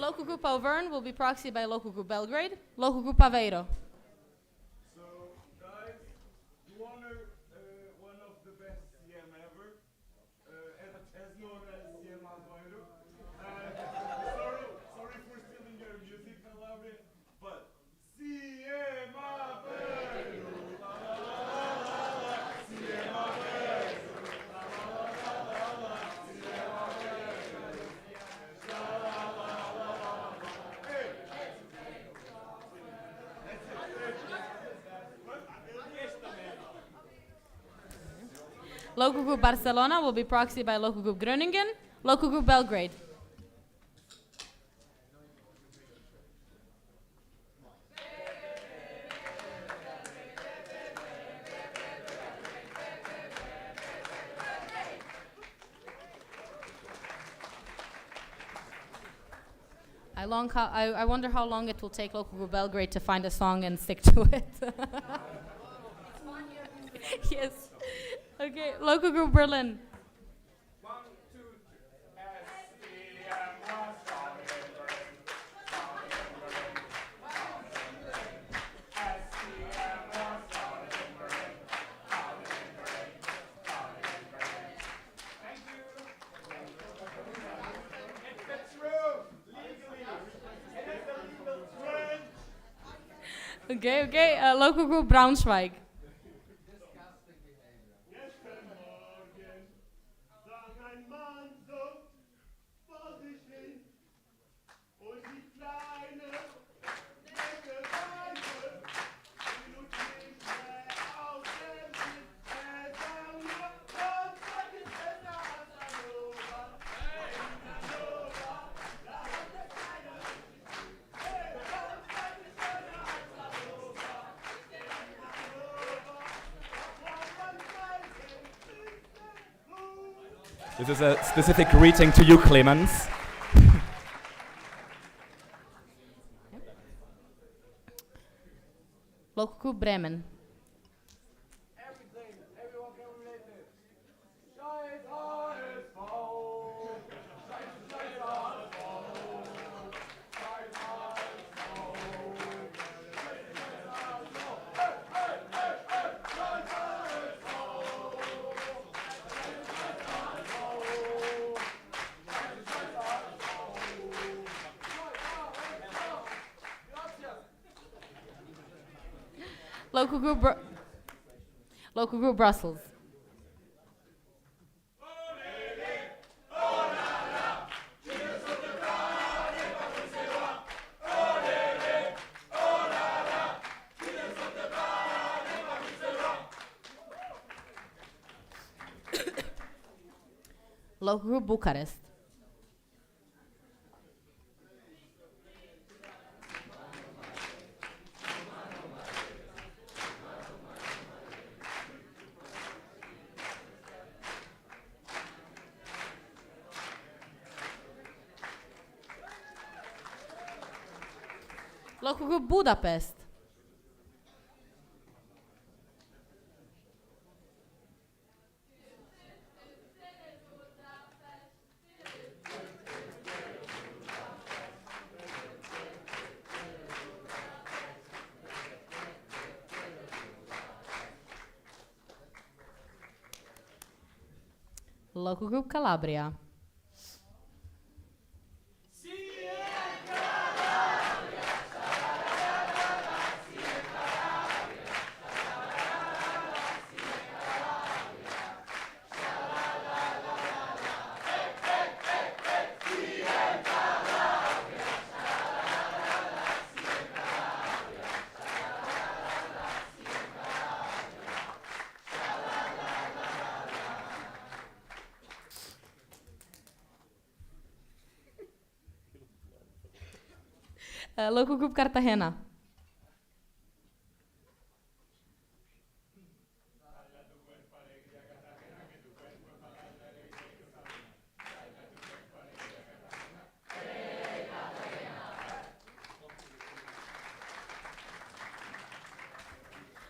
Local group Auvergne will be proxied by local group Belgrade. Local group Aveiro. So, guys, to honor one of the best CM ever, as known as CM Aveiro. Sorry for stealing your music, Calabria, but CM Aveiro, la la la la la, CM Aveiro, la la la la la, CM Aveiro, la la la la la. Hey! Local group Barcelona will be proxied by local group Groningen. Local group Belgrade. I wonder how long it will take local group Belgrade to find a song and stick to it. Yes. Okay, local group Berlin. 1, 2, 3. SEM was founded in Berlin. Founded in Berlin. SEM was founded in Berlin. Founded in Berlin. Founded in Berlin. Thank you. It's the truth. Legally. It is the legal truth. Okay. Local group Braunschweig. Gestern Morgen sah ein Mann so vor sich hin und die kleine, nette Weise, die lud nicht mehr aus dem Sinn. Er sah nur und sagt, es ist der Casanova. Hey, Casanova, da hat der Kleine richtig gut. Hey, und sagt, es ist der Casanova. Der Casanova, This is a specific greeting to you, Clemens. Local group Bremen. everything, everyone can relate it. Scheiß HSV. Scheiß HSV. Scheiß Local group Brussels. Local group Bucharest. Local group Budapest. Local group Calabria. Local group Cartagena.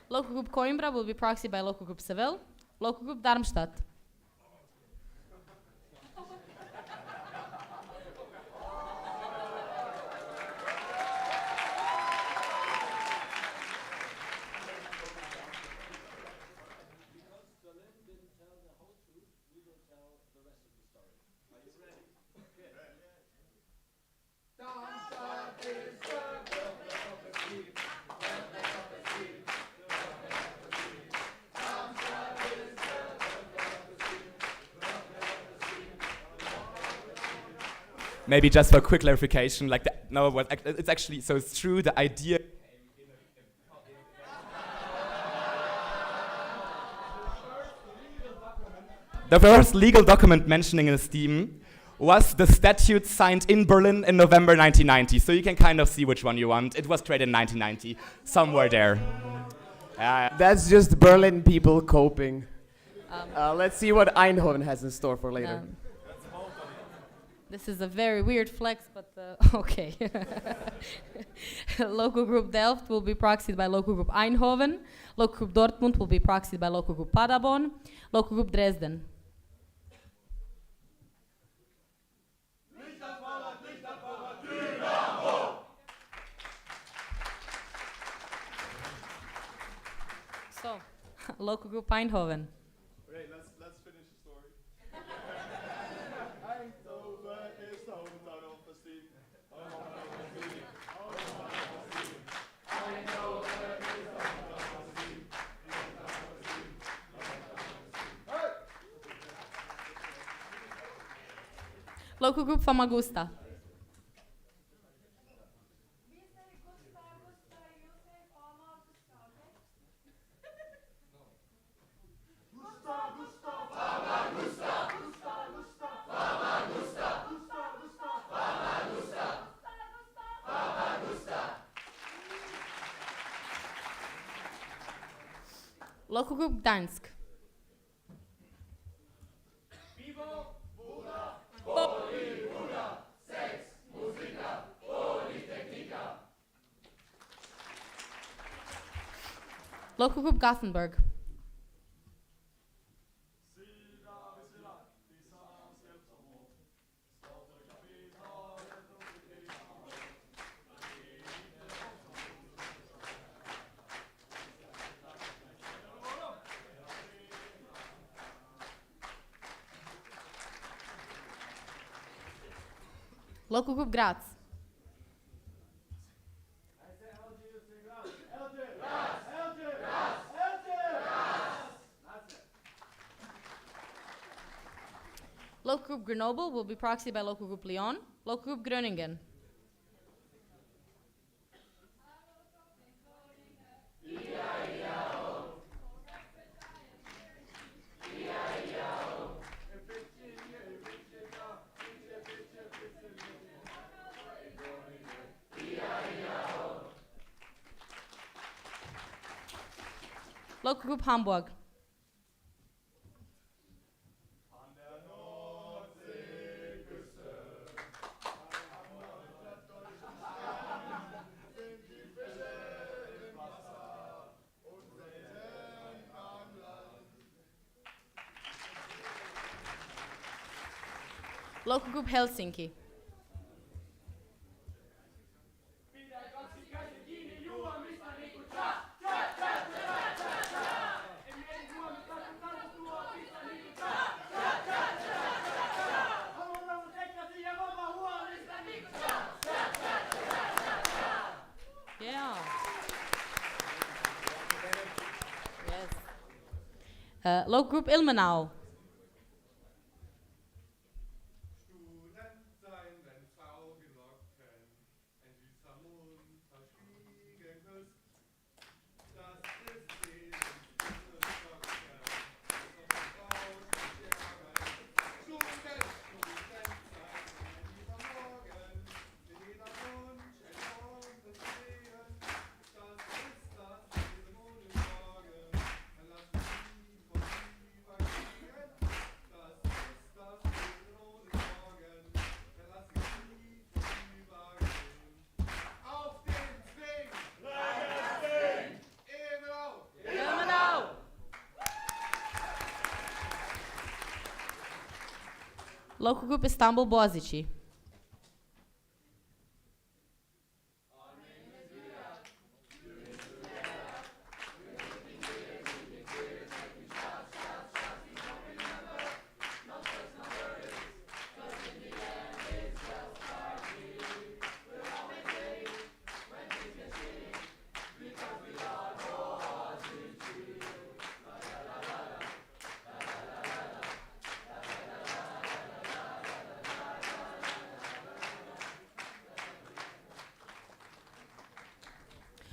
Local group Coimbra will be proxied by local group Seville. Local group Darmstadt. maybe just for quick clarification, like no, it's actually, so it's true, the idea. The first legal document mentioning a steam was the statute signed in Berlin in November 1990. So you can kind of see which one you want. It was created in 1990, somewhere there. That's just Berlin people coping. Let's see what Eindhoven has in store for later. This is a very weird flex, but okay. Local group Delft will be proxied by local group Eindhoven. Local group Dortmund will be proxied by local group Paderborn. Local group Dresden. So, local group Eindhoven. Okay, let's finish the story. Eindhoven is the hometown of the steam. Local group Famagusta. Local group Gdańsk. Local group Gothenburg. Local group Graz. Local group Grenoble will be proxied by local group Lyon. Local group Groningen. Local group Hamburg. Local group Helsinki. Yeah. Yes. Local group Ilmenau. Local group Istanbul Bozici.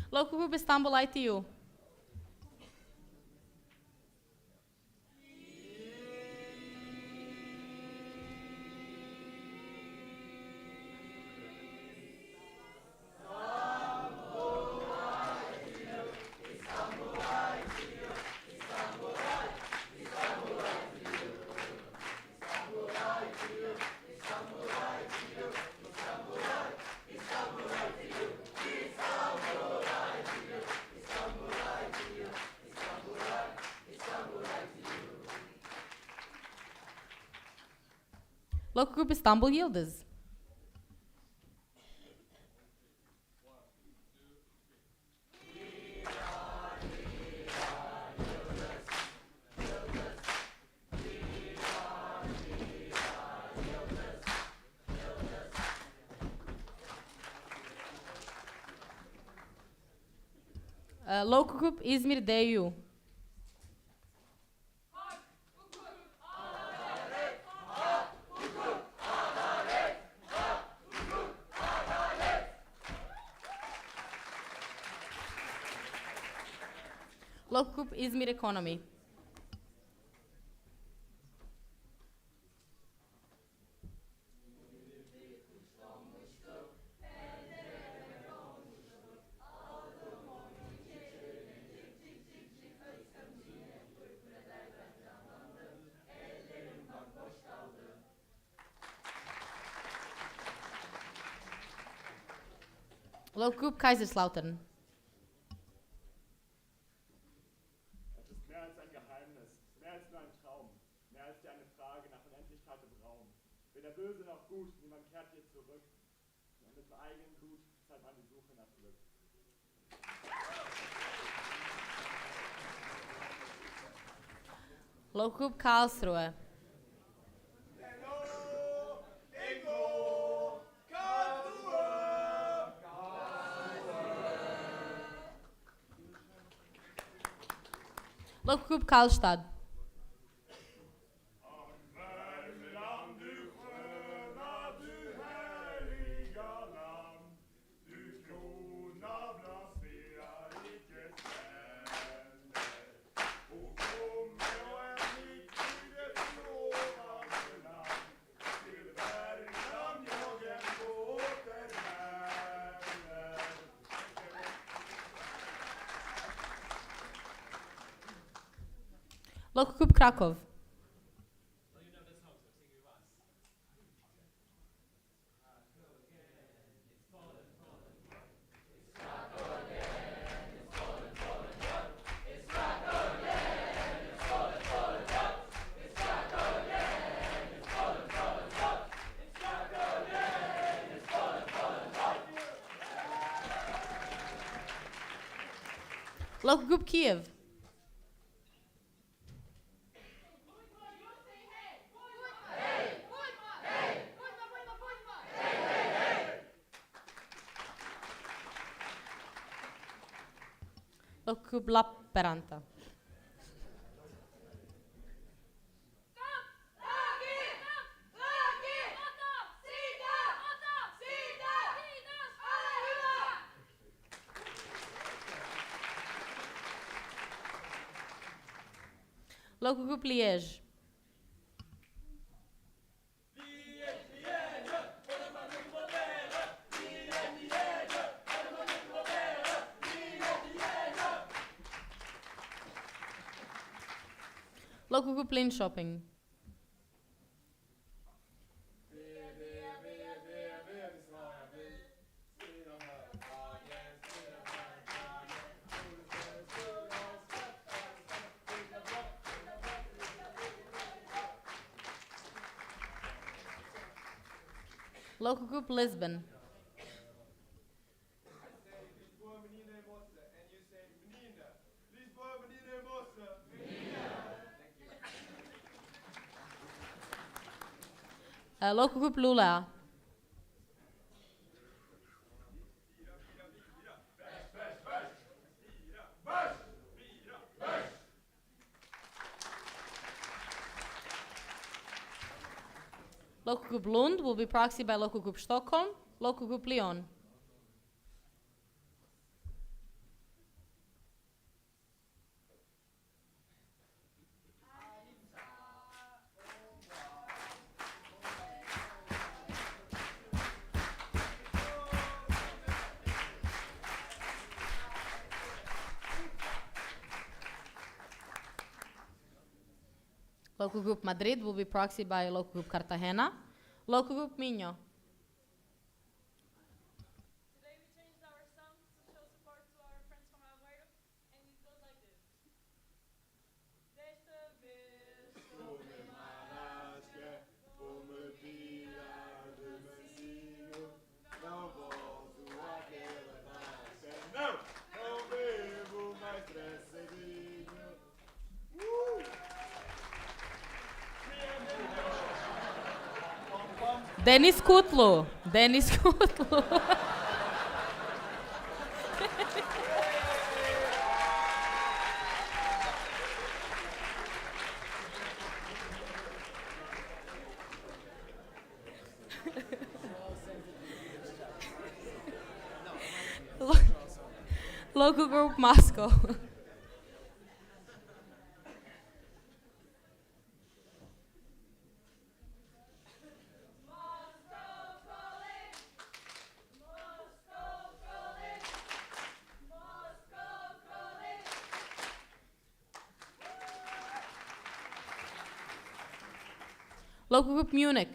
Local group Istanbul ITU. Local group İstanbul Yıldız. Local group İzmir DU. Local group İzmir Economy. Local group Kaiserslautern. Es ist mehr als ein Geheimnis, mehr als nur ein Traum, mehr als die eine Frage nach Unendlichkeit im Raum. Weder böse noch gut, niemand kehrt hier zurück. Und mit dem eigenen Gut zahlt man die Suche nach Glück. Local group Karlsruhe. Local group Karlstad. Local group Krakow. Local group Kiev. Local group Lappeenranta. Local group Liège. Local group Linköping. Local group Lisbon. Local group Lula. Local group Lund will be proxied by local group Stockholm. Local group Lyon. Local group Madrid will be proxied by local group Cartagena. Local group Minho. Today we changed our song to show support to our friends from Aveiro, and it goes like this. Desta vez estou não volto àquela taxa. Não bebo mais pressadinho. Denis Kutlu. Denis Kutlu. Local group Moscow. Local group Munich.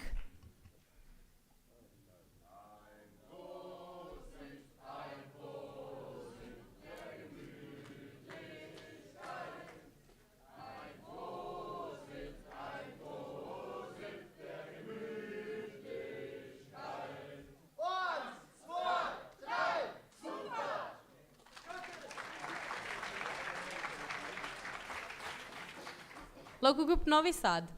Local group Novi Sad.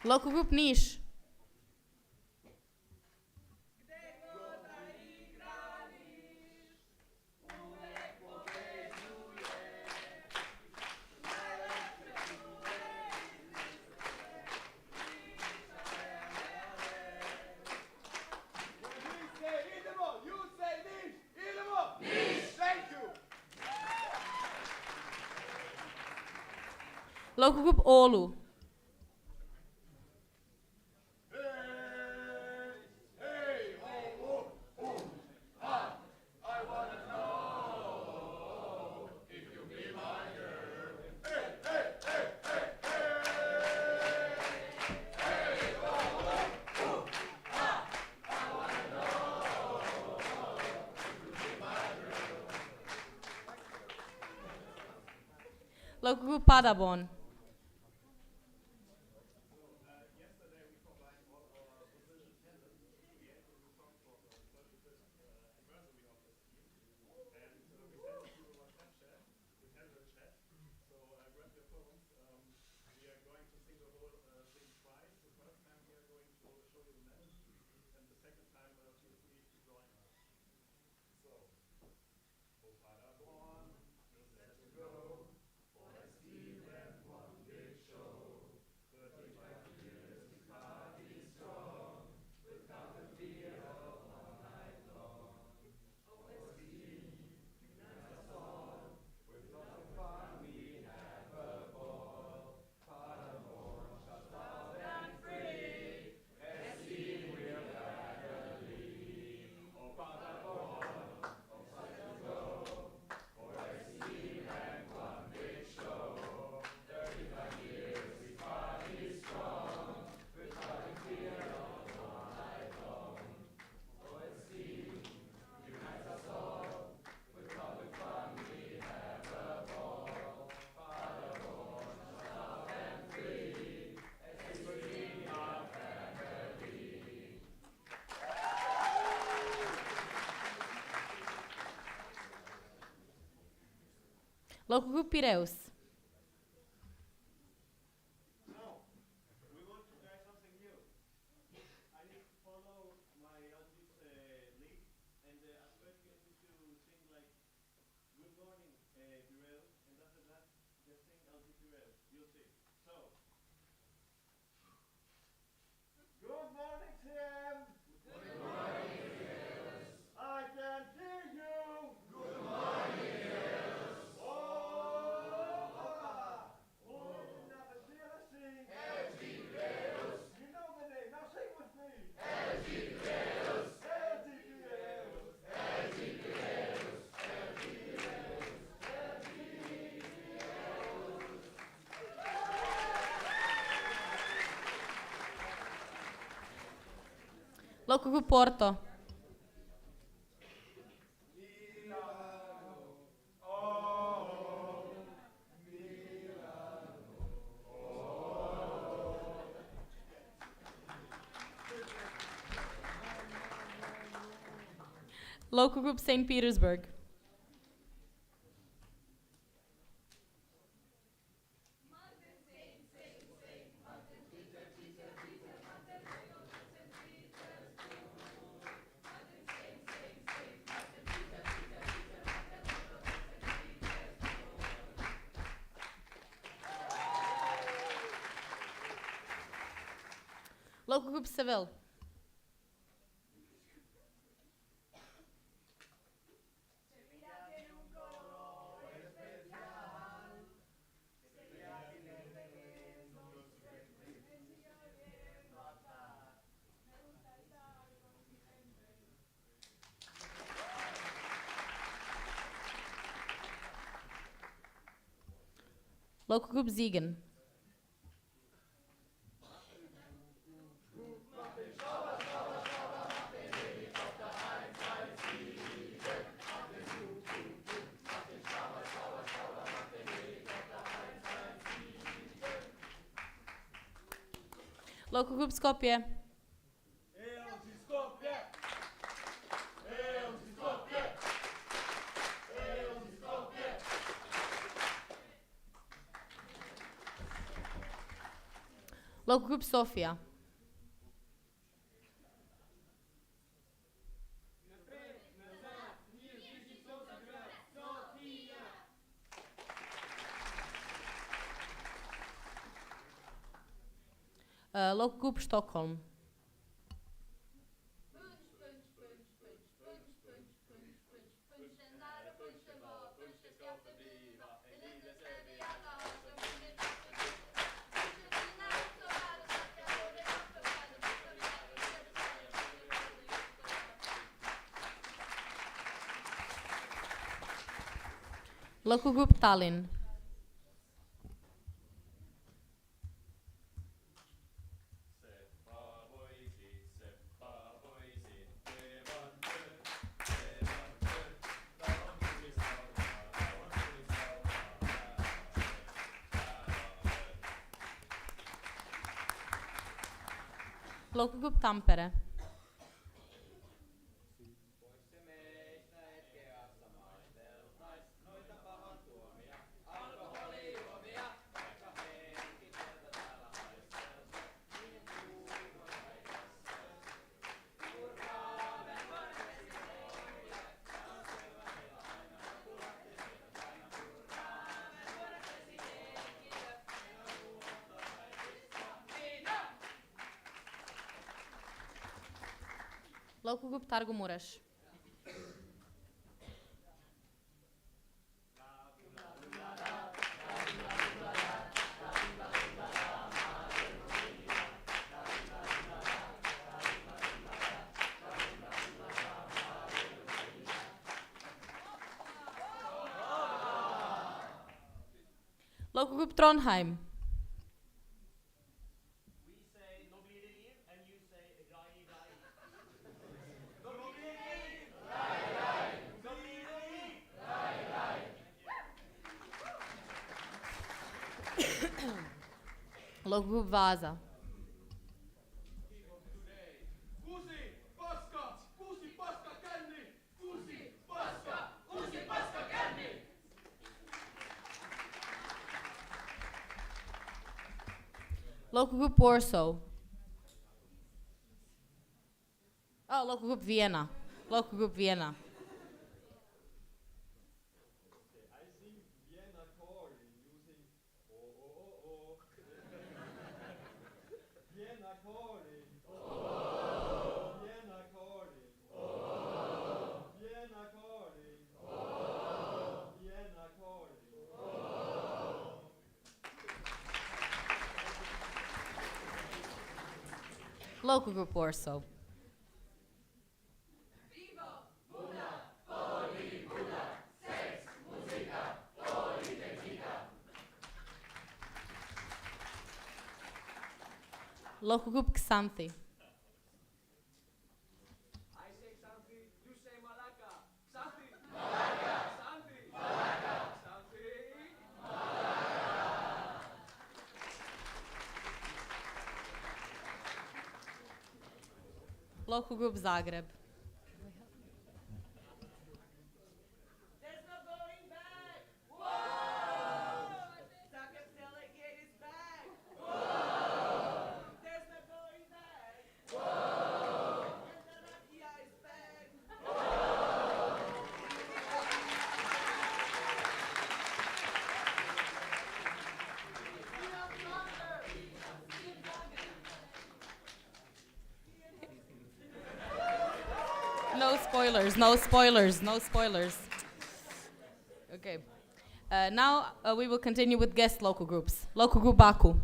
Local group Niche. Local group Olu. Local group Padabon. Local group Piraeus. No, we want to try something new. I need to follow my auntie's lead, and at first you need to sing like "Good morning, Piraeus," and after that just sing "Auntie Piraeus." You'll see. So, good morning, Tim. Good morning, Piraeus. I can hear you. Good morning. Local group Porto. Local group St. Petersburg. Local group Seville. Local group Siegen. Local group Skopje. Local group Sofia. Local group Stockholm. Local group Tallinn. Local group Tampere. Local group Targu Mureș. Local group Trondheim. Local group Vaasa. Local group Warsaw. Oh, local group Vienna. Local group Vienna. I sing Vienna calling using oh. Vienna calling. Vienna calling. Vienna calling. Vienna calling. Local group Warsaw. Local group Xanthi. Local group Zagreb. There's no going back. Whoa! Zagreb's delegate is back. Whoa! There's no going back. Whoa! And Zanakia is back. No spoilers, no spoilers, no spoilers. Okay. Now we will continue with guest local groups. Local group Baku.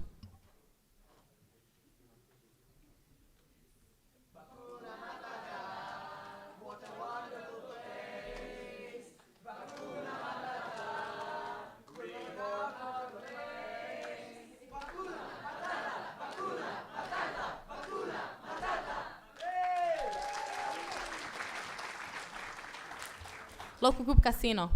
Local group Casino.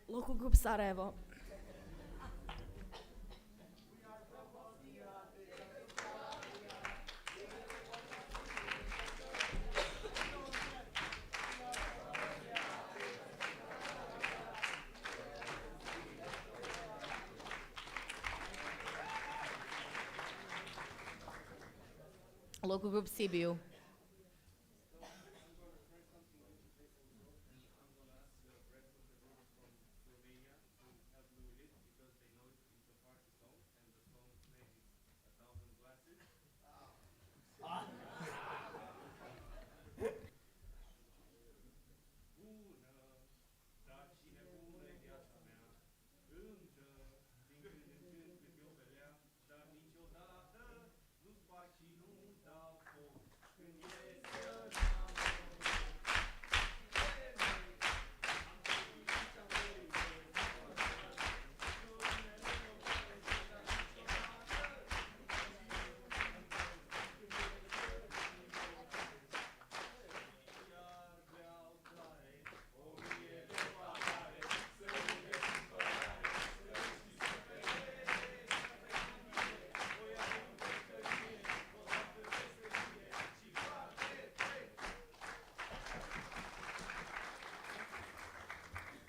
Local group Sarajevo. Local group Sibiu.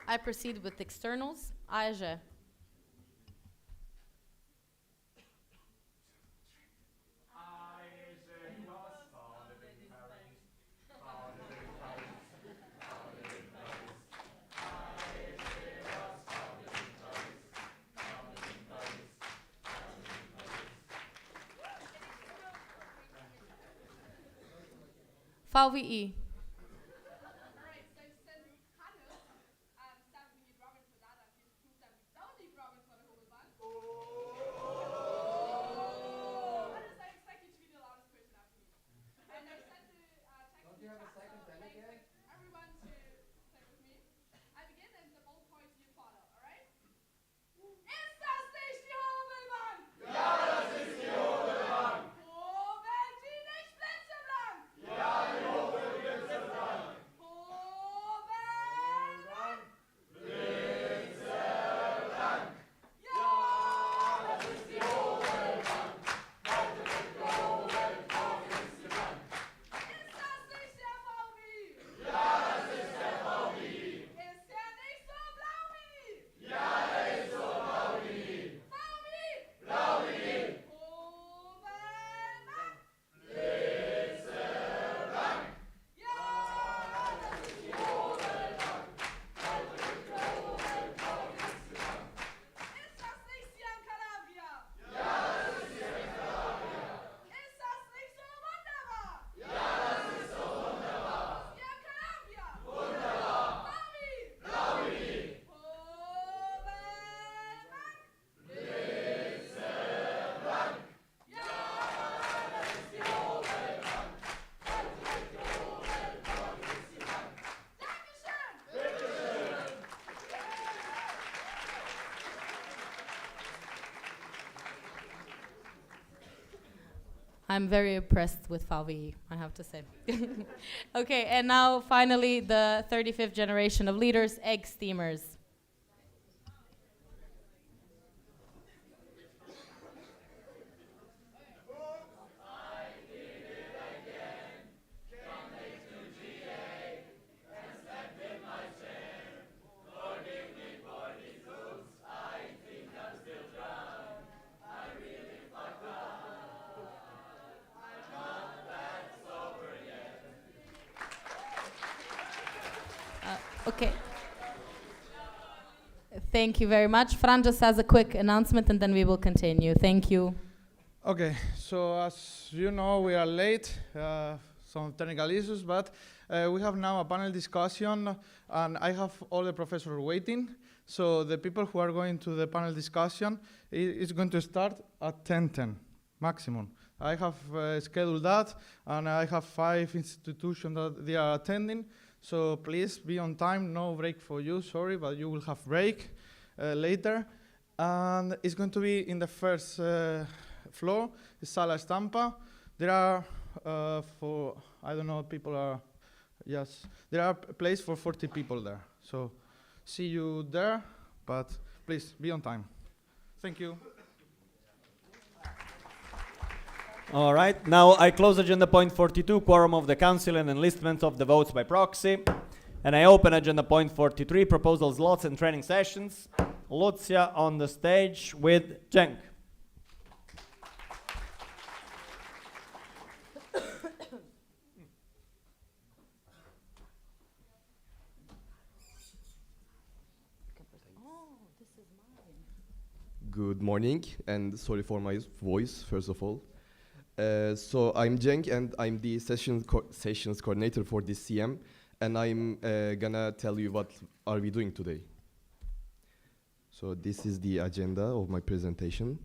I proceed with externals. AEG. VWI. Alright, so since Hannes said we need Robin for that, and he's proved that we don't need Robin for the whole band. Hannes, I expect you to be the loudest person after me. And I sent the text in chat, so I expect everyone to play with me. I begin and the ball points to your father, alright? Ist das nicht die Hobelbank? Ja, das ist die Hobelbank! Wo werden die nicht blitzeblank? Ja, die Hobelbank! I'm very impressed with VWE, I have to say. Okay, and now finally the 35th generation of leaders, egg steamers. Okay. Thank you very much. Fran just has a quick announcement and then we will continue. Thank you. Okay, so as you know, we are late, some technical issues, but we have now a panel discussion, and I have all the professors waiting. So the people who are going to the panel discussion is going to start at 10:10 maximum. I have scheduled that, and I have 5 institutions that they are attending. So please be on time. No break for you. Sorry, but you will have break later, and it's going to be in the first floor, Sala Estampa. There are, for, I don't know, people are, yes, there are a place for 40 people there. So see you there, but please be on time. Thank you. All right, now I close agenda point 42, quorum of the council and enlistment of the votes by proxy. And I open agenda point 43, proposal slots and training sessions. Lucia on the stage with Cenk. Good morning, and sorry for my voice, first of all. So I'm Cenk, and I'm the sessions coordinator for this CM, and I'm gonna tell you what are we doing today. So this is the agenda of my presentation.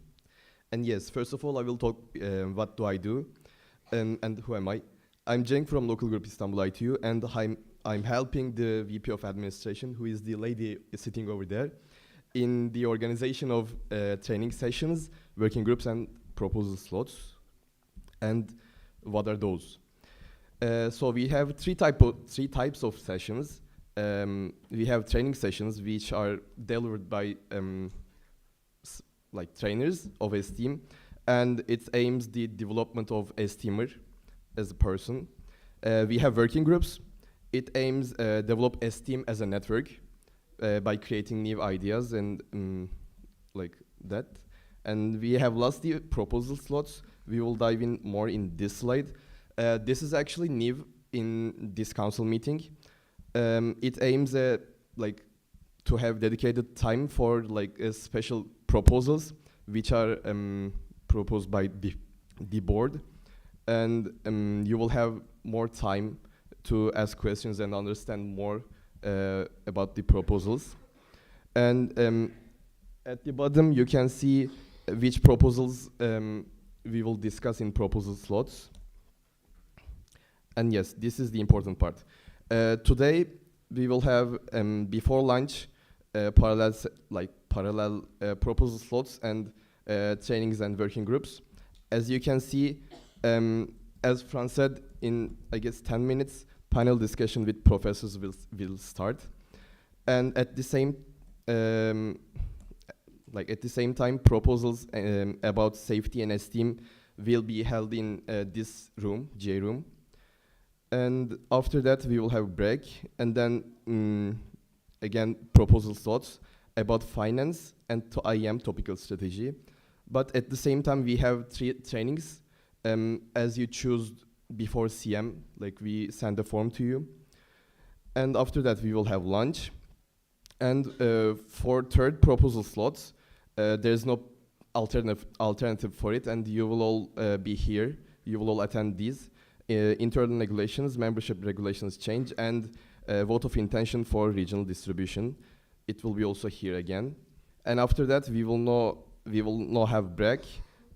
And yes, first of all, I will talk what do I do, and who am I. I'm Cenk from local group Istanbul ITU, and I'm helping the VP of administration, who is the lady sitting over there, in the organization of training sessions, working groups, and proposal slots. And what are those? So we have three types of sessions. We have training sessions, which are delivered by like trainers of esteem, and it aims the development of esteemer as a person. We have working groups. It aims develop esteem as a network by creating new ideas and like that. And we have lastly proposal slots. We will dive in more in this slide. This is actually new in this council meeting. It aims like to have dedicated time for like special proposals, which are proposed by the board, and you will have more time to ask questions and understand more about the proposals. And at the bottom, you can see which proposals we will discuss in proposal slots. And yes, this is the important part. Today, we will have before lunch parallel proposal slots and trainings and working groups. As you can see, as Fran said, in I guess 10 minutes, panel discussion with professors will start, and at the same time, proposals about safety and esteem will be held in this room, J room. And after that, we will have a break, and then again proposal slots about finance and IEM topical strategy. But at the same time, we have 3 trainings as you choose before CM, like we send a form to you. And after that, we will have lunch. And for third proposal slots, there's no alternative for it, and you will all be here. You will all attend these. Internal regulations, membership regulations change, and vote of intention for regional distribution. It will be also here again. And after that, we will not have break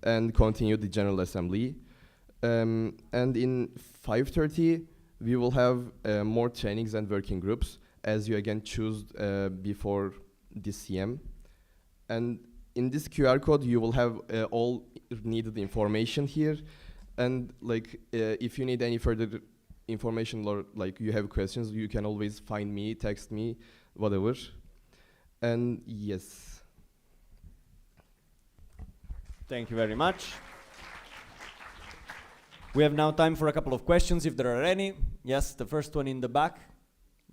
and continue the General Assembly. And in 5:30, we will have more trainings and working groups, as you again choose before this CM. And in this QR code, you will have all needed information here. And like, if you need any further information or like you have questions, you can always find me, text me, whatever. And yes. Thank you very much. We have now time for a couple of questions, if there are any. Yes, the first one in the back.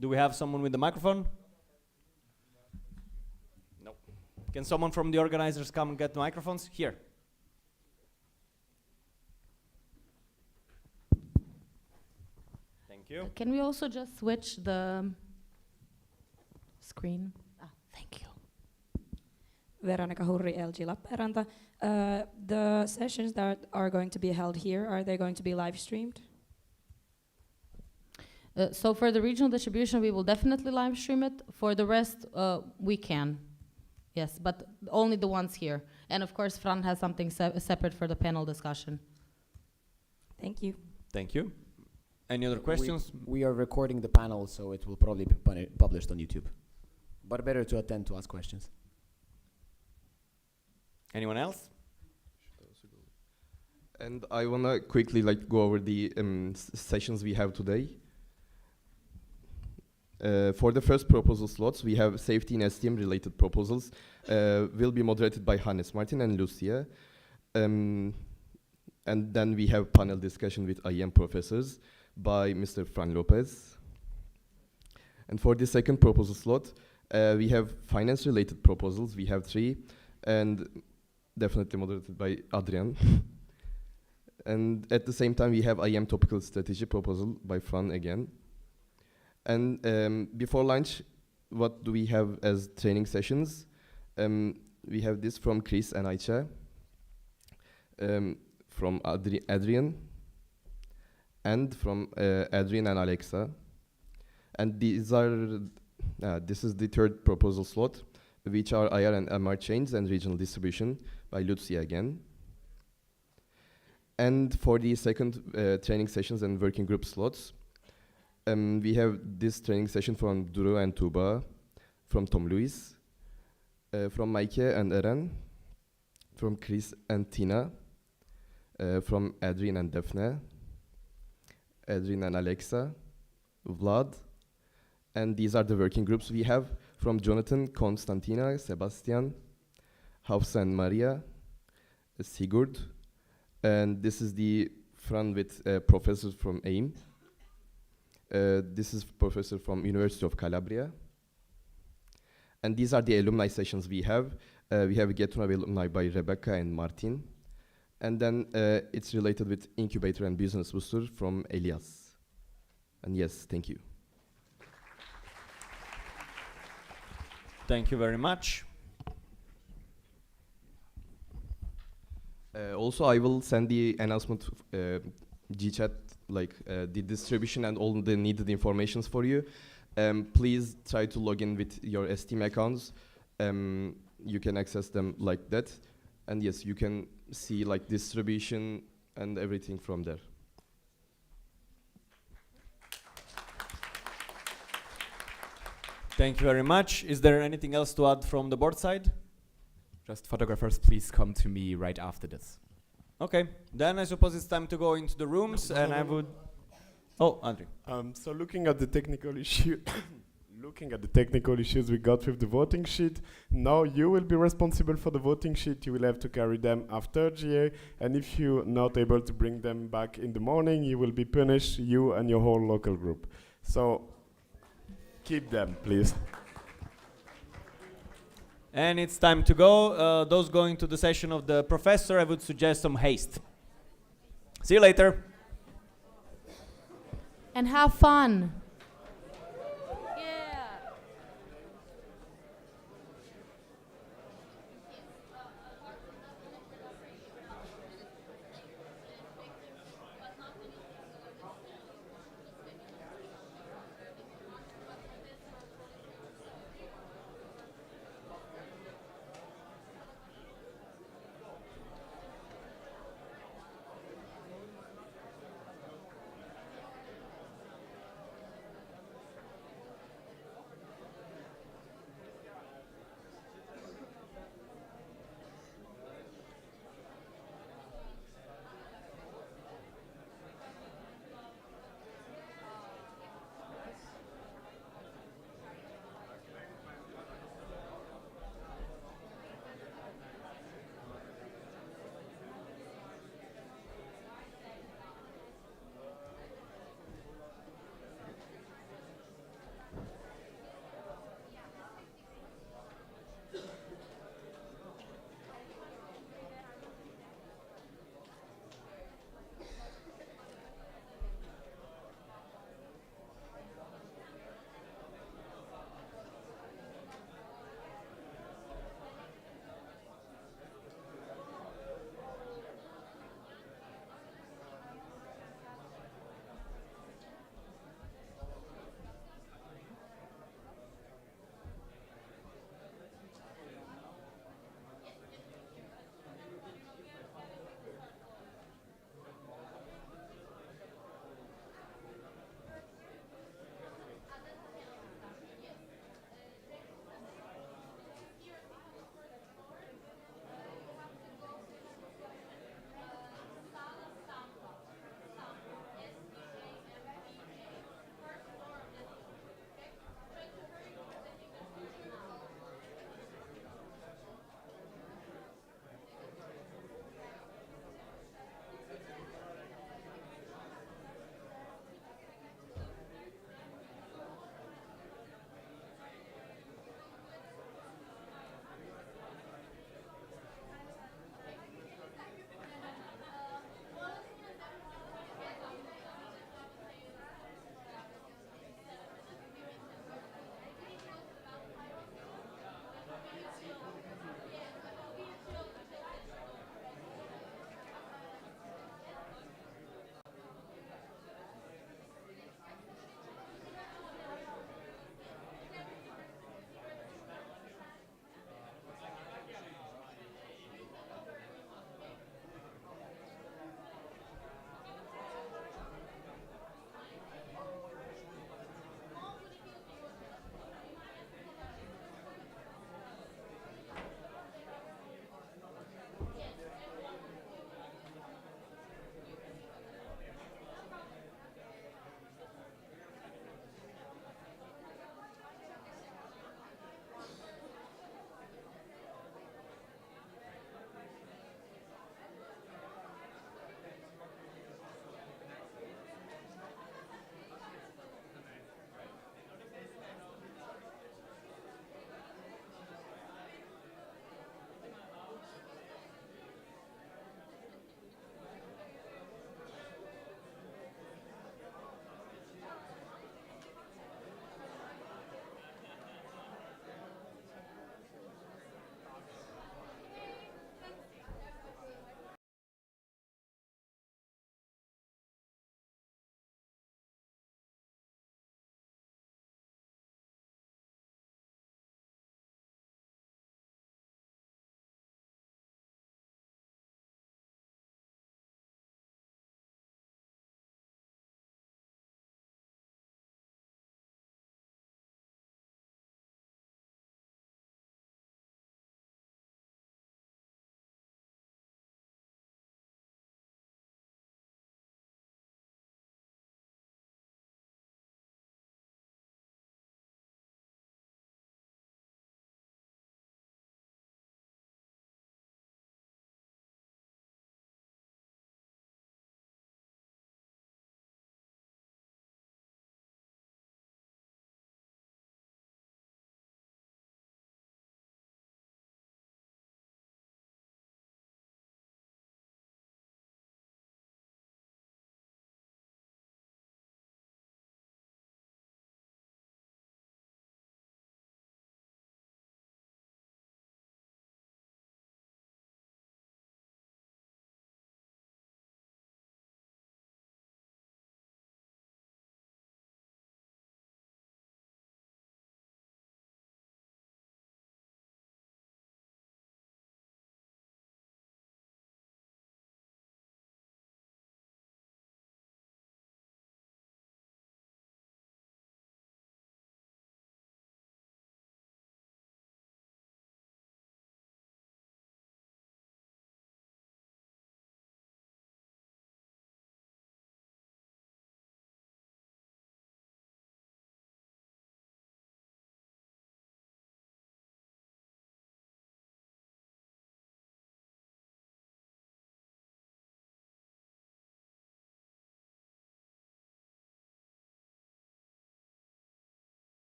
Do we have someone with the microphone? No. Can someone from the organizers come and get the microphones? Here. Thank you. Can we also just switch the screen? Thank you. Veronica Hurri, LG Lappeenranta. The sessions that are going to be held here, are they going to be live streamed? So for the regional distribution, we will definitely live stream it. For the rest, we can. Yes, but only the ones here. And of course, Fran has something separate for the panel discussion. Thank you. Thank you. Any other questions? We are recording the panel, so it will probably be published on YouTube. But better to attend to ask questions. Anyone else? And I wanna quickly like go over the sessions we have today. For the first proposal slots, we have safety and STM related proposals. Will be moderated by Hannes Martin and Lucia. And then we have panel discussion with IEM professors by Mr. Fran Lopez. And for the second proposal slot, we have finance related proposals. We have 3, and definitely moderated by Adrian. And at the same time, we have IEM topical strategy proposal by Fran again. And before lunch, what do we have as training sessions? We have this from Chris and Aicha, from Adrian, and from Adrian and Alexa. And these are, this is the third proposal slot, which are IR and MR chains and regional distribution by Lucia again. And for the second training sessions and working group slots, we have this training session from Duru and Tuba, from Tom Luis, from Maike and Eren, from Chris and Tina, from Adrian and Daphne, Adrian and Alexa, Vlad, and these are the working groups we have from Jonathan, Konstantina, Sebastian, Hafsa and Maria, Sigurd, and this is the front with professors from AIM. This is professor from University of Calabria. And these are the alumni sessions we have. We have Get to Know alumni by Rebecca and Martin. And then it's related with Incubator and Business Booster from Elias. And yes, thank you. Thank you very much. Also, I will send the announcement GChat, like the distribution and all the needed informations for you. Please try to log in with your Steam accounts. You can access them like that. And yes, you can see like distribution and everything from there. Thank you very much. Is there anything else to add from the board side? Just photographers, please come to me right after this. Okay, then I suppose it's time to go into the rooms, and I would... Oh, Andrew. So looking at the technical issue, we got with the voting sheet, now you will be responsible for the voting sheet. You will have to carry them after GA, and if you're not able to bring them back in the morning, you will be punished, you and your whole local group. So keep them, please. And it's time to go. Those going to the session of the professor, I would suggest some haste. See you later. And have fun.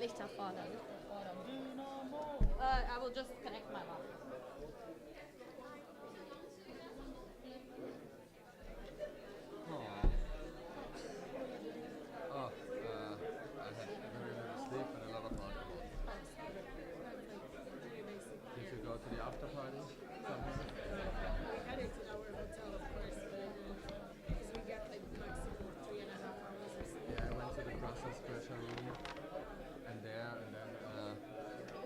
I will just connect my laptop. I had very little sleep and a lot of alcohol. Did you go to the after party? Headed to our hotel, of course, because we get like maximum 3.5 hours or something. Yeah, I went to the Brussels special room and there, and then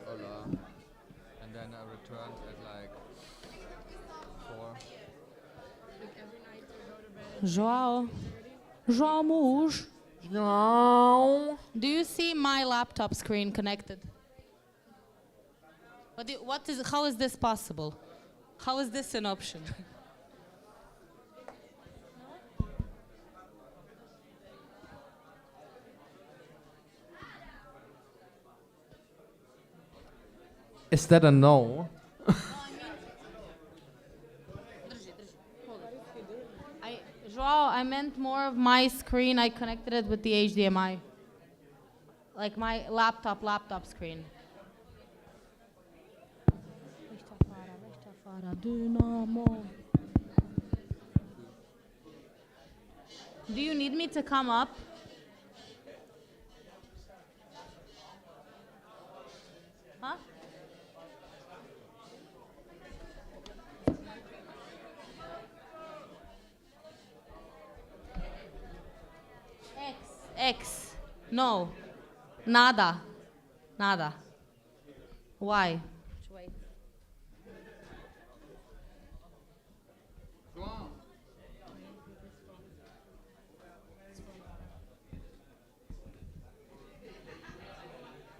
hola, and then I returned at like 4. Like every night we go to bed. João. João Mouge. João. Do you see my laptop screen connected? How is this possible? How is this an option? Is that a no? João, I meant more of my screen. I connected it with the HDMI. Like my laptop screen. Do you need me to come up? Huh? X. No. Nada. Nada. Why? Wait.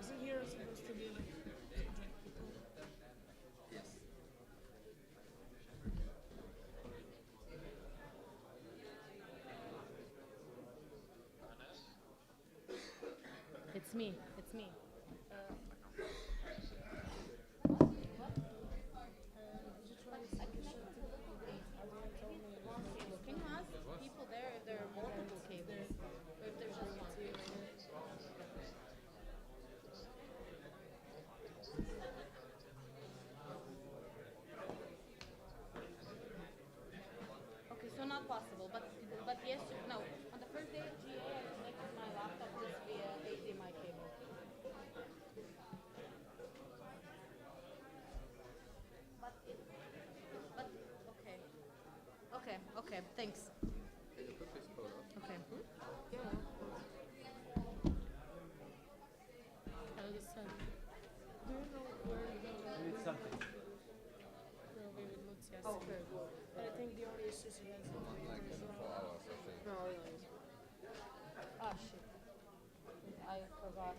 Isn't here supposed to be like It's me. It's me. Can you ask people there if there are multiple cables? Or if there's just one? Okay, so not possible. But yes, no. On the first day of GA, I connected my laptop just via HDMI cable. But okay. Okay, thanks. Okay. Do you know where the Something. where we would look yesterday? But I think the only issue she has is Like 24 hours, I think. no, no. Ah, shit. I forgot.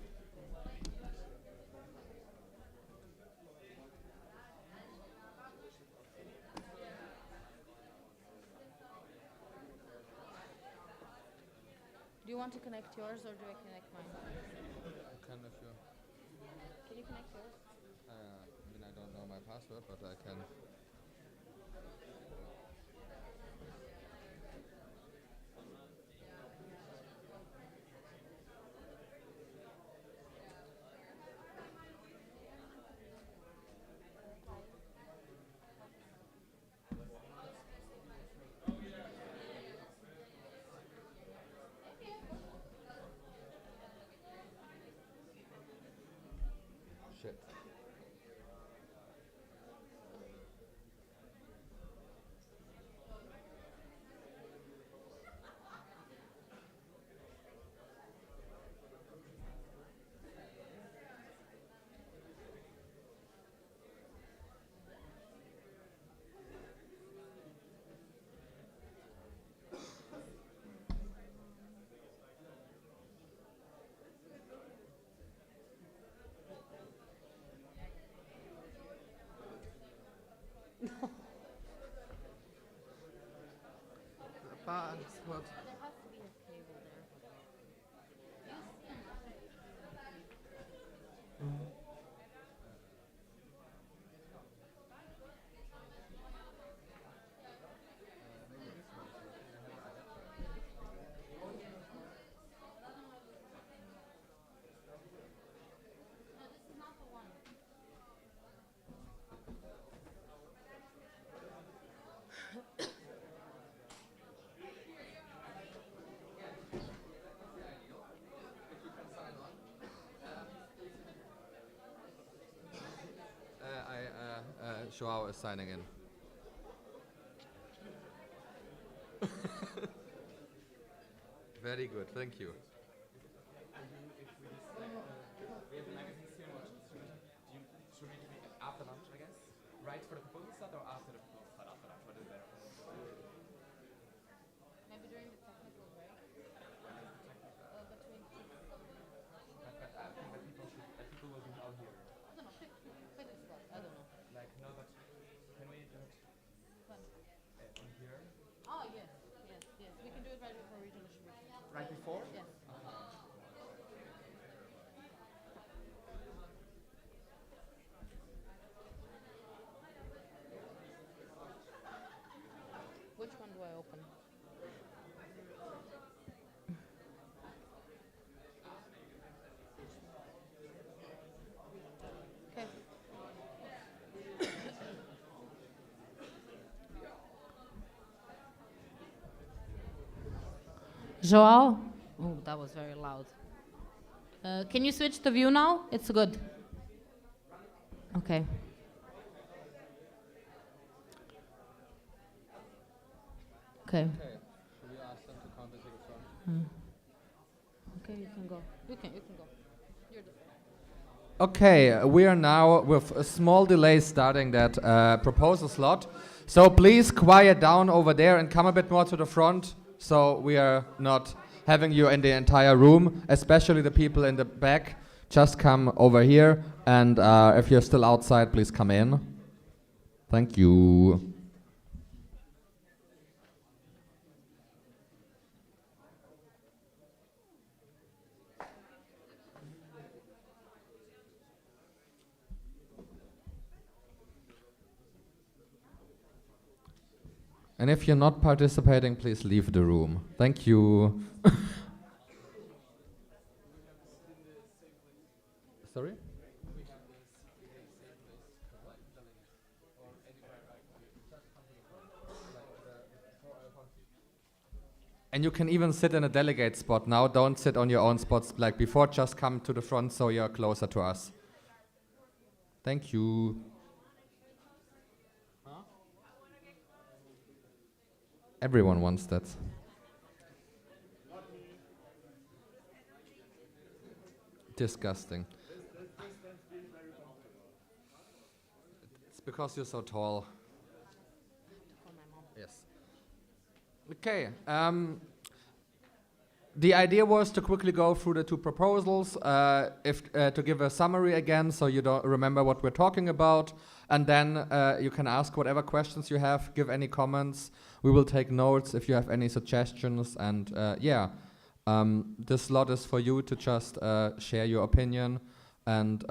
Do you want to connect yours or do I connect mine? Kind of you. Can you connect yours? I mean, I don't know my password, but I can. Shit. Joao is signing in. Very good, thank you. After lunch, I guess. Right for the proposal start or after the proposal start? After lunch, what is better? Maybe during the technical break. Between People will be out here. I don't know, pick a spot. I don't know. Like, no, but can we do it in here? Oh, yes. We can do it right before regional distribution. Right before? Yes. Which one do I open? Okay. Joao? Oh, that was very loud. Can you switch the view now? It's good. Okay. Okay. Okay, should we ask them to come and take a front? Okay, you can go. You can go. You're the Okay, we are now with a small delay starting that proposal slot. So please quiet down over there and come a bit more to the front so we are not having you in the entire room, especially the people in the back. Just come over here, and if you're still outside, please come in. Thank you. And if you're not participating, please leave the room. Thank you. Sorry? And you can even sit in a delegate spot now. Don't sit on your own spots like before. Just come to the front so you're closer to us. Thank you. Everyone wants that. Disgusting. It's because you're so tall. Yes. Okay. The idea was to quickly go through the two proposals, to give a summary again so you don't remember what we're talking about, and then you can ask whatever questions you have, give any comments. We will take notes if you have any suggestions, and this slot is for you to just share your opinion and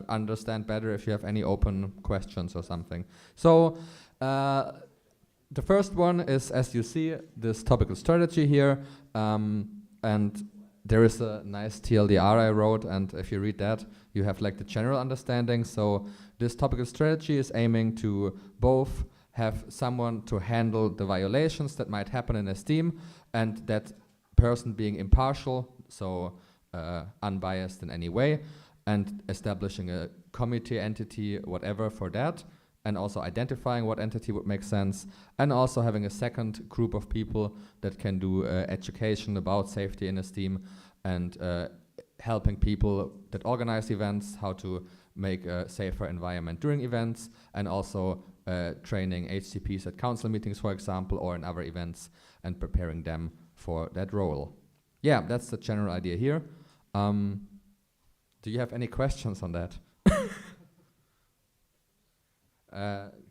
understand better if you have any open questions or something. So the first one is, as you see, this topical strategy here. And there is a nice TLDR I wrote, and if you read that, you have like the general understanding. So this topical strategy is aiming to both have someone to handle the violations that might happen in a team, and that person being impartial, so unbiased in any way, and establishing a committee entity, whatever, for that, and also identifying what entity would make sense, and also having a second group of people that can do education about safety in a team, and helping people that organize events how to make a safer environment during events, and also training HCPs at council meetings, for example, or in other events, and preparing them for that role. Yeah, that's the general idea here. Do you have any questions on that?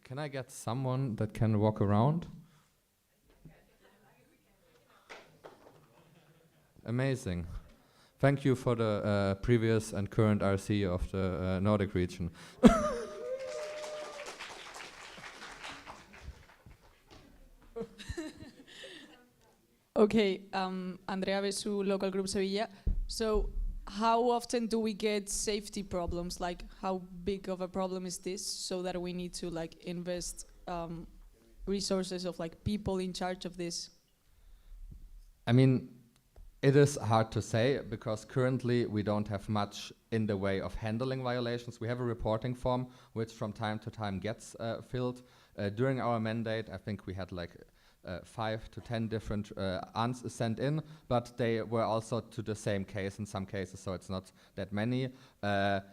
Can I get someone that can walk around? Amazing. Thank you for the previous and current RC of the Nordic region. Okay, Andrea Besu, local group Sevilla. So how often do we get safety problems? Like, how big of a problem is this, so that we need to like invest resources of like people in charge of this? I mean, It is hard to say because currently we don't have much in the way of handling violations. We have a reporting form which from time to time gets filled. During our mandate, I think we had like 5 to 10 different answers sent in, but they were also to the same case in some cases, so it's not that many. But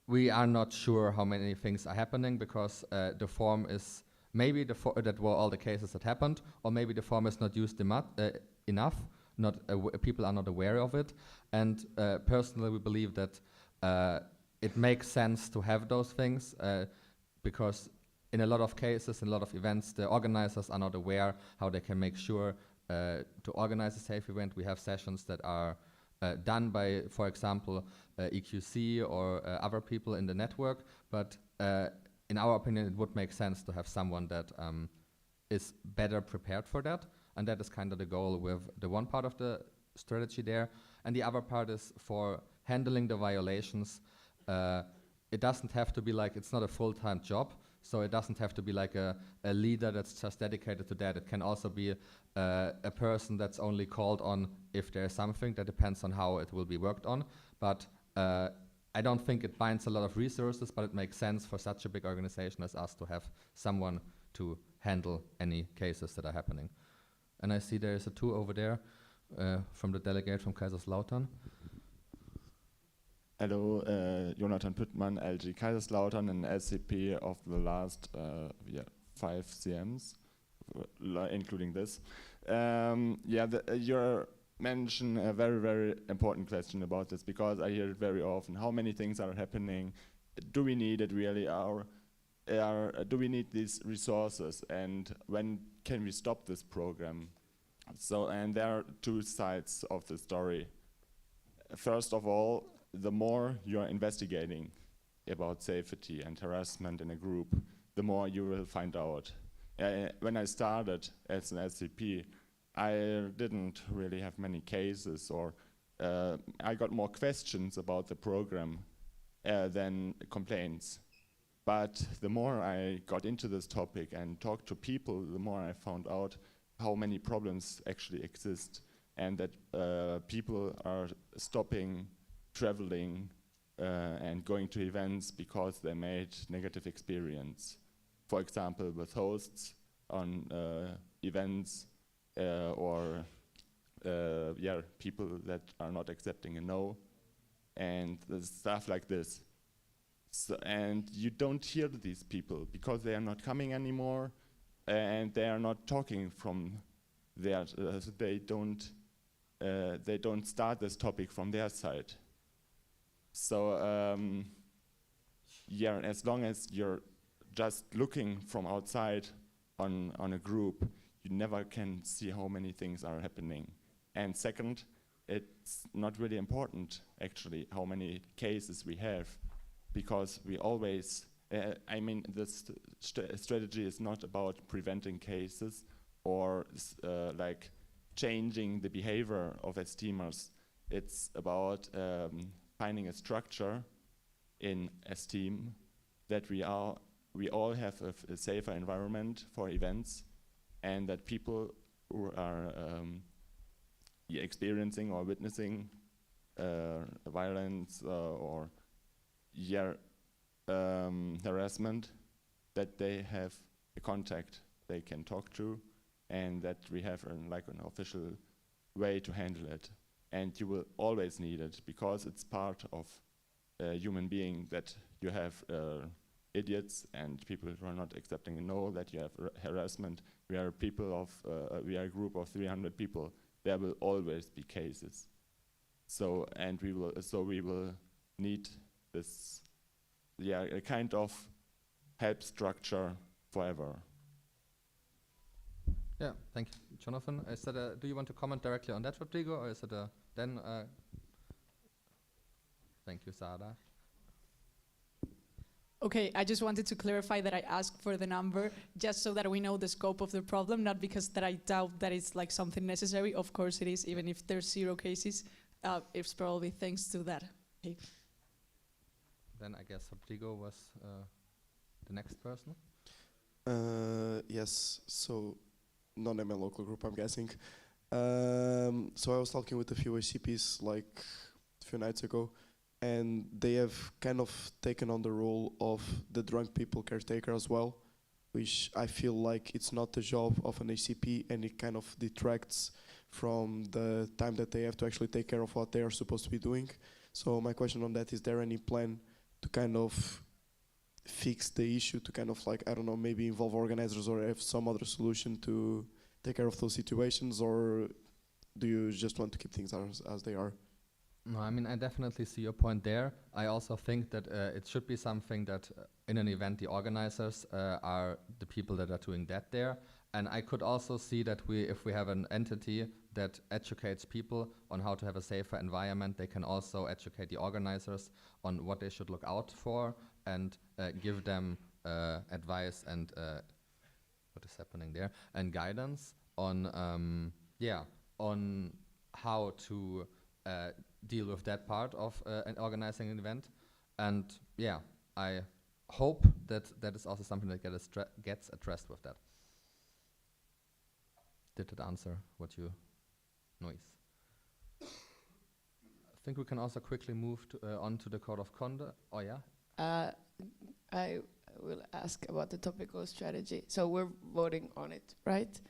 we are not sure how many things are happening because the form is maybe that were all the cases that happened, or maybe the form is not used enough. People are not aware of it, and personally, we believe that it makes sense to have those things because in a lot of cases, in a lot of events, the organizers are not aware how they can make sure to organize a safe event. We have sessions that are done by, for example, EQC or other people in the network, but in our opinion, it would make sense to have someone that is better prepared for that, and that is kind of the goal with the one part of the strategy there. And the other part is for handling the violations. It doesn't have to be like, it's not a full-time job, so it doesn't have to be like a leader that's just dedicated to that. It can also be a person that's only called on if there's something. That depends on how it will be worked on. But I don't think it binds a lot of resources, but it makes sense for such a big organization as us to have someone to handle any cases that are happening. And I see there is a two over there from the delegate from Kaiserslautern. Hello, Jonathan Püttmann, LG Kaiserslautern, an SCP of the last 5 CMs, including this. You mention a very, very important question about this, because I hear it very often. How many things are happening? Do we need it really? Do we need these resources? And when can we stop this program? So, and there are two sides of the story. First of all, the more you are investigating about safety and harassment in a group, the more you will find out. When I started as an SCP, I didn't really have many cases, or I got more questions about the program than complaints. But the more I got into this topic and talked to people, the more I found out how many problems actually exist, and that people are stopping traveling and going to events because they made negative experience. For example, with hosts on events or people that are not accepting a no, and stuff like this. So, and you don't hear these people because they are not coming anymore, and they are not talking from there. So they don't start this topic from their side. So as long as you're just looking from outside on a group, you never can see how many things are happening. And second, it's not really important actually how many cases we have, because we always, this strategy is not about preventing cases or like changing the behavior of esteemers. It's about finding a structure in esteem that we all have a safer environment for events, and that people who are experiencing or witnessing violence or harassment, that they have a contact they can talk to, and that we have an official way to handle it. And you will always need it, because it's part of a human being that you have idiots and people who are not accepting a no, that you have harassment. We are we are a group of 300 people. There will always be cases. So, and we will need this, a kind of help structure forever. Yeah, thank you, Jonathan. Is that do you want to comment directly on that, Rodrigo, or is it then? Thank you, Sada. Okay, I just wanted to clarify that I asked for the number just so that we know the scope of the problem, not because that I doubt that it's like something necessary. Of course it is, even if there's 0 cases. It's probably thanks to that. Okay. Then I guess Rodrigo was the next person. Yes, so not in my local group, I'm guessing. So I was talking with a few ACPs like a few nights ago, and they have kind of taken on the role of the drunk people caretaker as well, which I feel like it's not the job of an ACP, and it kind of detracts from the time that they have to actually take care of what they are supposed to be doing. So my question on that, is there any plan to kind of fix the issue, to kind of like, I don't know, maybe involve organizers or have some other solution to take care of those situations, or do you just want to keep things as they are? No, I mean, I definitely see your point there. I also think that it should be something that in an event the organizers are the people that are doing that there. And I could also see that if we have an entity that educates people on how to have a safer environment, they can also educate the organizers on what they should look out for and give them advice and what is happening there, and guidance on on how to deal with that part of organizing an event. And yeah, I hope that that is also something that gets addressed with that. Did it answer what you noise? I think we can also quickly move on to the code of conduct. Oh yeah? I will ask about the topical strategy. So we're voting on it, right?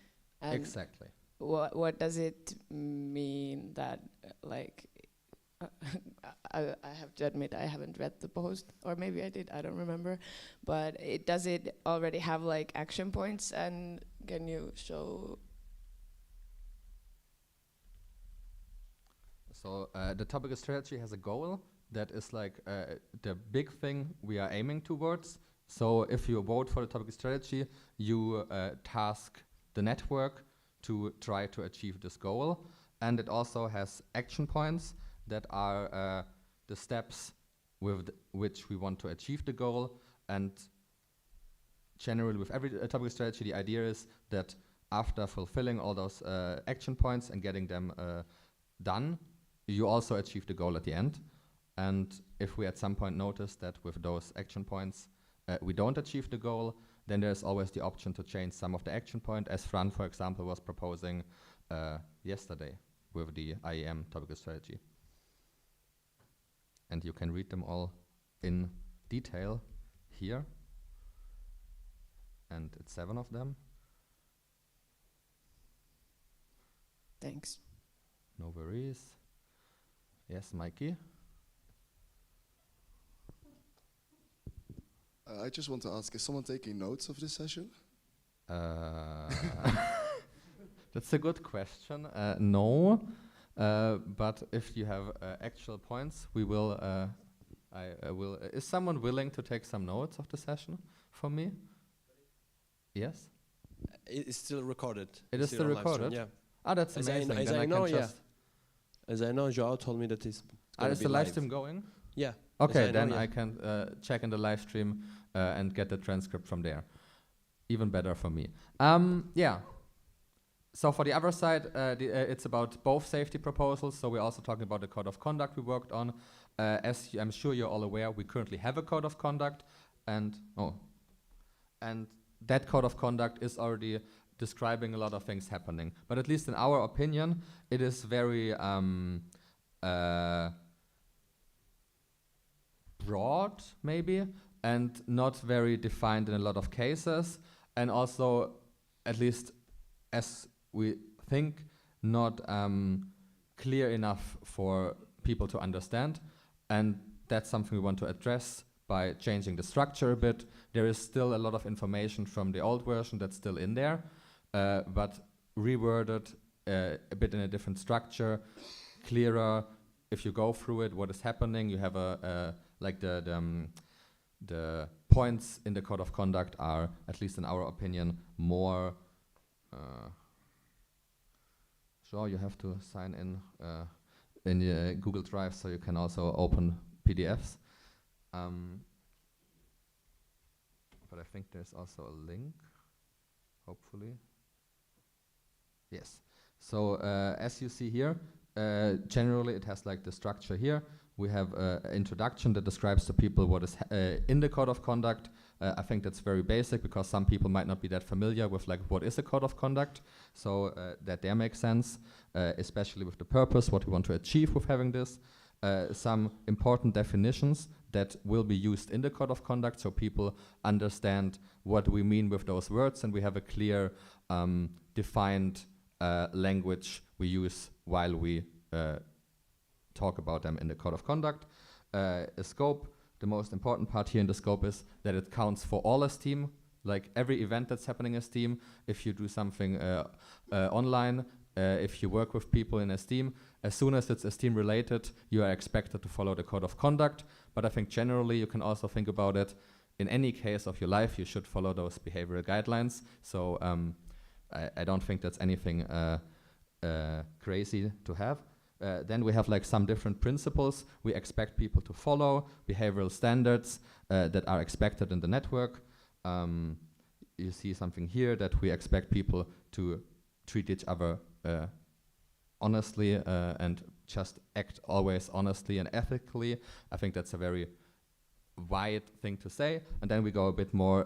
And exactly. What does it mean that, like, I have to admit I haven't read the post, or maybe I did, I don't remember. But does it already have like action points, and can you show? So the topical strategy has a goal that is like the big thing we are aiming towards. So if you vote for the topical strategy, you task the network to try to achieve this goal. And it also has action points that are the steps with which we want to achieve the goal. And generally with every topical strategy, the idea is that after fulfilling all those action points and getting them done, you also achieve the goal at the end. And if we at some point notice that with those action points we don't achieve the goal, then there's always the option to change some of the action point, as Fran, for example, was proposing yesterday with the IEM topical strategy. And you can read them all in detail here. And it's 7 of them. Thanks. No worries. Yes, Mikey? I just want to ask, is someone taking notes of this session? That's a good question. No, but if you have actual points, we will. I will. Is someone willing to take some notes of the session for me? Yes. It's still recorded. It is still recorded. Yeah. Ah, that's amazing. As I know, yeah. As I know, Joao told me that it's. Is the live stream going? Yeah. Okay, then I can check in the live stream and get the transcript from there. Even better for me. Yeah. So for the other side, it's about both safety proposals. So we're also talking about the code of conduct we worked on. As I'm sure you're all aware, we currently have a code of conduct, and that code of conduct is already describing a lot of things happening. But at least in our opinion, it is very broad, maybe, and not very defined in a lot of cases, and also, at least as we think, not clear enough for people to understand. And that's something we want to address by changing the structure a bit. There is still a lot of information from the old version that's still in there, but reworded a bit in a different structure, clearer. If you go through it, what is happening, you have like the points in the code of conduct are, at least in our opinion, more. Sure, you have to sign in the Google Drive, so you can also open PDFs. But I think there's also a link, hopefully. Yes. So as you see here, generally it has like the structure here. We have an introduction that describes to people what is in the code of conduct, I think that's very basic because some people might not be that familiar with like what is a code of conduct, so that there makes sense, especially with the purpose, what we want to achieve with having this. Some important definitions that will be used in the code of conduct so people understand what we mean with those words, and we have a clear defined language we use while we talk about them in the code of conduct. A scope, the most important part here in the scope is that it counts for all Esteem, like every event that's happening in Esteem. If you do something online, if you work with people in Esteem, as soon as it's Esteem related, you are expected to follow the code of conduct. But I think generally you can also think about it, in any case of your life, you should follow those behavioral guidelines. So I don't think that's anything crazy to have. Then we have like some different principles we expect people to follow, behavioral standards that are expected in the network. You see something here that we expect people to treat each other honestly and just act always honestly and ethically. I think that's a very wide thing to say. And then we go a bit more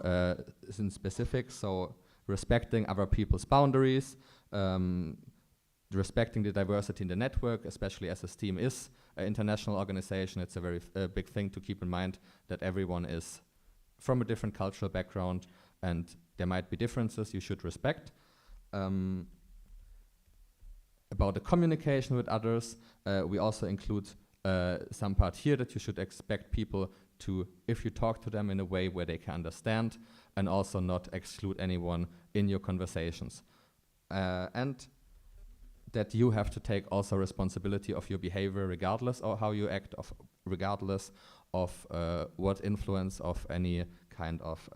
in specifics, so respecting other people's boundaries, respecting the diversity in the network, especially as Esteem is an international organization. It's a very big thing to keep in mind that everyone is from a different cultural background and there might be differences you should respect. About the communication with others, we also include some part here that you should expect people to, if you talk to them in a way where they can understand, and also not exclude anyone in your conversations. And that you have to take also responsibility of your behavior regardless of how you act, regardless of what influence of any kind of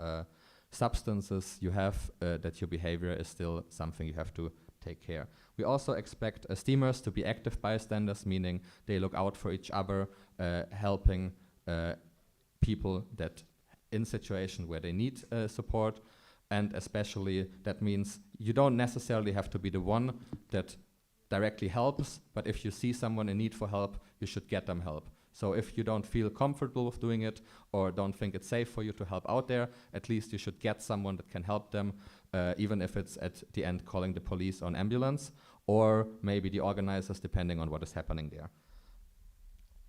substances you have, that your behavior is still something you have to take care. We also expect Esteemers to be active bystanders, meaning they look out for each other, helping people that in situation where they need support, and especially that means you don't necessarily have to be the one that directly helps, but if you see someone in need for help, you should get them help. So if you don't feel comfortable with doing it or don't think it's safe for you to help out there, at least you should get someone that can help them, even if it's at the end calling the police or an ambulance, or maybe the organizers, depending on what is happening there.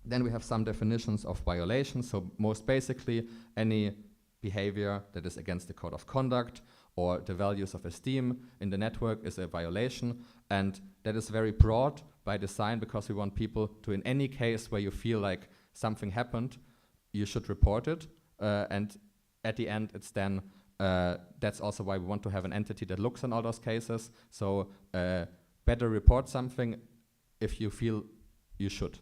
Then we have some definitions of violations. So most basically, any behavior that is against the code of conduct or the values of Esteem in the network is a violation. And that is very broad by design because we want people to, in any case where you feel like something happened, you should report it. And at the end, it's then, that's also why we want to have an entity that looks in all those cases. So better report something if you feel you should.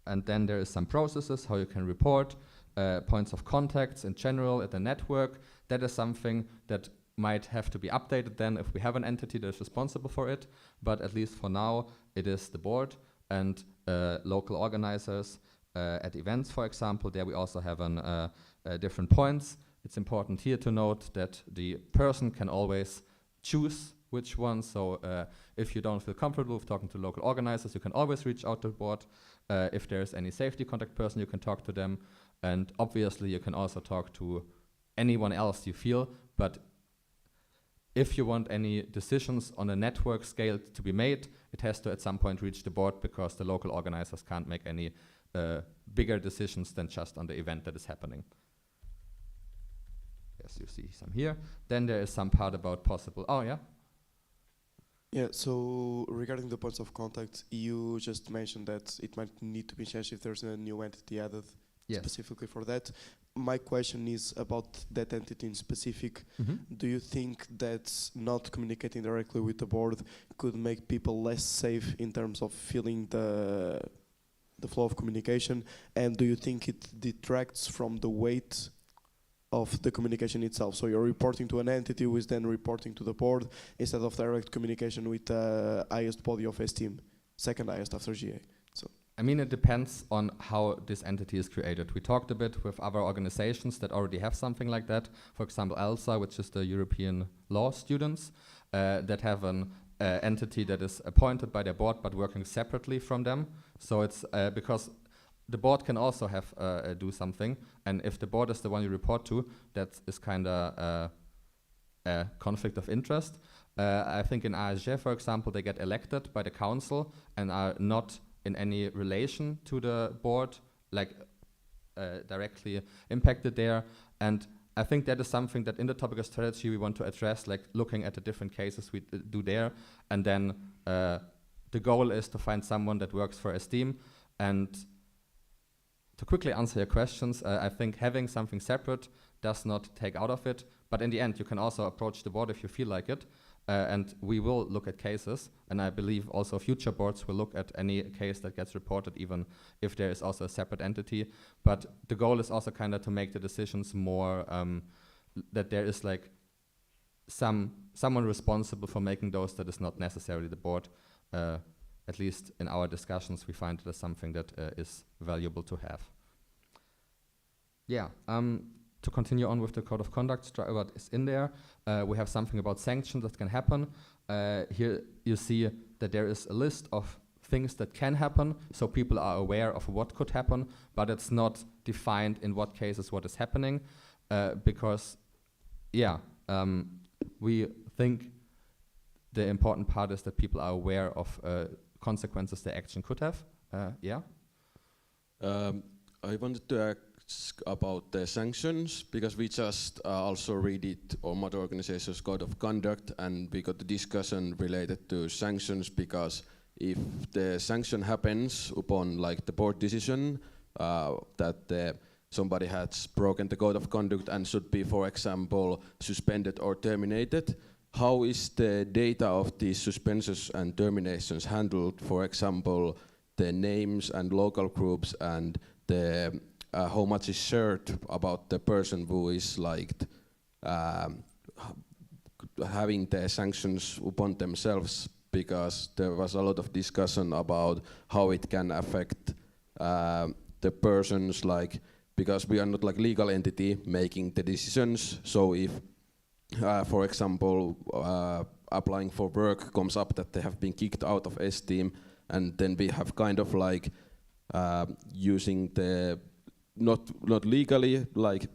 And then there is some processes, how you can report, points of contacts in general at the network. That is something that might have to be updated then if we have an entity that is responsible for it. But at least for now, it is the board and local organizers at events, for example. There we also have different points. It's important here to note that the person can always choose which one. So if you don't feel comfortable with talking to local organizers, you can always reach out to the board. If there's any safety contact person, you can talk to them. And obviously, you can also talk to anyone else you feel. But if you want any decisions on a network scale to be made, it has to at some point reach the board because the local organizers can't make any bigger decisions than just on the event that is happening. Yes, you see some here. Then there is some part about possible, oh yeah? Yeah, so regarding the points of contact, you just mentioned that it might need to be changed if there's a new entity added specifically for that. My question is about that entity in specific. Do you think that not communicating directly with the board could make people less safe in terms of feeling the flow of communication? And do you think it detracts from the weight of the communication itself? So you're reporting to an entity who is then reporting to the board instead of direct communication with the highest body of Esteem, second highest after GA. So I mean, it depends on how this entity is created. We talked a bit with other organizations that already have something like that. For example, ELSA, which is the European law students, that have an entity that is appointed by their board but working separately from them. So it's because the board can also have do something, and if the board is the one you report to, that is kind of a conflict of interest. I think in ASG, for example, they get elected by the council and are not in any relation to the board, like directly impacted there. And I think that is something that in the topical strategy we want to address, like looking at the different cases we do there. And then the goal is to find someone that works for Esteem. And to quickly answer your questions, I think having something separate does not take out of it. But in the end, you can also approach the board if you feel like it. And we will look at cases, and I believe also future boards will look at any case that gets reported, even if there is also a separate entity. But the goal is also kind of to make the decisions more, that there is like someone responsible for making those that is not necessarily the board. At least in our discussions, we find it as something that is valuable to have. Yeah. To continue on with the code of conduct, what is in there, we have something about sanctions that can happen. Here you see that there is a list of things that can happen, so people are aware of what could happen, but it's not defined in what cases what is happening, because, yeah, we think the important part is that people are aware of consequences the action could have. Yeah. I wanted to ask about the sanctions, because we just also read it on Mother Organization's Code of Conduct, and we got the discussion related to sanctions, because if the sanction happens upon like the board decision that somebody has broken the Code of Conduct and should be, for example, suspended or terminated, how is the data of these suspensions and terminations handled? For example, the names and local groups and the how much is shared about the person who is like having the sanctions upon themselves, because there was a lot of discussion about how it can affect the persons, like, because we are not like legal entity making the decisions. So if, for example, applying for work comes up that they have been kicked out of Esteem, and then we have kind of like using the not legally, like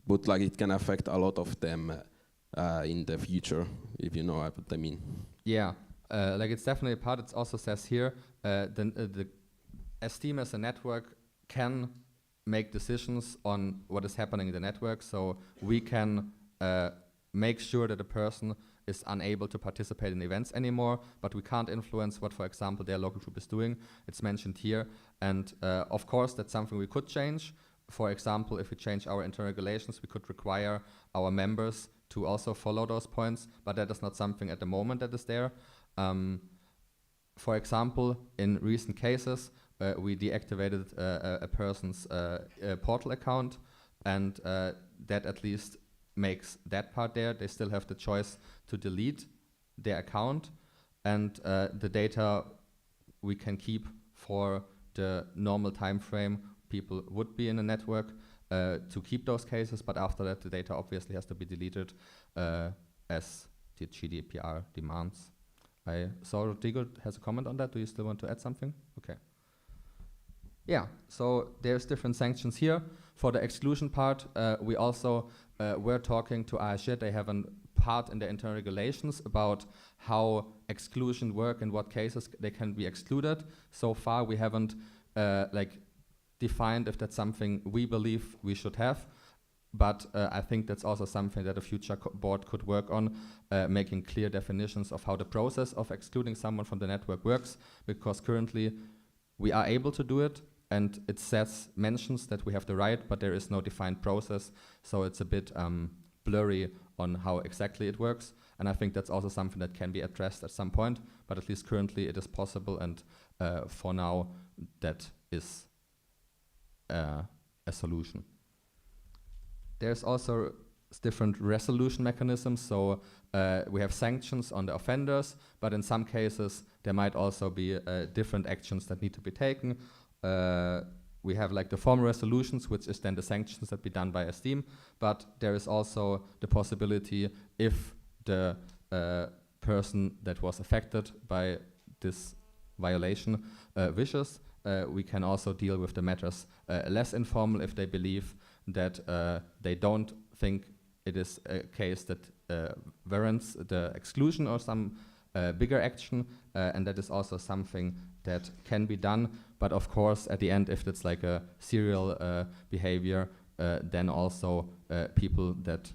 but like it can affect a lot of them in the future, if you know what I mean. Yeah, like it's definitely a part. It also says here the Esteem as a network can make decisions on what is happening in the network, so we can make sure that a person is unable to participate in events anymore, but we can't influence what, for example, their local group is doing. It's mentioned here, and of course that's something we could change. For example, if we change our internal regulations, we could require our members to also follow those points, but that is not something at the moment that is there. For example, in recent cases, we deactivated a person's portal account, and that at least makes that part there. They still have the choice to delete their account, and the data we can keep for the normal time frame people would be in a network to keep those cases, but after that the data obviously has to be deleted as the GDPR demands. I saw Rodrigo has a comment on that. Do you still want to add something? Okay. Yeah, so there's different sanctions here. For the exclusion part, we also were talking to ASG. They have a part in their internal regulations about how exclusion work and what cases they can be excluded. So far, we haven't like defined if that's something we believe we should have. But I think that's also something that a future board could work on, making clear definitions of how the process of excluding someone from the network works, because currently we are able to do it, and it mentions that we have the right, but there is no defined process, so it's a bit blurry on how exactly it works. And I think that's also something that can be addressed at some point, but at least currently it is possible, and for now that is a solution. There's also different resolution mechanisms, so we have sanctions on the offenders, but in some cases there might also be different actions that need to be taken. We have like the formal resolutions, which is then the sanctions that be done by Esteem, but there is also the possibility, if the person that was affected by this violation wishes, we can also deal with the matters less informal if they believe that they don't think it is a case that warrants the exclusion or some bigger action, and that is also something that can be done. But of course, at the end, if it's like a serial behavior, then also people that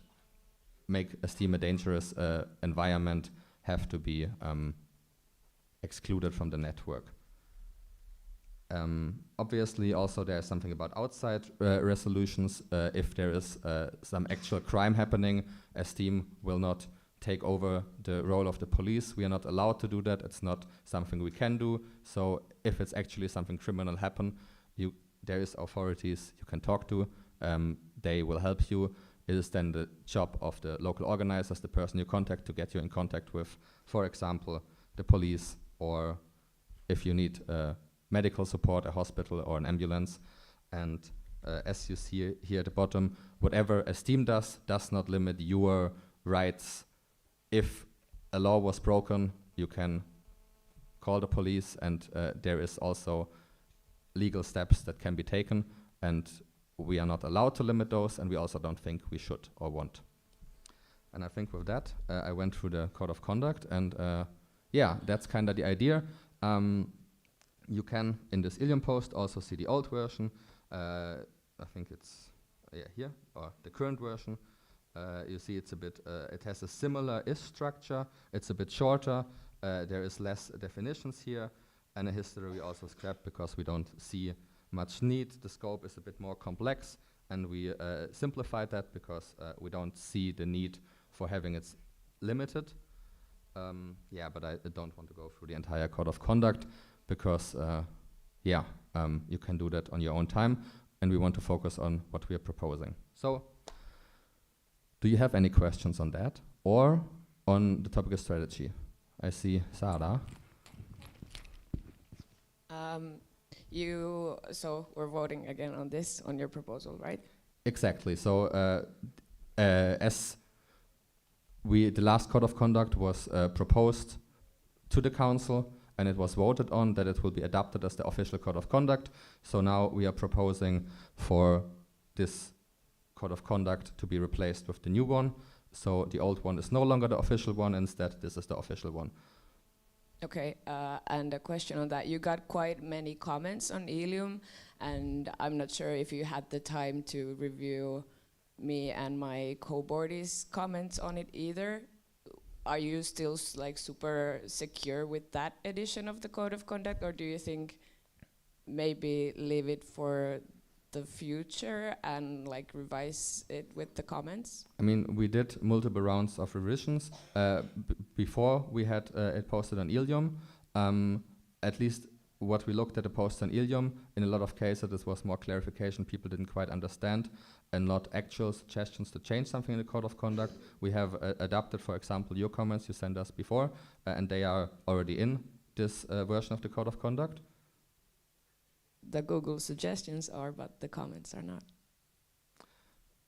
make Steam a dangerous environment have to be excluded from the network. Obviously, also there's something about outside resolutions. If there is some actual crime happening, Steam will not take over the role of the police. We are not allowed to do that. It's not something we can do. So if it's actually something criminal happen, there is authorities you can talk to. They will help you. It is then the job of the local organizers, the person you contact, to get you in contact with, for example, the police, or if you need medical support, a hospital or an ambulance. And as you see here at the bottom, whatever a Steam does not limit your rights. If a law was broken, you can call the police, and there is also legal steps that can be taken, and we are not allowed to limit those, and we also don't think we should or want. And I think with that, I went through the code of conduct, and yeah, that's kind of the idea. You can, in this Ilium post, also see the old version. I think it's here, or the current version. You see it's a bit, it has a similar is structure. It's a bit shorter. There is less definitions here, and a history we also scrapped because we don't see much need. The scope is a bit more complex, and we simplified that because we don't see the need for having it limited. Yeah, but I don't want to go through the entire code of conduct because, yeah, you can do that on your own time, and we want to focus on what we are proposing. So, do you have any questions on that or on the topical strategy? I see Sarah. So we're voting again on this, on your proposal, right? Exactly. So as the last code of conduct was proposed to the council, and it was voted on that it will be adopted as the official code of conduct. So now we are proposing for this code of conduct to be replaced with the new one. So the old one is no longer the official one. Instead, this is the official one. Okay, and a question on that. You got quite many comments on Ilium, and I'm not sure if you had the time to review me and my co-boardies' comments on it either. Are you still like super secure with that edition of the code of conduct, or do you think maybe leave it for the future and like revise it with the comments? I mean, we did multiple rounds of revisions before we had it posted on Ilium. At least what we looked at the post on Ilium, in a lot of cases this was more clarification people didn't quite understand, and not actual suggestions to change something in the code of conduct. We have adapted, for example, your comments you sent us before, and they are already in this version of the code of conduct. The Google suggestions are, but the comments are not.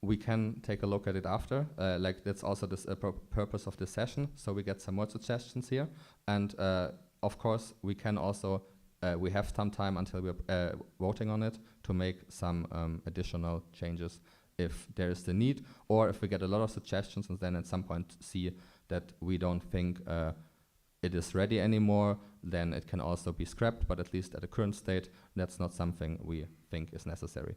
We can take a look at it after. Like that's also this purpose of this session, so we get some more suggestions here. And of course, we can also, we have some time until we're voting on it to make some additional changes if there is the need, or if we get a lot of suggestions and then at some point see that we don't think it is ready anymore, then it can also be scrapped, but at least at the current state, that's not something we think is necessary.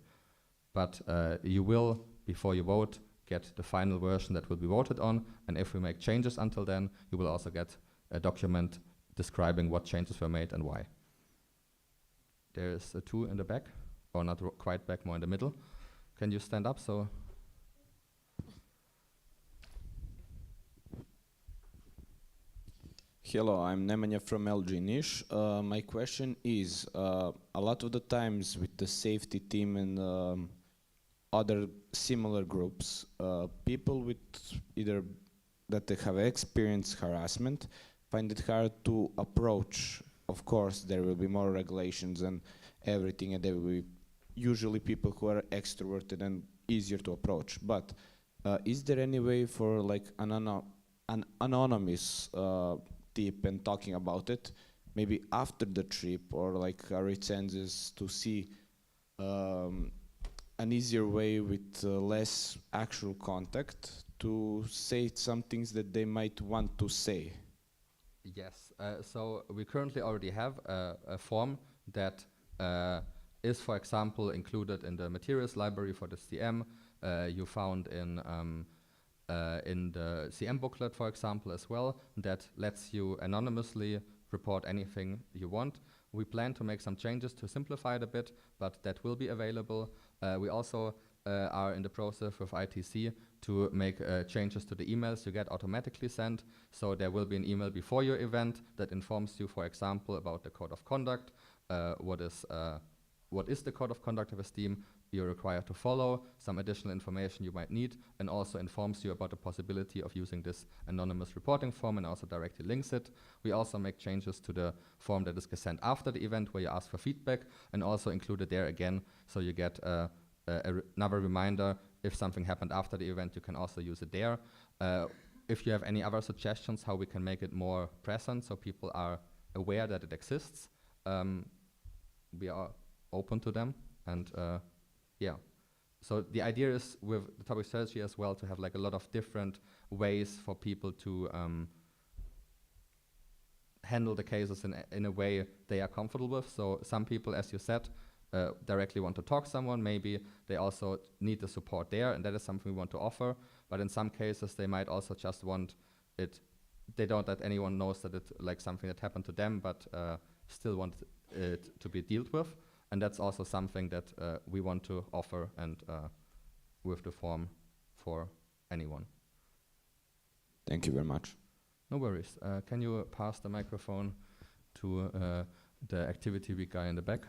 But you will, before you vote, get the final version that will be voted on, and if we make changes until then, you will also get a document describing what changes were made and why. There is a 2 in the back, or not quite back, more in the middle. Can you stand up so? Hello, I'm Nemanja from LG Niš. My question is, a lot of the times with the safety team and other similar groups, people with either that they have experienced harassment find it hard to approach. Of course, there will be more regulations and everything, and there will be usually people who are extroverted and easier to approach. But is there any way for like an anonymous tip and talking about it, maybe after the trip, or like are chances to see an easier way with less actual contact to say some things that they might want to say? Yes, so we currently already have a form that is, for example, included in the materials library for the CM. You found in the CM booklet, for example, as well, that lets you anonymously report anything you want. We plan to make some changes to simplify it a bit, but that will be available. We also are in the process with ITC to make changes to the emails you get automatically sent. So there will be an email before your event that informs you, for example, about the code of conduct, what is the code of conduct of a Steam you're required to follow, some additional information you might need, and also informs you about the possibility of using this anonymous reporting form and also directly links it. We also make changes to the form that is sent after the event where you ask for feedback, and also include it there again, so you get another reminder. If something happened after the event, you can also use it there. If you have any other suggestions how we can make it more present so people are aware that it exists, we are open to them. And yeah, so the idea is with the topic strategy as well to have like a lot of different ways for people to handle the cases in a way they are comfortable with. So some people, as you said, directly want to talk to someone. Maybe they also need the support there, and that is something we want to offer. But in some cases, they might also just want it. They don't let anyone knows that it's like something that happened to them, but still want it to be dealt with. And that's also something that we want to offer, and with the form for anyone. Thank you very much. No worries. Can you pass the microphone to the activity week guy in the back?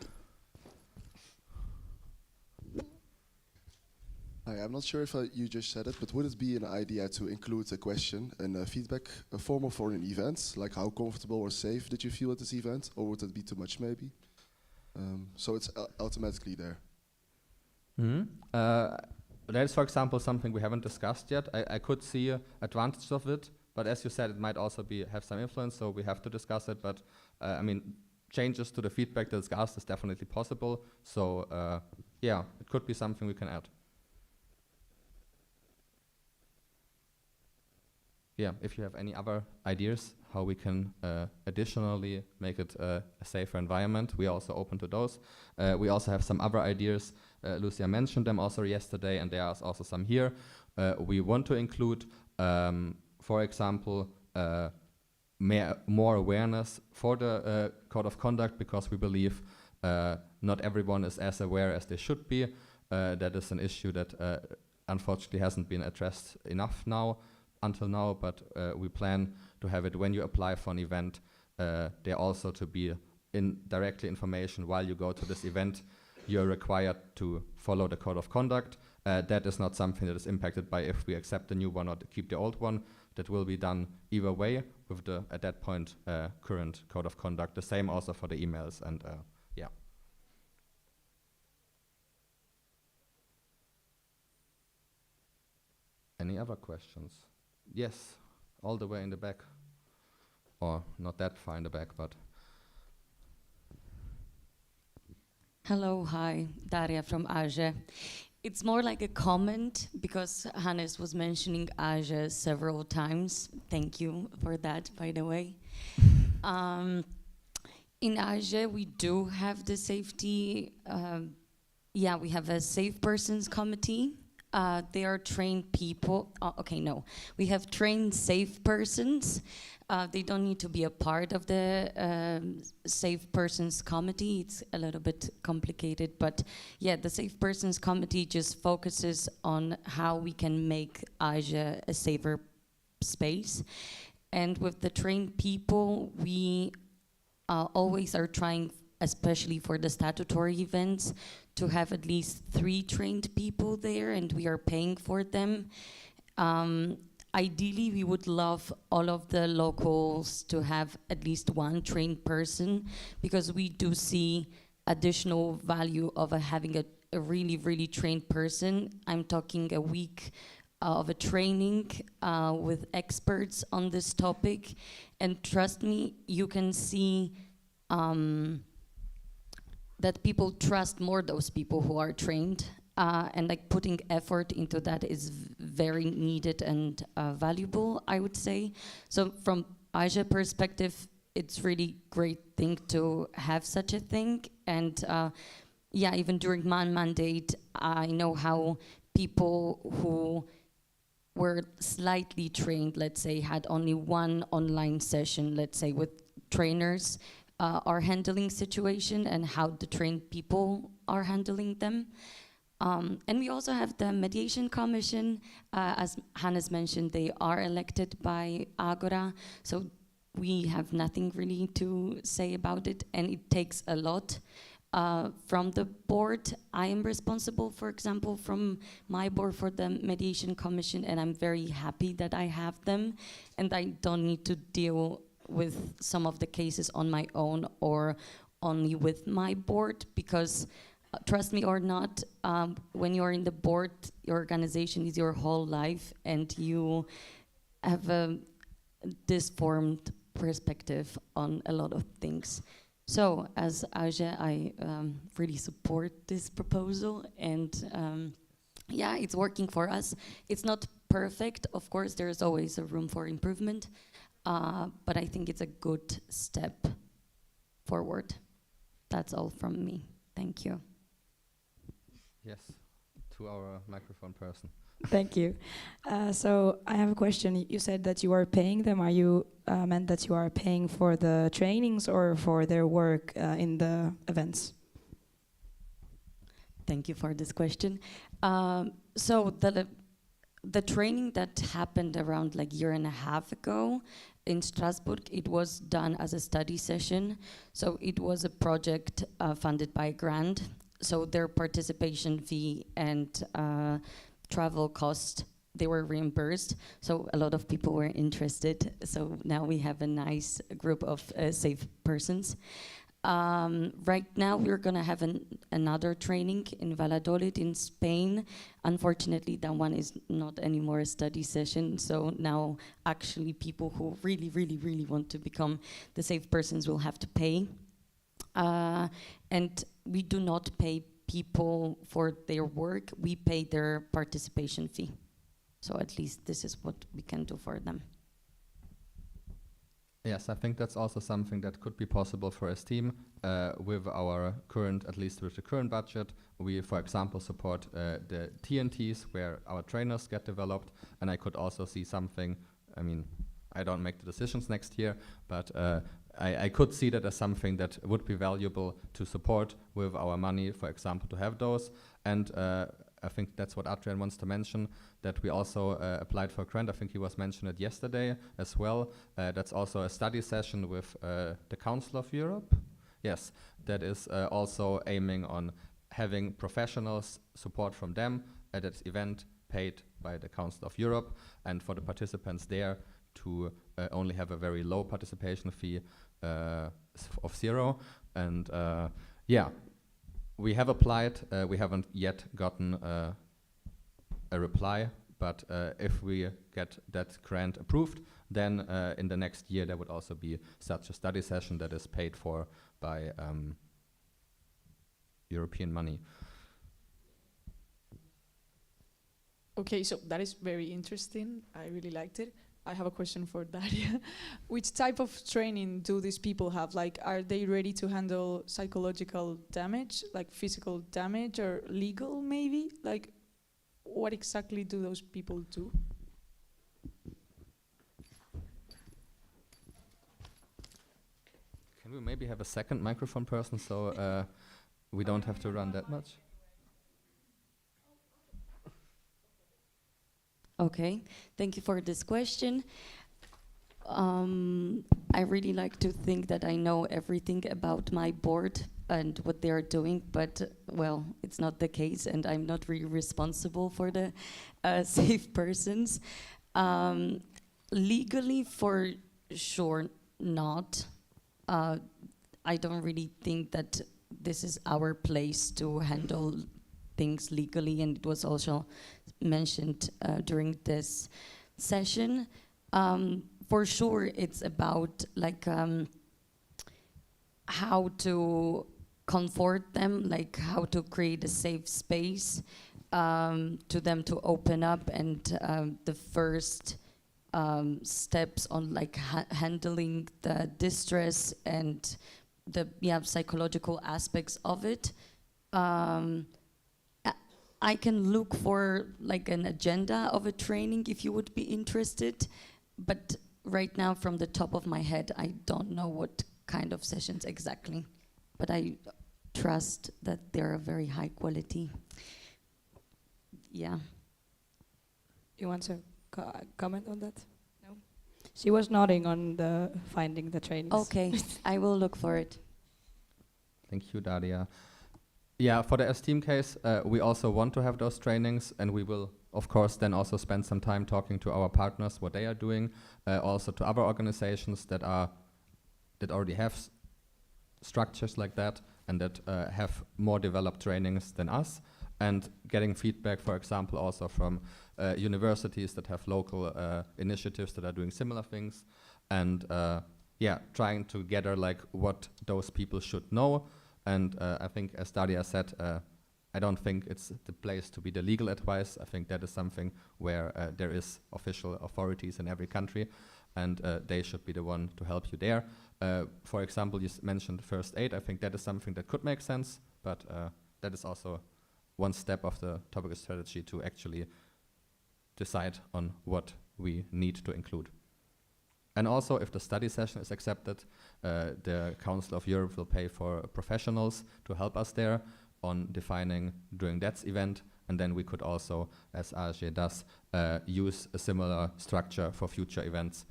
Hi, I'm not sure if you just said it, but would it be an idea to include a question and a feedback, a form for an event, like how comfortable or safe did you feel at this event, or would that be too much maybe? So it's automatically there. That is, for example, something we haven't discussed yet. I could see advantages of it, but as you said, it might also have some influence, so we have to discuss it. But I mean, changes to the feedback that's asked is definitely possible. So yeah, it could be something we can add. Yeah, if you have any other ideas how we can additionally make it a safer environment, we are also open to those. We also have some other ideas. Lucia mentioned them also yesterday, and there are also some here. We want to include, for example, more awareness for the code of conduct, because we believe not everyone is as aware as they should be. That is an issue that unfortunately hasn't been addressed enough until now, but we plan to have it when you apply for an event, there also to be directly information while you go to this event. You're required to follow the code of conduct. That is not something that is impacted by if we accept the new one or keep the old one. That will be done either way with the, at that point, current code of conduct. The same also for the emails, and yeah. Any other questions? Yes, all the way in the back. Or not that far in the back, but. Hello, hi, Daria from Aja. It's more like a comment because Hannes was mentioning Aja several times. Thank you for that, by the way. In Aja, we do have the safety, we have a safe persons committee. They are trained people. We have trained safe persons. They don't need to be a part of the safe persons committee. It's a little bit complicated, but yeah, the safe persons committee just focuses on how we can make Aja a safer space. And with the trained people, we always are trying, especially for the statutory events, to have at least 3 trained people there, and we are paying for them. Ideally, we would love all of the locals to have at least 1 trained person, because we do see additional value of having a really, really trained person. I'm talking a week of a training with experts on this topic, and trust me, you can see that people trust more those people who are trained, and like putting effort into that is very needed and valuable, I would say. So from Asia perspective, it's really great thing to have such a thing. And yeah, even during my mandate, I know how people who were slightly trained, let's say, had only one online session, let's say, with trainers, are handling situation and how the trained people are handling them. And we also have the mediation commission. As Hannes mentioned, they are elected by Agora, so we have nothing really to say about it, and it takes a lot from the board. I am responsible, for example, from my board for the mediation commission, and I'm very happy that I have them, and I don't need to deal with some of the cases on my own or only with my board, because trust me or not, when you're in the board, your organization is your whole life, and you have a disformed perspective on a lot of things. So as Aja, I really support this proposal, and yeah, it's working for us. It's not perfect, of course, there's always a room for improvement, but I think it's a good step forward. That's all from me. Thank you. Yes, to our microphone person. Thank you. So I have a question. You said that you are paying them. Are you meant that you are paying for the trainings or for their work in the events? Thank you for this question. So the training that happened around like year and a half ago in Strasbourg, it was done as a study session. So it was a project funded by a grant. So their participation fee and travel cost, they were reimbursed. So a lot of people were interested. So now we have a nice group of safe persons. Right now we're gonna have another training in Valladolid in Spain. Unfortunately, that one is not anymore a study session. So now actually people who really, really, really want to become the safe persons will have to pay. And we do not pay people for their work, we pay their participation fee. So at least this is what we can do for them. Yes, I think that's also something that could be possible for Esteem with our current, at least with the current budget. We, for example, support the TNTs where our trainers get developed, and I could also see something, I mean, I don't make the decisions next year, but I could see that as something that would be valuable to support with our money, for example, to have those. And I think that's what Adrian wants to mention, that we also applied for a grant. I think he was mentioned it yesterday as well. That's also a study session with the Council of Europe. Yes, that is also aiming on having professionals support from them at its event paid by the Council of Europe, and for the participants there to only have a very low participation fee of 0. And yeah, we have applied, we haven't yet gotten a reply, but if we get that grant approved, then in the next year there would also be such a study session that is paid for by European money. Okay, so that is very interesting. I really liked it. I have a question for Daria. Which type of training do these people have? Like, are they ready to handle psychological damage, like physical damage, or legal maybe? Like, what exactly do those people do? Can we maybe have a second microphone person so we don't have to run that much? Okay, thank you for this question. I really like to think that I know everything about my board and what they are doing, but well, it's not the case, and I'm not really responsible for the safe persons. Legally, for sure not. I don't really think that this is our place to handle things legally, and it was also mentioned during this session. For sure, it's about like how to comfort them, like how to create a safe space to them to open up, and the first steps on like handling the distress and the psychological aspects of it. I can look for like an agenda of a training if you would be interested, but right now from the top of my head I don't know what kind of sessions exactly, but I trust that they're very high quality. Yeah. You want to comment on that? No. She was nodding on the finding the trainings. Okay, I will look for it. Thank you, Daria. Yeah, for the Esteem case, we also want to have those trainings, and we will, of course, then also spend some time talking to our partners, what they are doing, also to other organizations that already have structures like that and that have more developed trainings than us, and getting feedback, for example, also from universities that have local initiatives that are doing similar things, and trying to gather like what those people should know. And I think, as Daria said, I don't think it's the place to be the legal advice. I think that is something where there is official authorities in every country, and they should be the one to help you there. For example, you mentioned first aid. I think that is something that could make sense, but that is also one step of the topical strategy to actually decide on what we need to include. And also, if the study session is accepted, the Council of Europe will pay for professionals to help us there on defining during that event. And then we could also, as AG does, use a similar structure for future events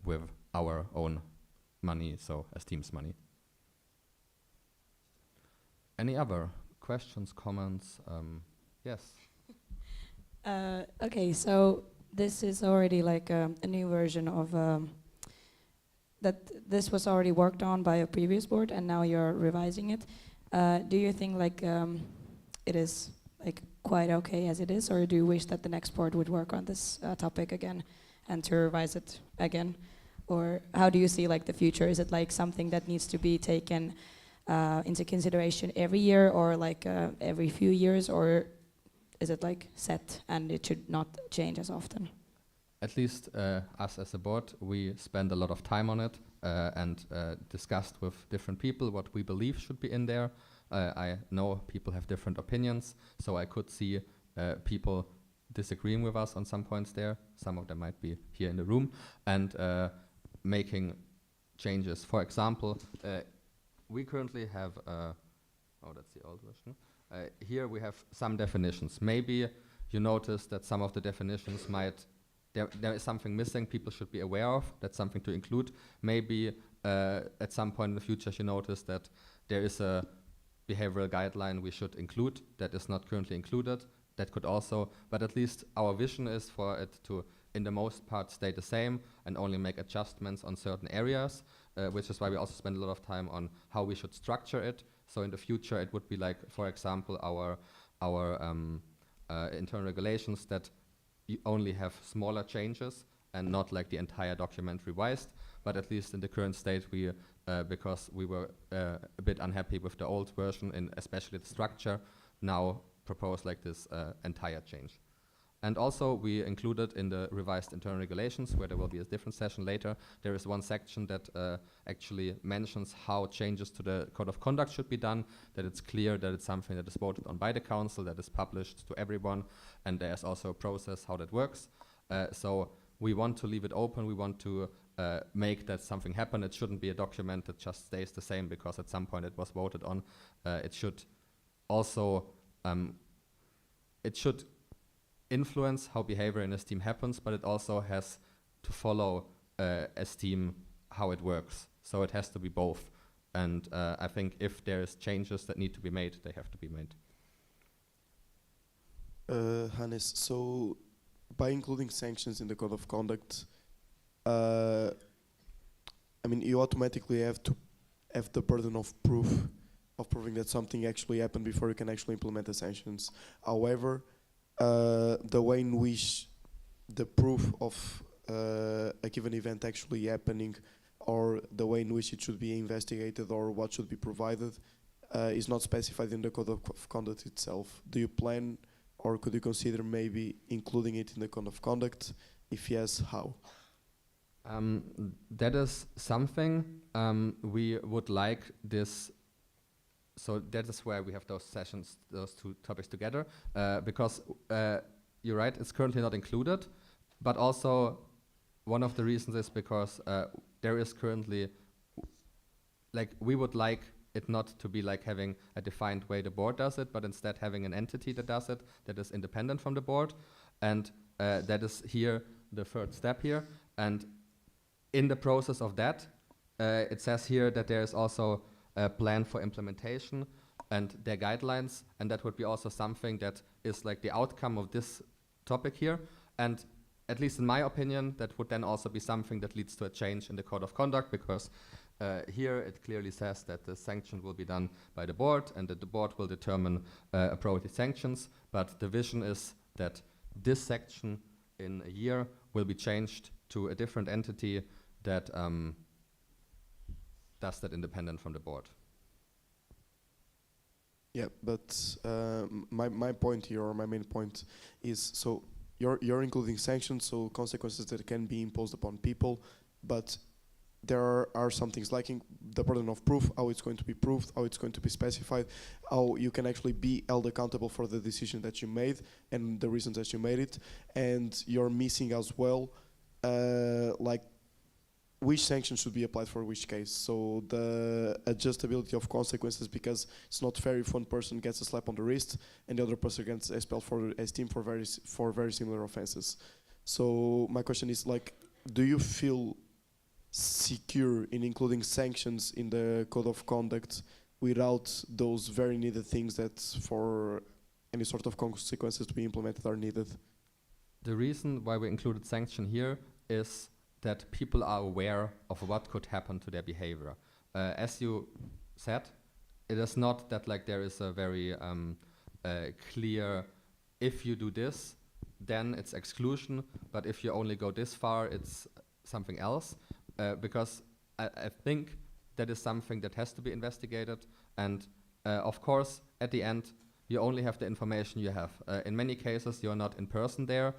with our own money, so Esteem's money. Any other questions, comments? Yes. Okay, so this is already like a new version of that. This was already worked on by a previous board, and now you're revising it. Do you think like it is like quite okay as it is, or do you wish that the next board would work on this topic again and to revise it again, or how do you see like the future? Is it like something that needs to be taken into consideration every year, or like every few years, or is it like set and it should not change as often? At least us as a board, we spend a lot of time on it and discussed with different people what we believe should be in there. I know people have different opinions, so I could see people disagreeing with us on some points there. Some of them might be here in the room, and making changes. For example, we currently have, oh, that's the old version. Here we have some definitions. Maybe you notice that some of the definitions might, there is something missing people should be aware of. That's something to include. Maybe at some point in the future you notice that there is a behavioral guideline we should include that is not currently included. That could also, but at least our vision is for it to, in the most part, stay the same and only make adjustments on certain areas, which is why we also spend a lot of time on how we should structure it. So in the future, it would be like, for example, our internal regulations that you only have smaller changes and not like the entire document revised. But at least in the current state, we, because we were a bit unhappy with the old version, and especially the structure, now propose like this entire change. And also we included in the revised internal regulations, where there will be a different session later, there is one section that actually mentions how changes to the code of conduct should be done, that it's clear that it's something that is voted on by the council, that is published to everyone, and there's also a process how that works. So we want to leave it open, we want to make that something happen. It shouldn't be a document that just stays the same because at some point it was voted on. It should also, it should influence how behavior in Esteem happens, but it also has to follow Esteem how it works. So it has to be both. And I think if there's changes that need to be made, they have to be made. Hannes, so by including sanctions in the code of conduct, I mean, you automatically have to have the burden of proof, of proving that something actually happened before you can actually implement the sanctions. However, the way in which the proof of a given event actually happening or the way in which it should be investigated or what should be provided is not specified in the code of conduct itself. Do you plan or could you consider maybe including it in the code of conduct? If yes, how? That is something we would like this. So that is where we have those sessions, those two topics together, because you're right, it's currently not included, but also one of the reasons is because there is currently, like, we would like it not to be like having a defined way the board does it, but instead having an entity that does it that is independent from the board, and that is here the third step here. And in the process of that, it says here that there is also a plan for implementation and their guidelines, and that would be also something that is like the outcome of this topic here. And at least in my opinion, that would then also be something that leads to a change in the code of conduct, because here it clearly says that the sanction will be done by the board and that the board will determine appropriate sanctions, but the vision is that this section in a year will be changed to a different entity that does that independent from the board. Yeah, but my point here, or my main point, is so you're including sanctions, so consequences that can be imposed upon people, but there are some things lacking: the burden of proof, how it's going to be proved, how it's going to be specified, how you can actually be held accountable for the decision that you made and the reasons that you made it, and you're missing as well, like, which sanction should be applied for which case. So the adjustability of consequences, because it's not fair if one person gets a slap on the wrist and the other person gets expelled as team for very similar offenses. So my question is, like, do you feel secure in including sanctions in the code of conduct without those very needed things that for any sort of consequences to be implemented are needed? The reason why we included sanction here is that people are aware of what could happen to their behavior. As you said, it is not that like there is a very clear, if you do this, then it's exclusion, but if you only go this far, it's something else. Because I think that is something that has to be investigated, and of course, at the end, you only have the information you have. In many cases, you're not in person there.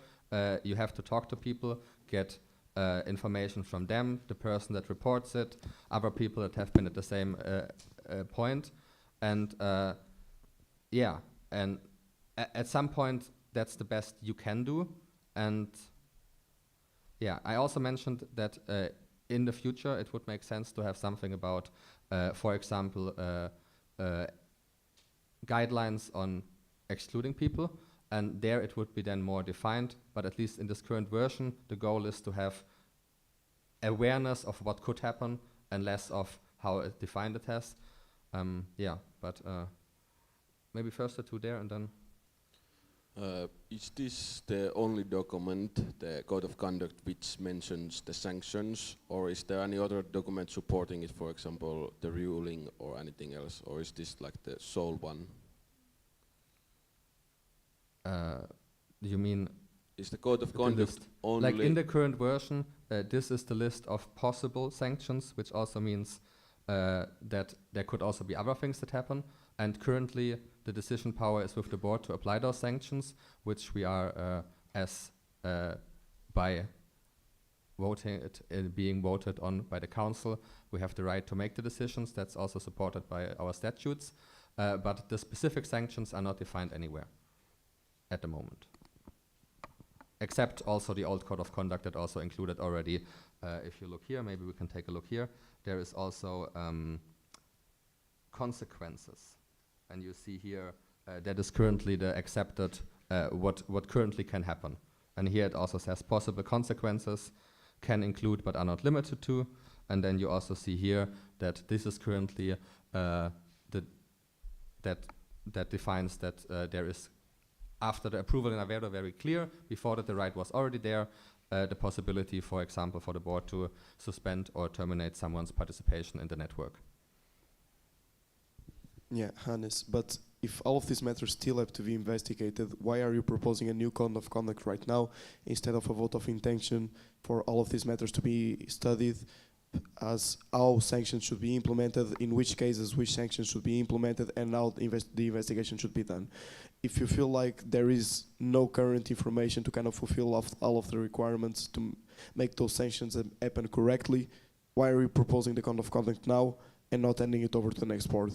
You have to talk to people, get information from them, the person that reports it, other people that have been at the same point, and yeah, and at some point, that's the best you can do. And yeah, I also mentioned that in the future, it would make sense to have something about, for example, guidelines on excluding people, and there it would be then more defined, but at least in this current version, the goal is to have awareness of what could happen and less of how it defined it has. Yeah, but maybe first the two there and then. Is this the only document, the code of conduct, which mentions the sanctions, or is there any other document supporting it, for example, the ruling or anything else, or is this like the sole one? You mean? Is the code of conduct only? Like in the current version, this is the list of possible sanctions, which also means that there could also be other things that happen. And currently, the decision power is with the board to apply those sanctions, which we are, by voting it being voted on by the council, we have the right to make the decisions. That's also supported by our statutes. But the specific sanctions are not defined anywhere at the moment. Except also the old code of conduct that also included already, if you look here, maybe we can take a look here, there is also consequences. And you see here, that is currently the accepted, what currently can happen. And here it also says possible consequences can include but are not limited to. And then you also see here that this is currently that defines that there is, after the approval in Aveiro, very clear, before that the right was already there, the possibility, for example, for the board to suspend or terminate someone's participation in the network. Yeah, Hannes, but if all of these matters still have to be investigated, why are you proposing a new code of conduct right now instead of a vote of intention for all of these matters to be studied as how sanctions should be implemented, in which cases which sanctions should be implemented, and how the investigation should be done. If you feel like there is no current information to kind of fulfill all of the requirements to make those sanctions happen correctly, why are you proposing the code of conduct now and not handing it over to the next board?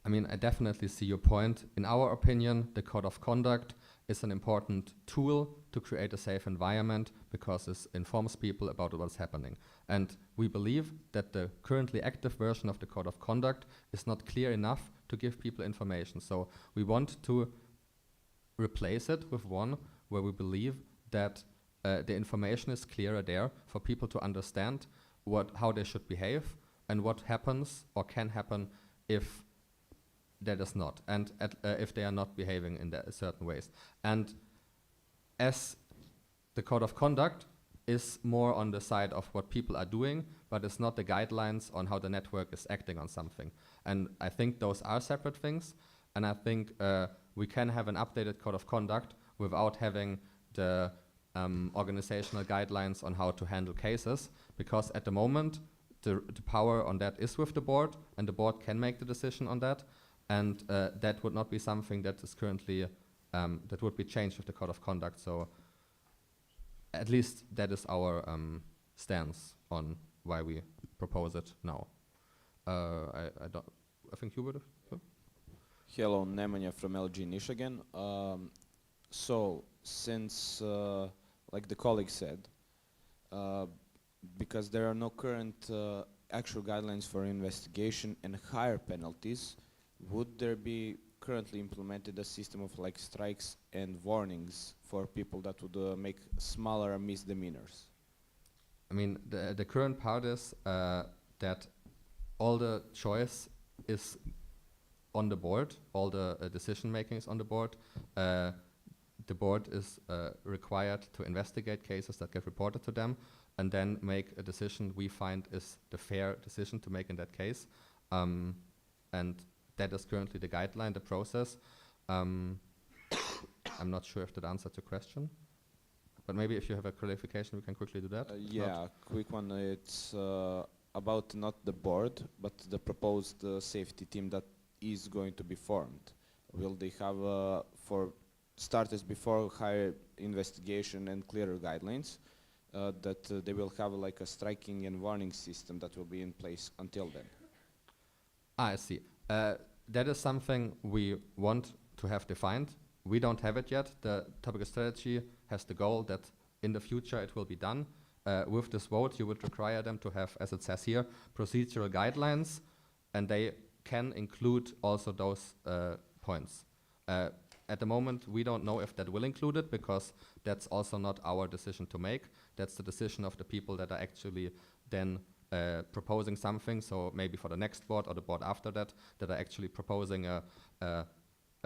I mean, I definitely see your point. In our opinion, the code of conduct is an important tool to create a safe environment because it informs people about what's happening. And we believe that the currently active version of the code of conduct is not clear enough to give people information. So we want to replace it with one where we believe that the information is clearer there for people to understand how they should behave and what happens or can happen if that is not, and if they are not behaving in certain ways. And as the code of conduct is more on the side of what people are doing, but it's not the guidelines on how the network is acting on something. And I think those are separate things, and I think we can have an updated code of conduct without having the organizational guidelines on how to handle cases, because at the moment the power on that is with the board, and the board can make the decision on that. And that would not be something that is currently, that would be changed with the code of conduct. So at least that is our stance on why we propose it now. I think you would. Hello, Nemanja from LG Niš again. So since, like the colleague said, because there are no current actual guidelines for investigation and higher penalties, would there be currently implemented a system of like strikes and warnings for people that would make smaller misdemeanors? I mean, the current part is that all the choice is on the board, all the decision making is on the board. The board is required to investigate cases that get reported to them and then make a decision we find is the fair decision to make in that case. And that is currently the guideline, the process. I'm not sure if that answered your question, but maybe if you have a clarification, we can quickly do that. Yeah, quick one. It's about not the board, but the proposed safety team that is going to be formed. Will they have, for starters, before higher investigation and clearer guidelines, that they will have like a striking and warning system that will be in place until then? I see. That is something we want to have defined. We don't have it yet. The topical strategy has the goal that in the future it will be done. With this vote, you would require them to have, as it says here, procedural guidelines, and they can include also those points. At the moment, we don't know if that will include it, because that's also not our decision to make. That's the decision of the people that are actually then proposing something, so maybe for the next board or the board after that, that are actually proposing a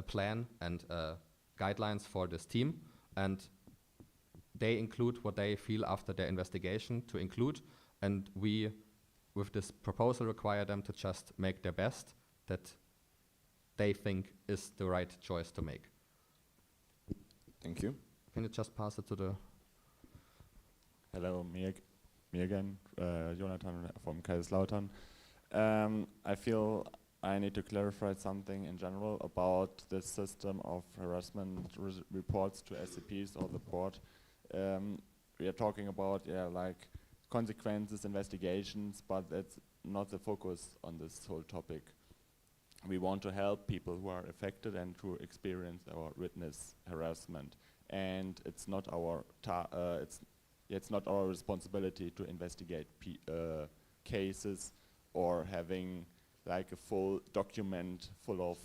plan and guidelines for this team, and they include what they feel after their investigation to include, and we, with this proposal, require them to just make their best that they think is the right choice to make. Thank you. Can you just pass it to the... Hello, me again, Jonathan from Kaiserslautern. I feel I need to clarify something in general about the system of harassment reports to SCPs or the board. We are talking about like consequences, investigations, but that's not the focus on this whole topic. We want to help people who are affected and who experience or witness harassment, and it's not our it's not our responsibility to investigate cases or having like a full document full of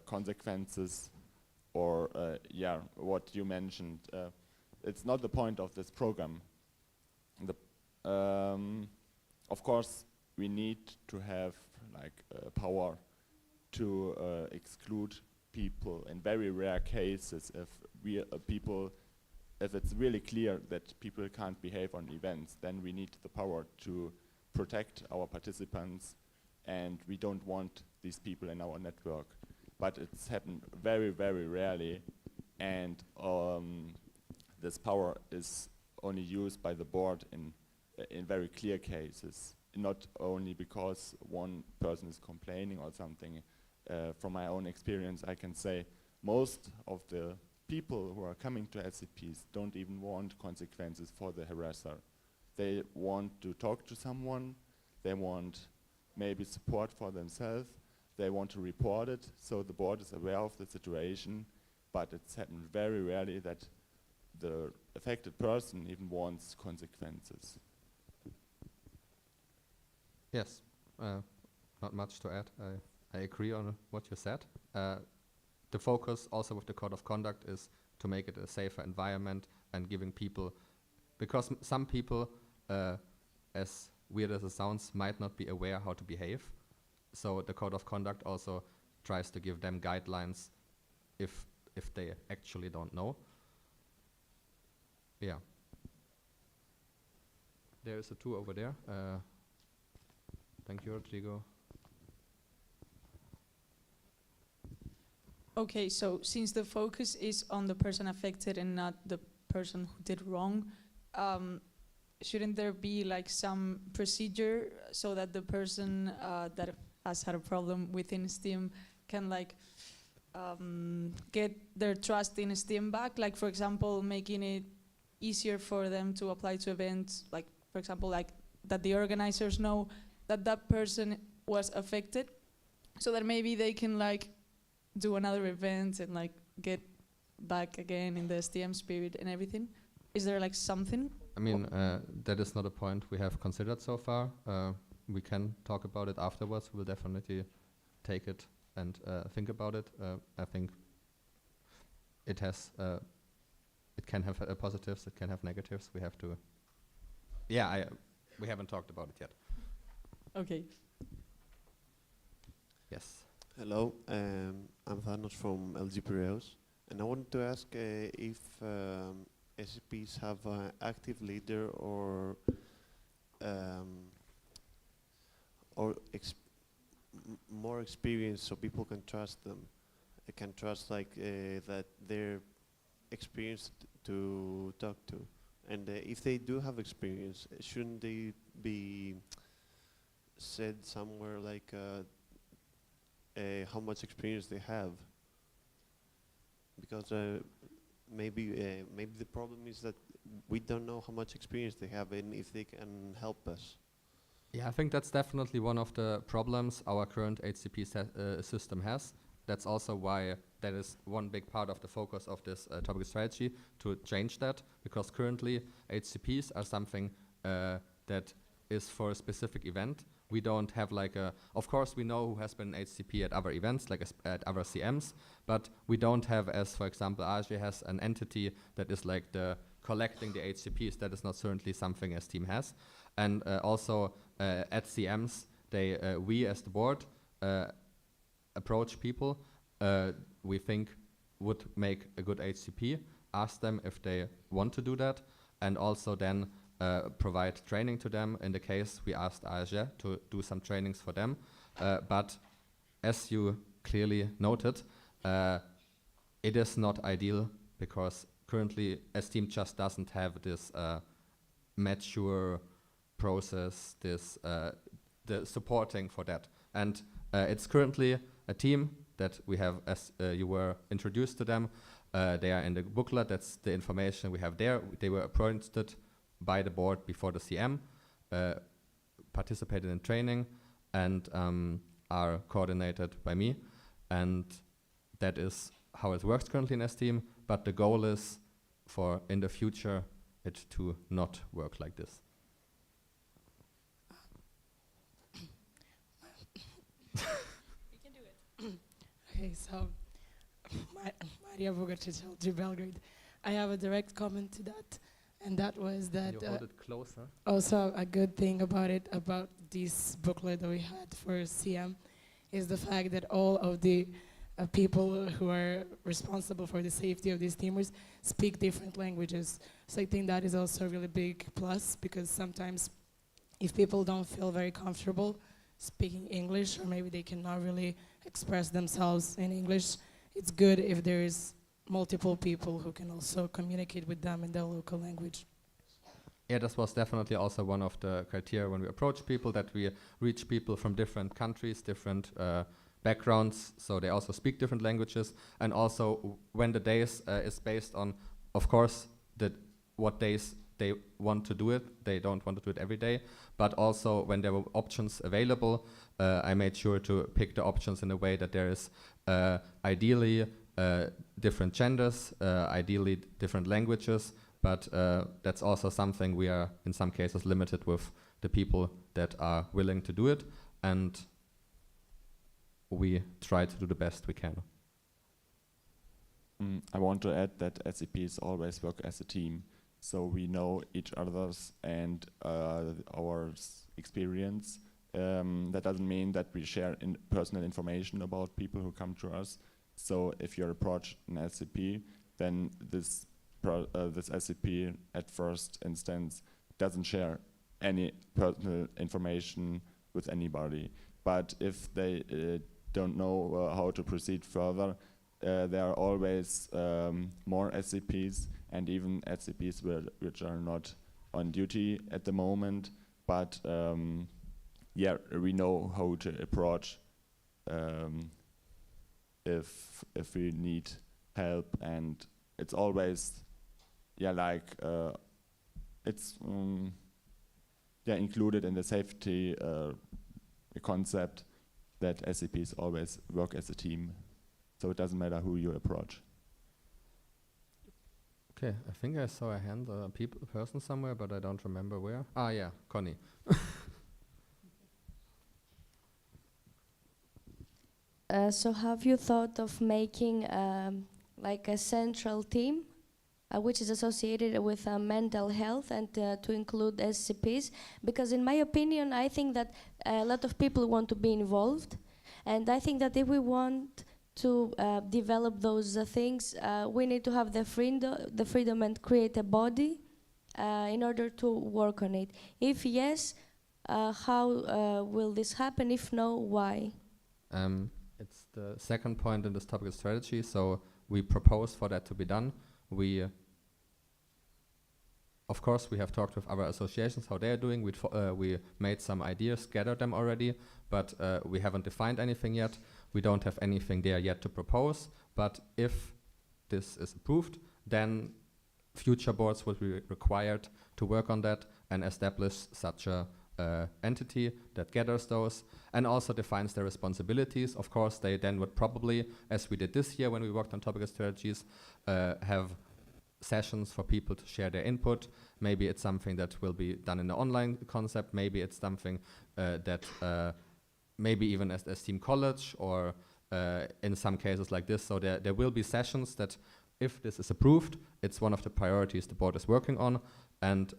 consequences or what you mentioned. It's not the point of this program. Of course, we need to have like power to exclude people in very rare cases if if it's really clear that people can't behave on events, then we need the power to protect our participants, and we don't want these people in our network. But it's happened very, very rarely, and this power is only used by the board in very clear cases, not only because one person is complaining or something. From my own experience, I can say most of the people who are coming to SCPs don't even want consequences for the harasser. They want to talk to someone, they want maybe support for themselves, they want to report it, so the board is aware of the situation, but it's happened very rarely that the affected person even wants consequences. Yes, not much to add. I agree on what you said. The focus also with the code of conduct is to make it a safer environment and giving people, because some people, as weird as it sounds, might not be aware how to behave. So the code of conduct also tries to give them guidelines if they actually don't know. Yeah. There is a two over there. Thank you, Rodrigo. Okay, so since the focus is on the person affected and not the person who did wrong, shouldn't there be like some procedure so that the person that has had a problem within STEAM can like get their trust in STEAM back? Like, for example, making it easier for them to apply to events, like, for example, like that the organizers know that that person was affected, so that maybe they can like do another event and like get back again in the STM spirit and everything. Is there like something? I mean, that is not a point we have considered so far. We can talk about it afterwards. We'll definitely take it and think about it. I think it has, it can have positives, it can have negatives. We have to, yeah, we haven't talked about it yet. Okay. Yes. Hello, I'm Thanos from LG Piraeus, and I wanted to ask if SCPs have an active leader or more experience, so people can trust them. They can trust like that they're experienced to talk to, and if they do have experience, shouldn't they be said somewhere like how much experience they have? Because maybe the problem is that we don't know how much experience they have and if they can help us. Yeah, I think that's definitely one of the problems our current HCP system has. That's also why that is one big part of the focus of this topic strategy, to change that, because currently HCPs are something that is for a specific event. We don't have like a, of course we know who has been HCP at other events, like at other CMs, but we don't have, as for example AG has an entity that is like the collecting the HCPs. That is not certainly something as team has. And also at CMs, they we as the board approach people we think would make a good HCP, ask them if they want to do that, and also then provide training to them. In the case we asked AG to do some trainings for them, but as you clearly noted, it is not ideal because currently Steam just doesn't have this mature process, this the supporting for that. And it's currently a team that we have, as you were introduced to them. They are in the booklet, that's the information we have there. They were appointed by the board before the CM, participated in training, and are coordinated by me. And that is how it works currently in S-Team, but the goal is for in the future it to not work like this. You can do it. Okay, so Maria Bogacic, LG Belgrade. I have a direct comment to that, and that was that Can you hold it closer? also a good thing about it, about this booklet that we had for CM, is the fact that all of the people who are responsible for the safety of these teamers speak different languages. So I think that is also a really big plus, because sometimes if people don't feel very comfortable speaking English, or maybe they cannot really express themselves in English, it's good if there is multiple people who can also communicate with them in their local language. Yeah, this was definitely also one of the criteria when we approach people, that we reach people from different countries, different backgrounds, so they also speak different languages, and also when the days is based on, of course, what days they want to do it. They don't want to do it every day, but also when there were options available, I made sure to pick the options in a way that there is ideally different genders, ideally different languages, but that's also something we are in some cases limited with the people that are willing to do it, and we try to do the best we can. I want to add that SCPs always work as a team, so we know each other's and our experience. That doesn't mean that we share personal information about people who come to us. So if you approach an SCP, then this SCP at first instance doesn't share any personal information with anybody. But if they don't know how to proceed further, there are always more SCPs, and even SCPs which are not on duty at the moment. But yeah, we know how to approach if we need help, and it's always it's included in the safety concept that SCPs always work as a team, so it doesn't matter who you approach. Okay, I think I saw a hand, a person somewhere, but I don't remember where. Ah, yeah, Connie. So have you thought of making like a central team which is associated with mental health and to include SCPs? Because in my opinion, I think that a lot of people want to be involved, and I think that if we want to develop those things, we need to have the freedom and create a body in order to work on it. If yes, how will this happen? If no, why? It's the second point in this topical strategy, so we propose for that to be done. We, of course, we have talked with other associations how they are doing. We made some ideas, gathered them already, but we haven't defined anything yet. We don't have anything there yet to propose, but if this is approved, then future boards will be required to work on that and establish such a entity that gathers those and also defines their responsibilities. Of course, they then would probably, as we did this year when we worked on topical strategies, have sessions for people to share their input. Maybe it's something that will be done in the online concept. Maybe it's something that maybe even as team college or in some cases like this. So there will be sessions that, if this is approved, it's one of the priorities the board is working on, and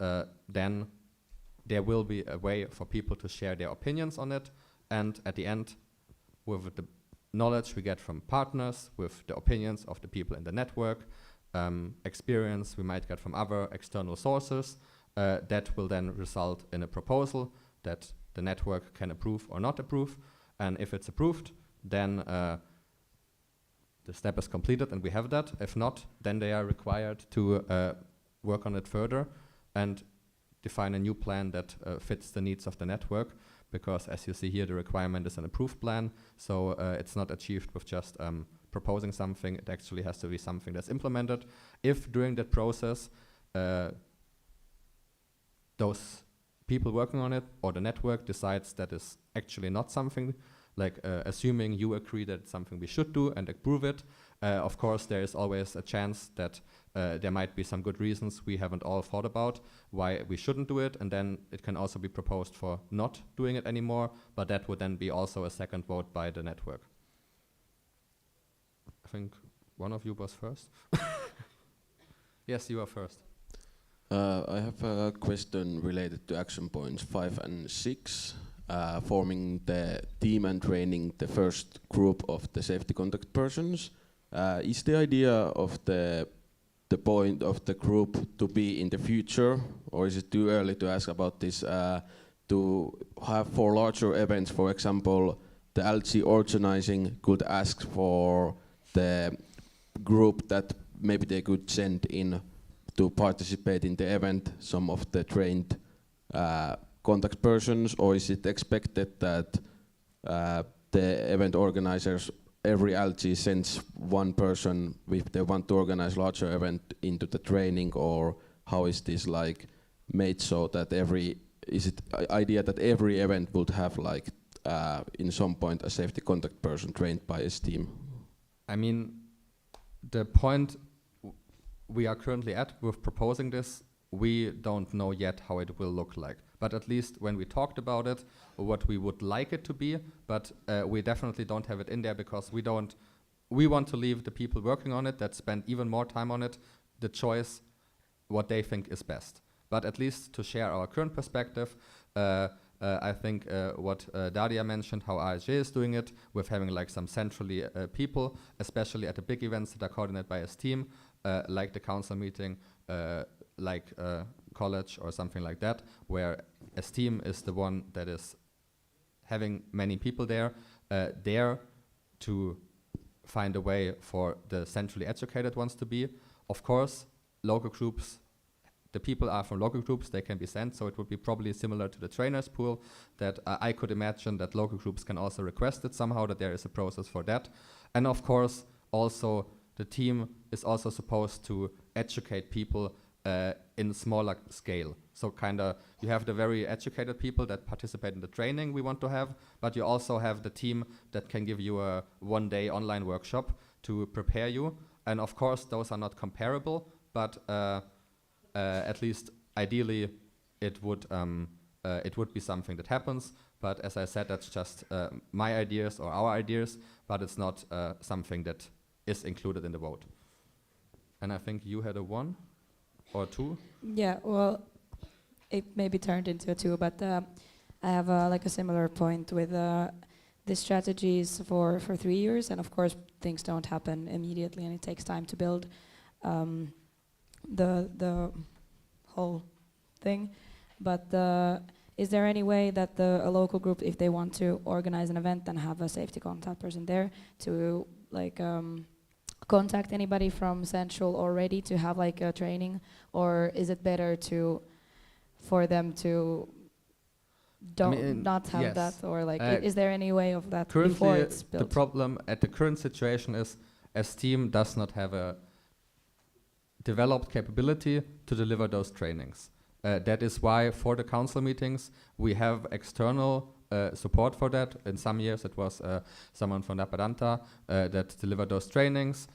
then there will be a way for people to share their opinions on it, and at the end, with the knowledge we get from partners, with the opinions of the people in the network, experience we might get from other external sources, that will then result in a proposal that the network can approve or not approve, and if it's approved, then the step is completed and we have that. If not, then they are required to work on it further and define a new plan that fits the needs of the network, because as you see here, the requirement is an approved plan, so it's not achieved with just proposing something. It actually has to be something that's implemented. If during that process those people working on it or the network decides that is actually not something, like assuming you agree that it's something we should do and approve it, of course there is always a chance that there might be some good reasons we haven't all thought about why we shouldn't do it, and then it can also be proposed for not doing it anymore, but that would then be also a second vote by the network. I think one of you was first. Yes, you are first. I have a question related to action points 5 and 6, forming the team and training the first group of the safety contact persons. Is the idea of the point of the group to be in the future, or is it too early to ask about this, to have for larger events, for example, the LG organizing could ask for the group that maybe they could send in to participate in the event some of the trained contact persons, or is it expected that the event organizers, every LG sends one person if they want to organize larger event into the training, or how is this like made so that is it idea that every event would have like in some point a safety contact person trained by a team? I mean, the point we are currently at with proposing this, we don't know yet how it will look like. But at least when we talked about it, what we would like it to be, but we definitely don't have it in there because we want to leave the people working on it that spend even more time on it, the choice, what they think is best. But at least to share our current perspective, I think what Daria mentioned, how ASG is doing it, with having like some centrally people, especially at the big events that are coordinated by a team, like the council meeting, like college or something like that, where a team is the one that is having many people there to find a way for the centrally educated ones to be. Of course, local groups, the people are from local groups, they can be sent, so it would be probably similar to the trainers pool, that I could imagine that local groups can also request it somehow, that there is a process for that. And of course, also the team is also supposed to educate people in smaller scale. So kinda, you have the very educated people that participate in the training we want to have, but you also have the team that can give you a one-day online workshop to prepare you. And of course, those are not comparable, but at least ideally it would be something that happens. But as I said, that's just my ideas or our ideas, but it's not something that is included in the vote. And I think you had a 1 or 2? Yeah, well, it maybe turned into a 2, but I have like a similar point with the strategies for 3 years, and of course things don't happen immediately, and it takes time to build the whole thing. But is there any way that a local group, if they want to organize an event and have a safety contact person there, to like contact anybody from Central already to have like a training, or is it better for them to not have yes. that, or like is there any way of that currently before it's built? The problem at the current situation is Steam does not have a developed capability to deliver those trainings. That is why for the council meetings we have external support for that. In some years it was someone from Napadanta that delivered those trainings.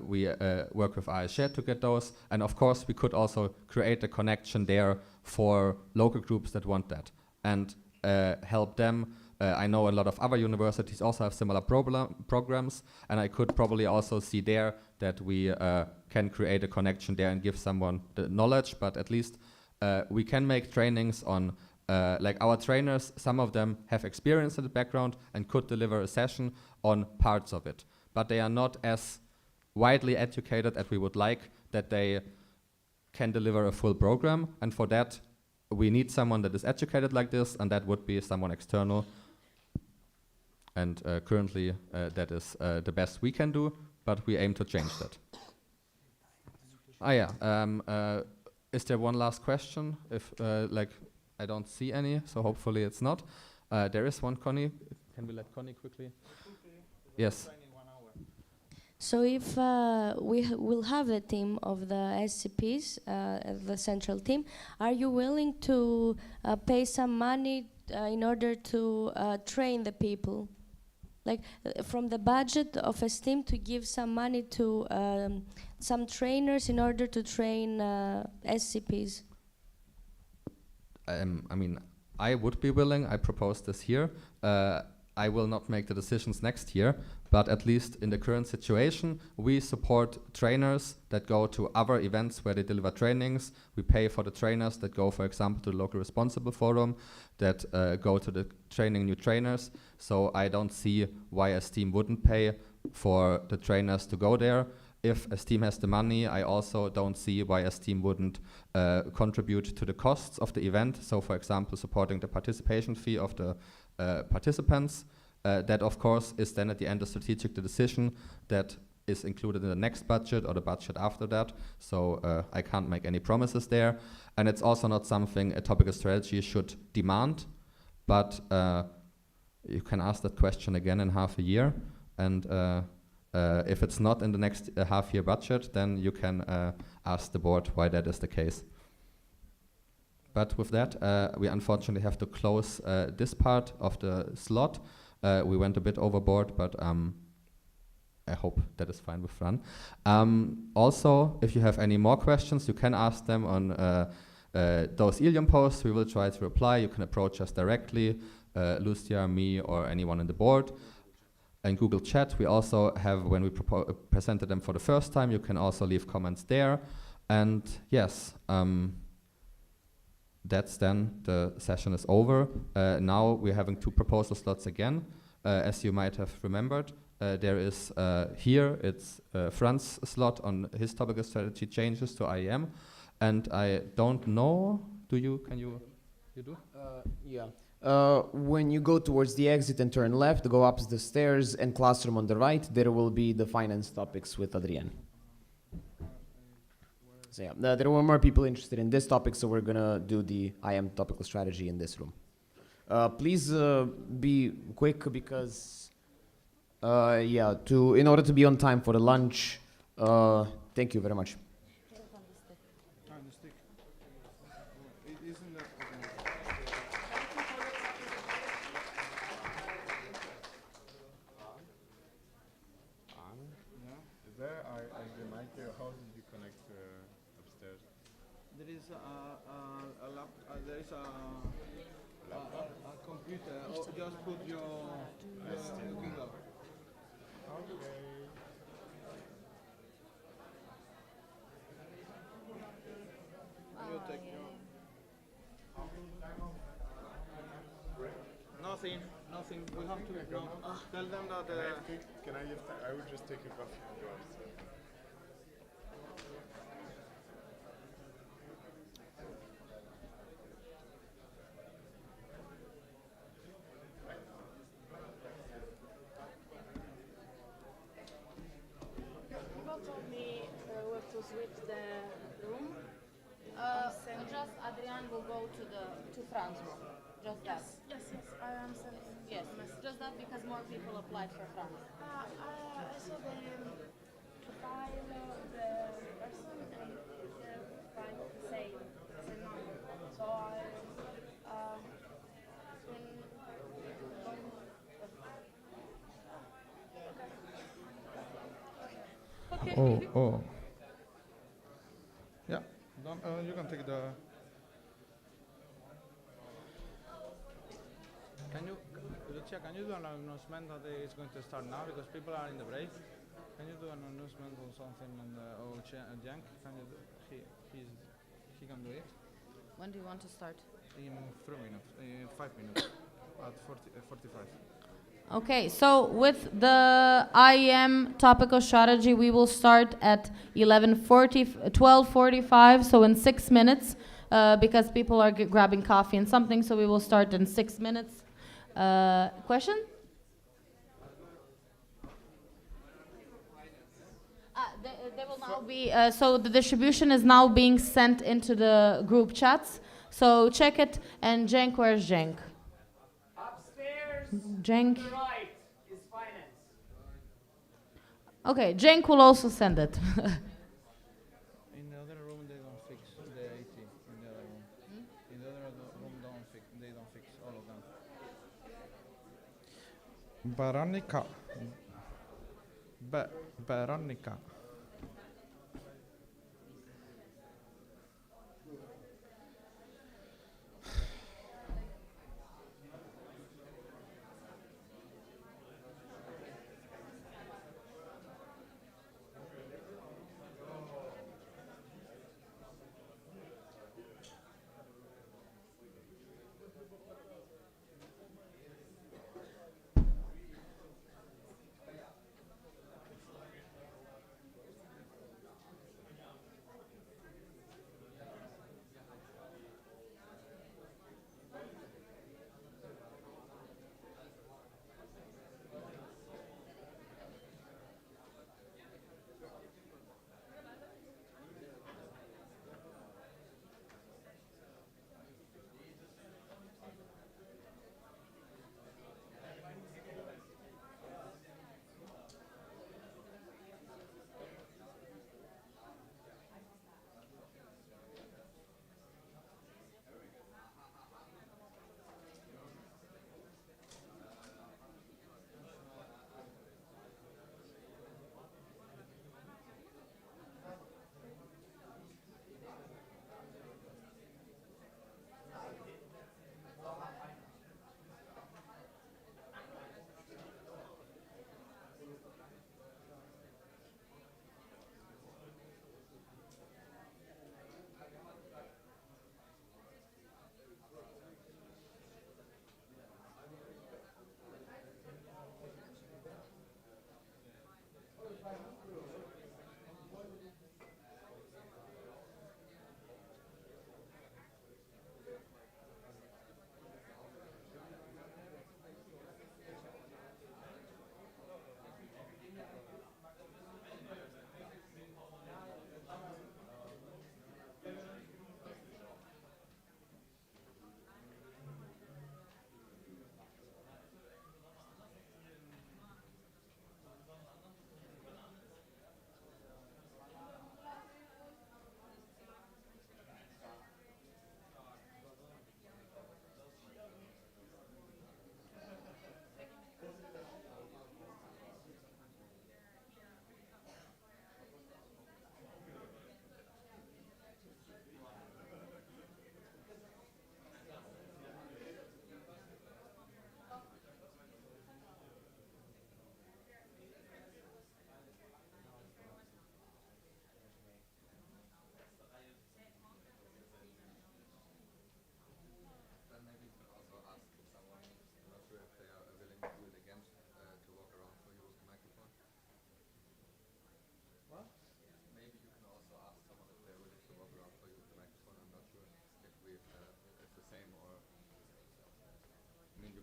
We work with ASG to get those, and of course we could also create a connection there for local groups that want that and help them. I know a lot of other universities also have similar programs, and I could probably also see there that we can create a connection there and give someone the knowledge, but at least we can make trainings on like our trainers, some of them have experience in the background and could deliver a session on parts of it, but they are not as widely educated as we would like that they can deliver a full program, and for that we need someone that is educated like this, and that would be someone external. And currently that is the best we can do, but we aim to change that. Is there one last question? If like I don't see any, so hopefully it's not. There is one, Connie. Can we let Connie quickly? Yes. So if we'll have a team of the SCPs, the central team, are you willing to pay some money in order to train the people? Like from the budget of a team to give some money to some trainers in order to train SCPs? I mean, I would be willing. I propose this here. I will not make the decisions next year, but at least in the current situation, we support trainers that go to other events where they deliver trainings. We pay for the trainers that go, for example, to the local responsible forum, that go to the training new trainers. So I don't see why a team wouldn't pay for the trainers to go there. If a team has the money, I also don't see why a team wouldn't contribute to the costs of the event. So, for example, supporting the participation fee of the participants. That, of course, is then at the end a strategic decision that is included in the next budget or the budget after that. So I can't make any promises there. And it's also not something a topical strategy should demand, but you can ask that question again in half a year. And if it's not in the next half-year budget, then you can ask the board why that is the case. But with that, we unfortunately have to close this part of the slot. We went a bit overboard, but I hope that is fine with Fran. Also, if you have any more questions, you can ask them on those Ilium posts. We will try to reply. You can approach us directly, Lucia, me, or anyone in the board. In Google Chat, we also have, when we presented them for the first time, you can also leave comments there. And yes, that's then the session is over. Now we're having 2 proposal slots again. As you might have remembered, there is here, it's Fran's slot on his topical strategy changes to IEM. And I don't know, you do? Yeah. When you go towards the exit and turn left, go up the stairs and classroom on the right, there will be the finance topics with Adrienne. So yeah, there were more people interested in this topic, so we're gonna do the IM topical strategy in this room. Please be quick because, yeah, in order to be on time for the lunch, thank you very much. There is a computer. Just put your Google. You take nothing. We have to tell them that. Can I just? I would just take a coffee and go upstairs. Switch the room. Just Adrian will go to Fran's room. Just that. Yes, I understand. Yes, just that because more people applied for Fran. I saw the file, the person, and the file same number. So Okay. Oh. Yeah, you can take the... Lucia, can you do an announcement that it's going to start now because people are in the break? Can you do an announcement on something and Jank, can you do, he can do it? When do you want to start? In 3 minutes, in 5 minutes, at 45. Okay, so with the IEM topical strategy, we will start at 12:45, so in 6 minutes, because people are grabbing coffee and something, so we will start in 6 minutes. Question? They will now be, so the distribution is now being sent into the group chats, so check it. And Cenk, where's Cenk? Cenk. To the right is finance. Okay, Cenk will also send it. In the other room they don't fix the 80. In the other room. In the other room they don't fix all of them. Veronica.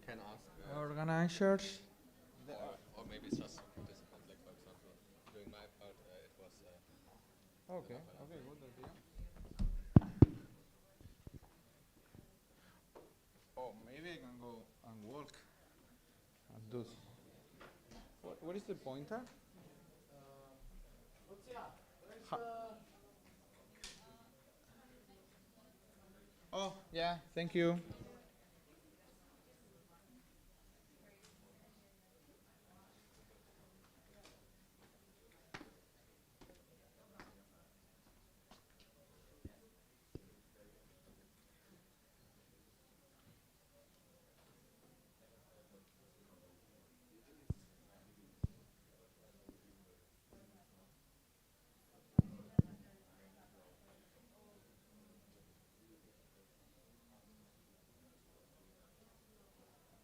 can ask organizers. Or maybe it's just some participants, like for example, during my part, it was. Okay, okay, good idea. Oh, maybe I can go and walk and do. What is the pointer? Oh, yeah, thank you.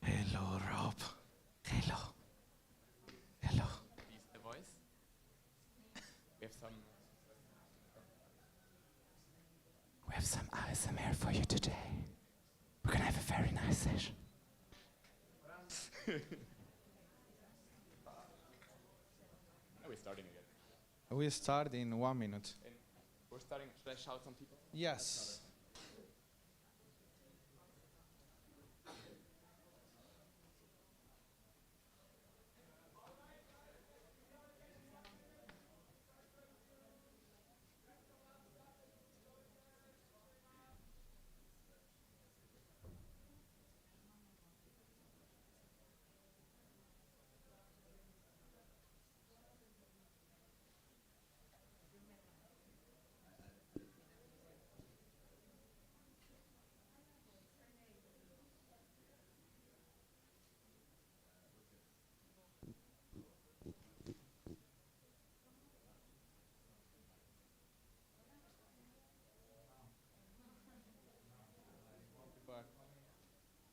Hello, Rob. Hello. Hello. Please, the voice. We have some ASMR for you today. We're gonna have a very nice session. Are we starting again? We start in 1 minute. We're starting. Should I shout some people? Yes.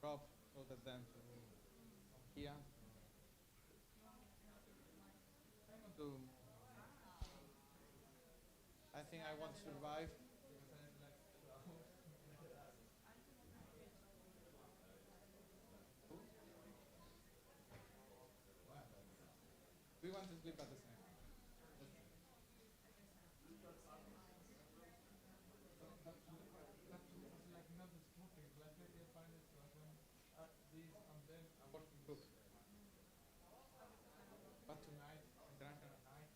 Rob, so that them to here. I think I want to survive. We want to sleep at the same time. But tonight, I'm drunk at night.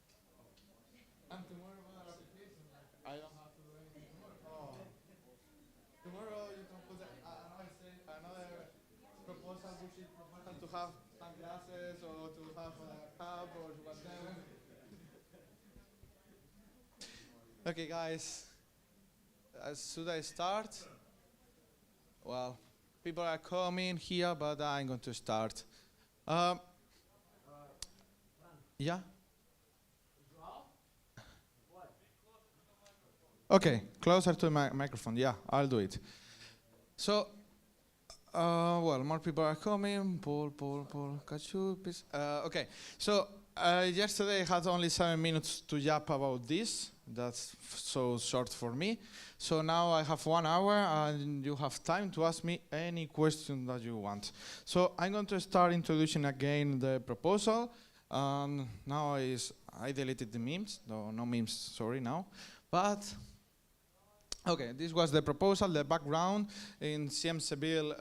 And tomorrow another application. I don't have to do anything tomorrow. Tomorrow you can put another proposal, bullshit proposal to have sunglasses or to have a cap or whatever. Okay, guys. Should I start? Well, people are coming here, but I'm going to start. Yeah? Okay, closer to my microphone. Yeah, I'll do it. So, well, more people are coming. Paul, catch you, please. Okay, so yesterday I had only 7 minutes to yap about this. That's so short for me. So now I have 1 hour and you have time to ask me any question that you want. So I'm going to start introducing again the proposal. Now I deleted the memes. No memes, sorry now. But, okay, this was the proposal, the background in CM Seville.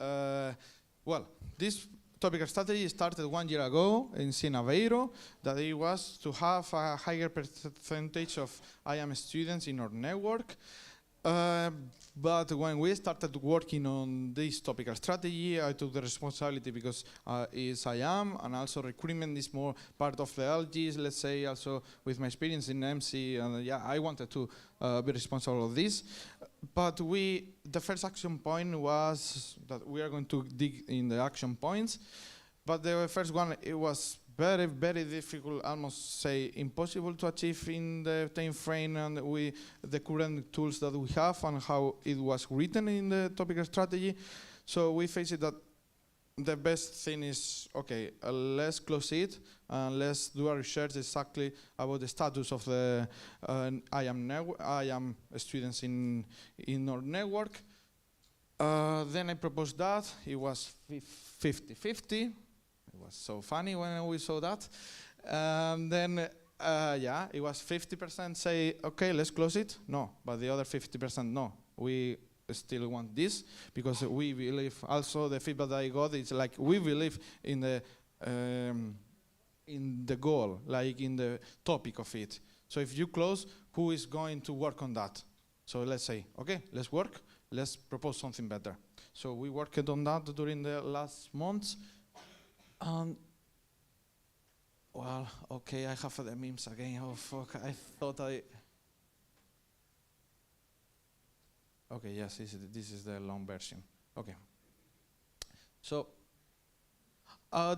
Well, this topical strategy started 1 year ago in Aveiro, that it was to have a higher percentage of IAM students in our network. But when we started working on this topical strategy, I took the responsibility because it's IAM, and also recruitment is more part of the LGs, let's say, also with my experience in MC, and yeah, I wanted to be responsible of this. But the first action point was that we are going to dig in the action points. But the first one, it was very, very difficult, almost say impossible to achieve in the time frame and with the current tools that we have and how it was written in the topical strategy. So we faced it that the best thing is, okay, let's close it and let's do a research exactly about the status of the IAM students in our network. Then I proposed that. It was 50-50. It was so funny when we saw that. Then, yeah, it was 50% say, okay, let's close it. No, but the other 50% no. We still want this because we believe. Also, the feedback that I got is like we believe in the goal, like in the topic of it. So if you close, who is going to work on that? So let's say, okay, let's work. Let's propose something better. So we worked on that during the last months. Well, okay, I have the memes again. Oh fuck! I thought I. Okay, yes, this is the long version. Okay. So,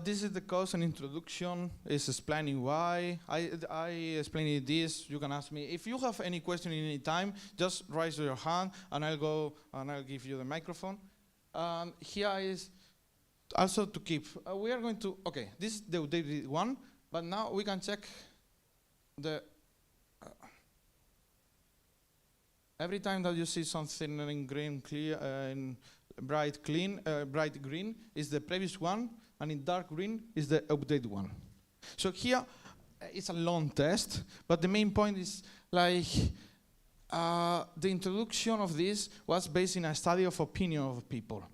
this is the course and introduction. It's explaining why. I explained this. You can ask me. If you have any question in any time, just raise your hand and I'll go and I'll give you the microphone. Here is also to keep. We are going to, okay, this is the updated one, but now we can check the, every time that you see something in green, clear, in bright green is the previous one, and in dark green is the updated one. So here, it's a long test, but the main point is like, the introduction of this was based in a study of opinion of people.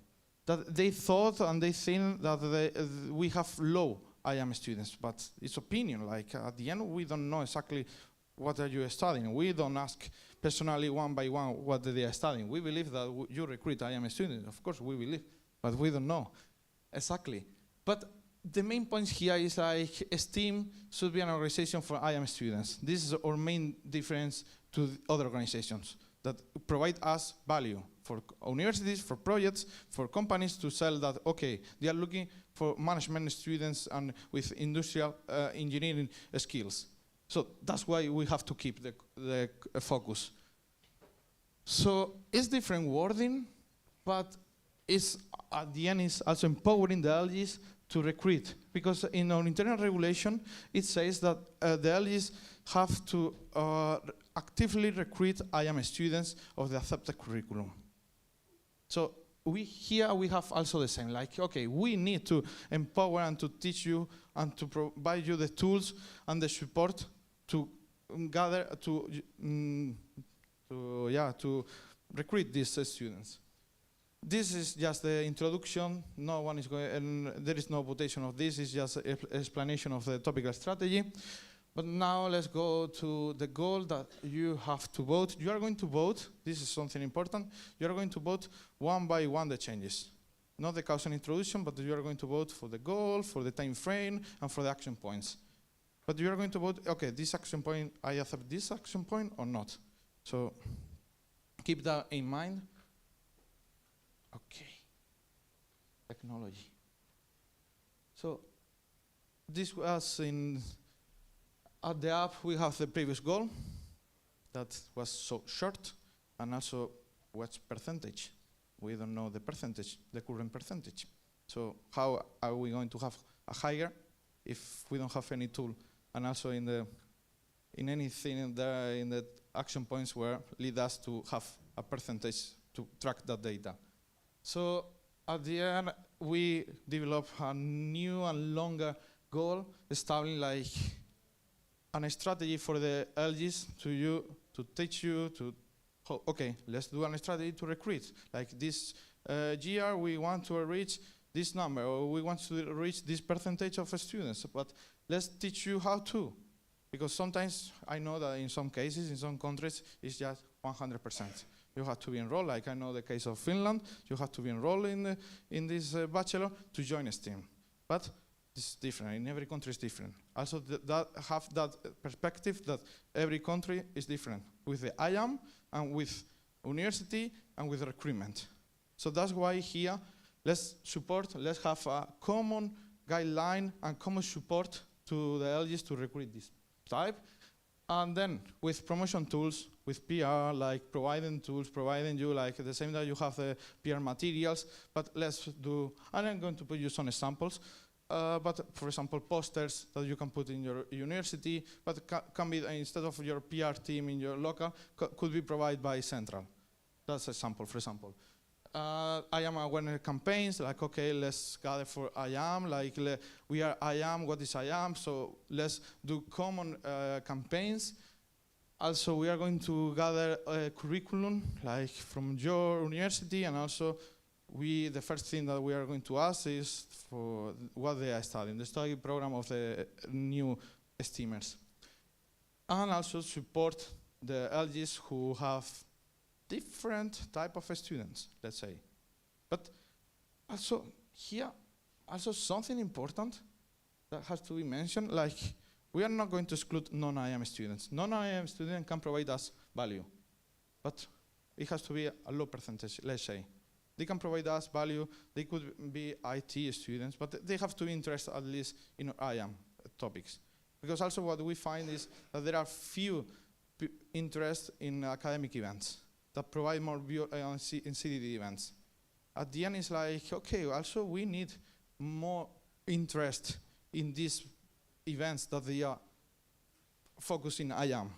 That they thought and they think that we have low IAM students, but it's opinion. Like at the end, we don't know exactly what are you studying. We don't ask personally one by one what they are studying. We believe that you recruit IAM students. Of course, we believe, but we don't know exactly. But the main point here is like STEAM should be an organization for IAM students. This is our main difference to other organizations that provide us value for universities, for projects, for companies to sell that, okay, they are looking for management students and with industrial engineering skills. So that's why we have to keep the focus. So it's different wording, but it's, at the end, it's also empowering the LGs to recruit. Because in our internal regulation, it says that the LGs have to actively recruit IAM students of the accepted curriculum. So we have also the same, like, okay, we need to empower and to teach you and to provide you the tools and the support to gather, to recruit these students. This is just the introduction. No one is going, and there is no votation of this. It's just an explanation of the topical strategy. But now let's go to the goal that you have to vote. You are going to vote. This is something important. You are going to vote one by one the changes. Not the causal introduction, but you are going to vote for the goal, for the time frame, and for the action points. But you are going to vote, okay, this action point, I accept this action point or not. So keep that in mind. Okay. Technology. So this was at the app, we have the previous goal that was so short, and also what's percentage. We don't know the percentage, the current percentage. So how are we going to have a higher if we don't have any tool? And also in anything in the action points where lead us to have a percentage to track that data. So at the end, we develop a new and longer goal, establishing like a strategy for the LGs to teach you to, okay, let's do a strategy to recruit. Like this year, we want to reach this number, or we want to reach this percentage of students, but let's teach you how to. Because sometimes I know that in some cases, in some countries, it's just 100%. You have to be enrolled, like I know the case of Finland, you have to be enrolled in this bachelor to join a STEAM. But it's different, in every country is different. Also have that perspective that every country is different with the IAM and with university and with recruitment. So that's why here, let's have a common guideline and common support to the LGs to recruit this type. And then with promotion tools, with PR, like providing tools, providing you like the same that you have the PR materials, but let's do, and I'm going to put you some examples. But for example, posters that you can put in your university, but can be, instead of your PR team in your local, could be provided by Central. That's a sample, for example. I am awareness campaigns, like, okay, let's gather for I am, like, we are I am, what is I am, so let's do common campaigns. Also, we are going to gather a curriculum, like, from your university, and also the first thing that we are going to ask is for what they are studying, the study program of the new STEAMers. And also support the LGs who have different type of students, let's say. But also here, also something important that has to be mentioned, like we are not going to exclude non-IM students. Non-IM students can provide us value, but it has to be a low percentage, let's say. They can provide us value, they could be IT students, but they have to be interested at least in IM topics. Because also what we find is that there are few interest in academic events that provide more in CDD events. At the end, it's like, okay, also we need more interest in these events that they are focusing IM.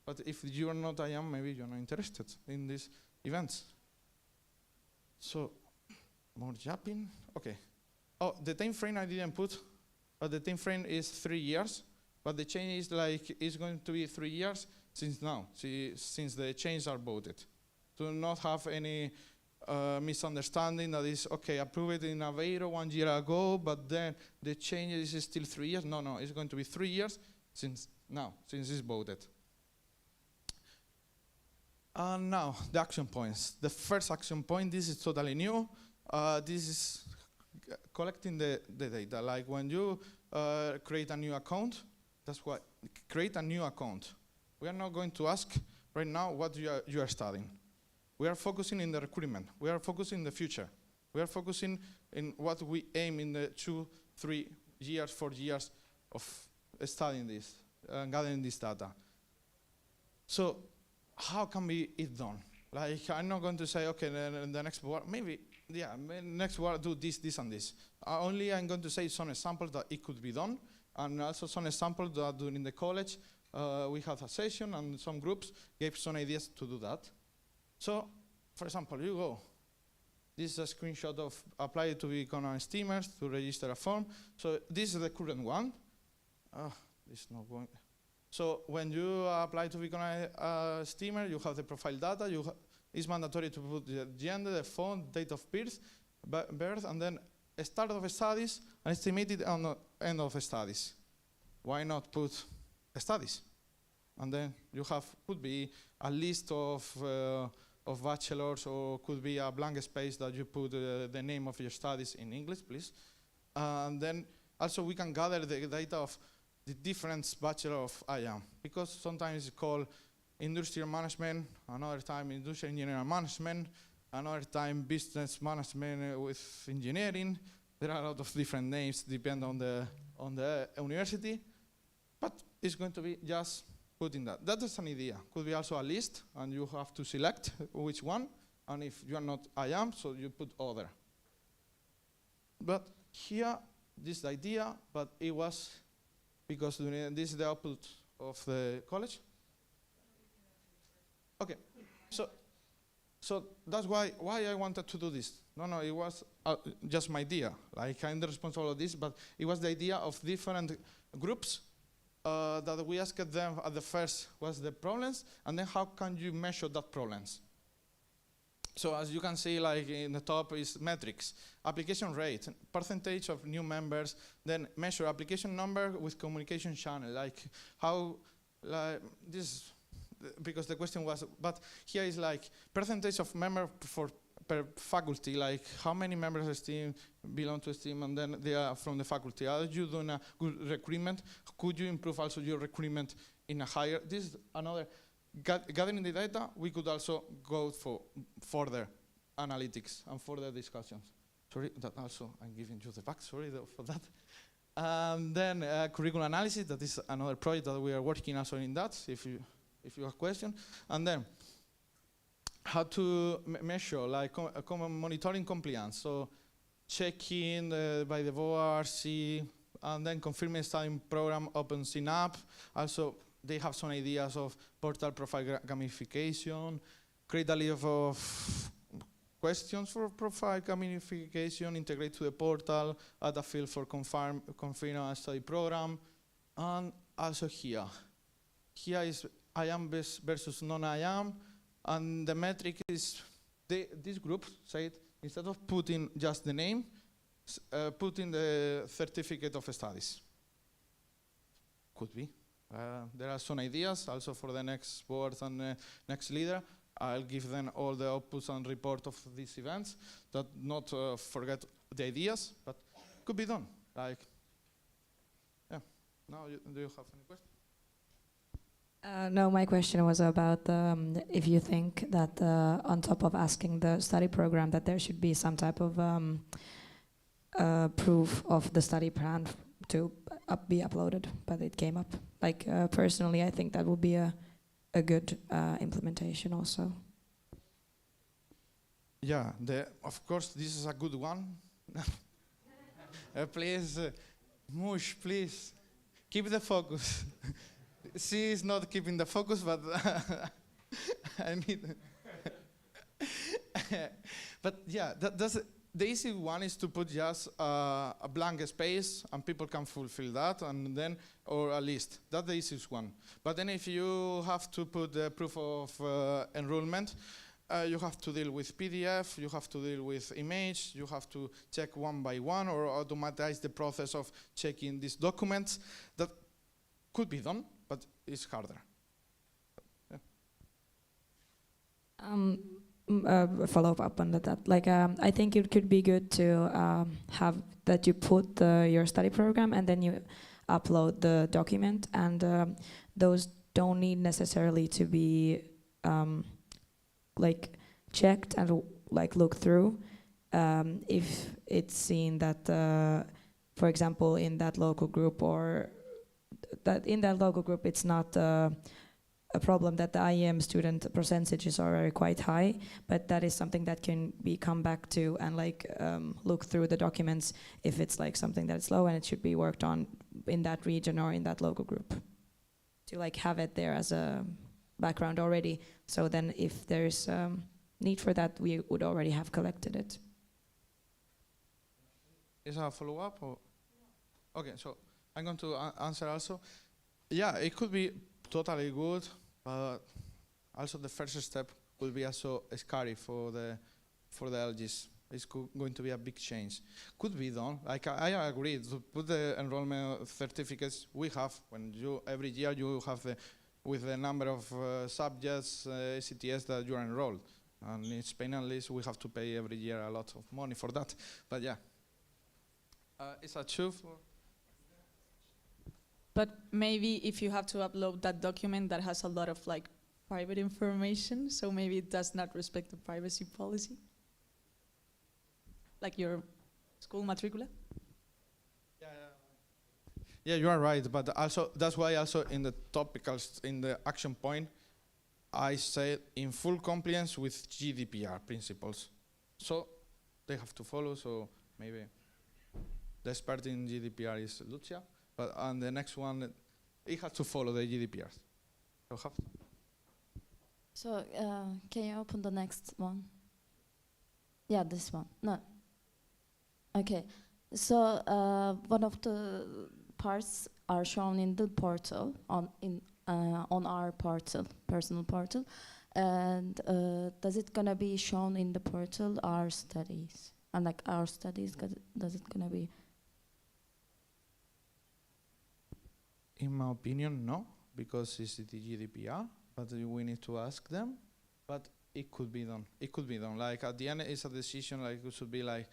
But if you are not IM, maybe you're not interested in these events. So, more jumping, okay. Oh, the time frame I didn't put, but the time frame is 3 years, but the change is like, it's going to be 3 years since now, since the changes are voted. To not have any misunderstanding that is, okay, approved in Aveiro 1 year ago, but then the change is still 3 years. No, it's going to be 3 years since now, since it's voted. And now, the action points. The first action point, this is totally new. This is collecting the data. Like when you create a new account, that's why, create a new account. We are not going to ask right now what you are studying. We are focusing in the recruitment. We are focusing in the future. We are focusing in what we aim in the 2, 3 years, 4 years of studying this, gathering this data. So how can it done? Like, I'm not going to say, okay, the next word, maybe, yeah, next word do this, and this. Only I'm going to say some examples that it could be done, and also some examples that during the college, we had a session and some groups gave some ideas to do that. So, for example, you go. This is a screenshot of apply to become a STEAMer to register a form. So this is the current one. This is not going. So when you apply to become a STEAMer, you have the profile data. It's mandatory to put the gender, the phone, date of birth, and then a start of studies and estimated end of studies. Why not put studies? And then you could be a list of bachelors, or could be a blank space that you put the name of your studies in English, please. And then also we can gather the data of the different bachelor of IM, because sometimes it's called industrial management, another time industrial engineering management, another time business management with engineering. There are a lot of different names depending on the university, but it's going to be just putting that. That is an idea. Could be also a list, and you have to select which one, and if you are not IM, so you put other. But here, this idea, but it was because this is the output of the college. Okay, so that's why I wanted to do this. No, it was just my idea. Like, I'm the responsible of this, but it was the idea of different groups that we asked them at the first, what's the problems, and then how can you measure that problems? So as you can see, like in the top is metrics, application rate, percentage of new members, then measure application number with communication channel, like how, like this, because the question was, but here is like percentage of members per faculty, like how many members of STEAM belong to STEAM, and then they are from the faculty. Are you doing a good recruitment? Could you improve also your recruitment in a higher, this is another, gathering the data, we could also go for further analytics and further discussions. Sorry, that also, I'm giving you the back, sorry for that. Then curriculum analysis, that is another project that we are working also in that, if you have questions. And then, how to measure, like monitoring compliance. So checking by the ORC, and then confirming studying program open synap. Also, they have some ideas of portal profile gamification, create a list of questions for profile gamification, integrate to the portal, add a field for confirm a study program, and also here. Here is I am versus non-I am, and the metric is this group said instead of putting just the name, put in the certificate of studies. Could be. There are some ideas also for the next board and next leader. I'll give them all the outputs and report of these events, that not forget the ideas, but could be done. Like, yeah. Now, do you have any questions? No, my question was about if you think that on top of asking the study program that there should be some type of proof of the study plan to be uploaded, but it came up. Like personally, I think that would be a good implementation also. Yeah, of course, this is a good one. Please, Mush, please, keep the focus. She is not keeping the focus, but I need. But yeah, the easy one is to put just a blank space, and people can fulfill that, and then or a list. That's the easiest one. But then if you have to put the proof of enrollment, you have to deal with PDF, you have to deal with image, you have to check one by one, or automatize the process of checking these documents. That could be done, but it's harder. Yeah. Follow up on that. Like, I think it could be good to have that you put your study program and then you upload the document, and those don't need necessarily to be like checked and like looked through. If it's seen that, for example, in that local group, or that in that local group, it's not a problem that the IEM student percentages are quite high, but that is something that can be come back to and like look through the documents if it's like something that's low and it should be worked on in that region or in that local group, to like have it there as a background already. So then if there's need for that, we would already have collected it. Is there a follow-up? Okay, so I'm going to answer also. Yeah, it could be totally good, but also the first step will be also scary for the LGs. It's going to be a big change. Could be done. Like I agree to put the enrollment certificates we have when every year you have with the number of subjects ACTS that you are enrolled. And in Spain at least we have to pay every year a lot of money for that. But yeah, it's a truth. But maybe if you have to upload that document that has a lot of like private information, so maybe it does not respect the privacy policy, like your school matricula. Yeah, you are right. But also that's why also in the topicals, in the action point, I say in full compliance with GDPR principles. So they have to follow. So maybe the expert in GDPR is Lucia. But on the next one, it has to follow the GDPR. So can you open the next one? Yeah, this one. No. Okay. So one of the parts are shown in the portal on our portal, personal portal, and does it gonna be shown in the portal our studies? And like our studies, does it gonna be? In my opinion, no, because it's the GDPR, but we need to ask them. But it could be done. It could be done. Like at the end, it's a decision. Like it should be like.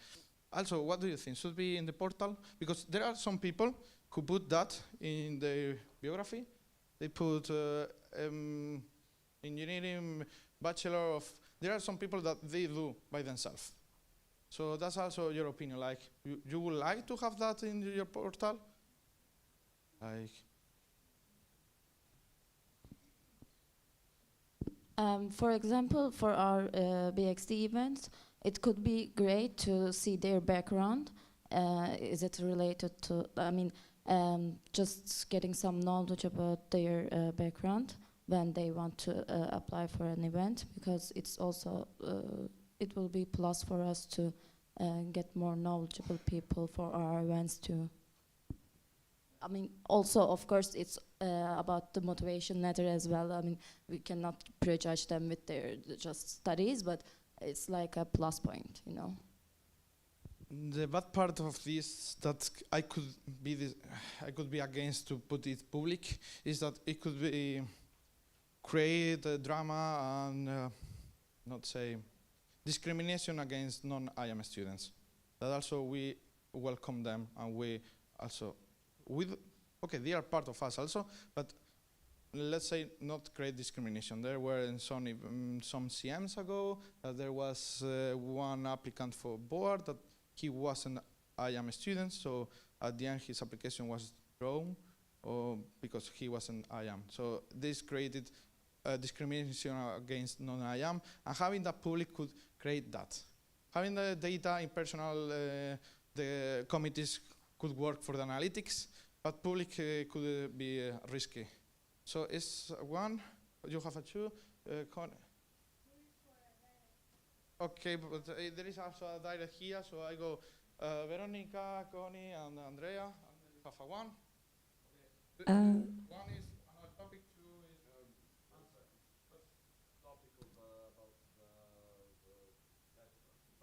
Also, what do you think? Should be in the portal? Because there are some people who put that in their biography. They put engineering bachelor of. There are some people that they do by themselves. So that's also your opinion. Like you would like to have that in your portal? Like. For example, for our BXD events, it could be great to see their background. Is it related to, I mean, just getting some knowledge about their background when they want to apply for an event, because it's also it will be plus for us to get more knowledgeable people for our events too. I mean, also, of course, it's about the motivation letter as well. I mean, we cannot prejudge them with their just studies, but it's like a plus point, you know. The bad part of this that I could be against to put it public is that it could be create drama and not say discrimination against non-IAM students. That also we welcome them, and we also okay, they are part of us also, but let's say not create discrimination. There were in some CMs ago there was one applicant for board that he was an IAM student, so at the end his application was thrown because he was an IAM. So this created discrimination against non-IAM, and having that public could create that. Having the data in personal, the committees could work for the analytics, but public could be risky. So it's one, you have a two. Okay, but there is also a direct here, so I go Veronica, Connie, and Andrea, and then you have a one. One is another topic, two is answer. What's topical about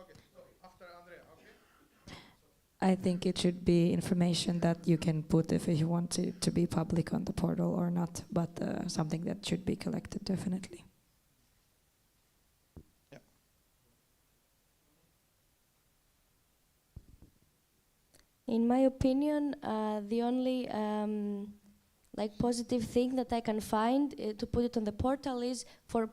okay, so after Andrea, okay? I think it should be information that you can put if you want it to be public on the portal or not, but something that should be collected, definitely. In my opinion, the only like positive thing that I can find to put it on the portal is for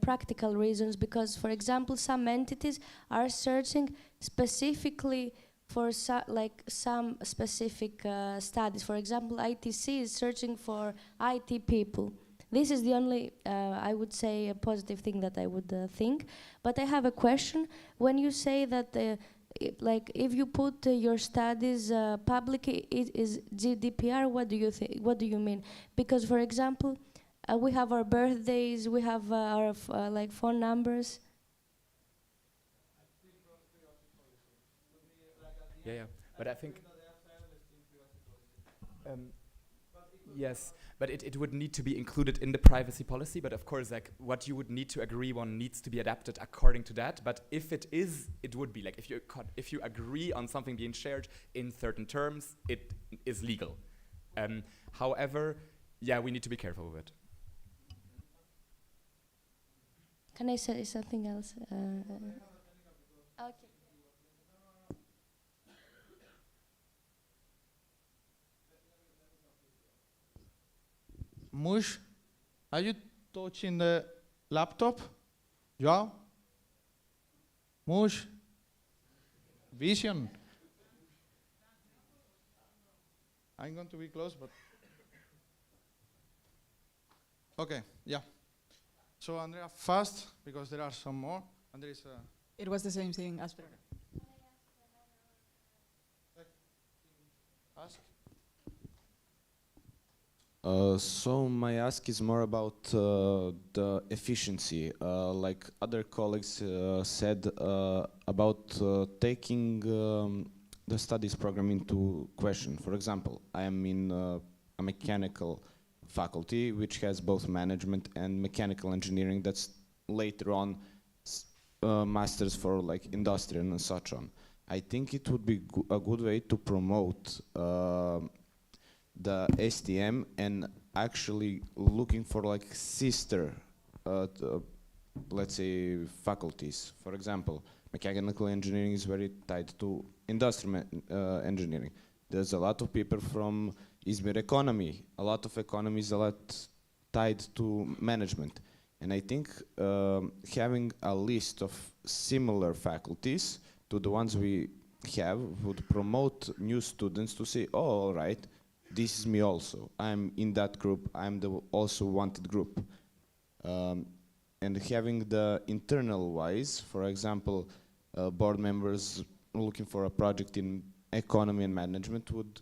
practical reasons, because, for example, some entities are searching specifically for some specific studies. For example, ITC is searching for IT people. This is the only, I would say, a positive thing that I would think. But I have a question. When you say that like if you put your studies public, it is GDPR. What do you think? What do you mean? Because, for example, we have our birthdays, we have our like phone numbers. Yeah, but I think yes, but it would need to be included in the privacy policy. But of course, like what you would need to agree on needs to be adapted according to that. But if it is, it would be like if you agree on something being shared in certain terms, it is legal. However, yeah, we need to be careful with it. Can I say something else? Okay. Mush, are you touching the laptop? Joao? Mush? Vision? I'm going to be close, but... Okay, yeah. So Andrea, fast, because there are some more, and there is a... It was the same thing as Veronica. Ask. So my ask is more about the efficiency. Like other colleagues said about taking the studies program into question. For example, I am in a mechanical faculty which has both management and mechanical engineering. That's later on masters for like industry and such on. I think it would be a good way to promote the STM and actually looking for like sister, let's say, faculties. For example, mechanical engineering is very tied to industrial engineering. There's a lot of people from Izmir economy. A lot of economy is a lot tied to management. And I think having a list of similar faculties to the ones we have would promote new students to say, oh, all right, this is me also. I'm in that group. I'm the also wanted group. And having the internal wise, for example, board members looking for a project in economy and management would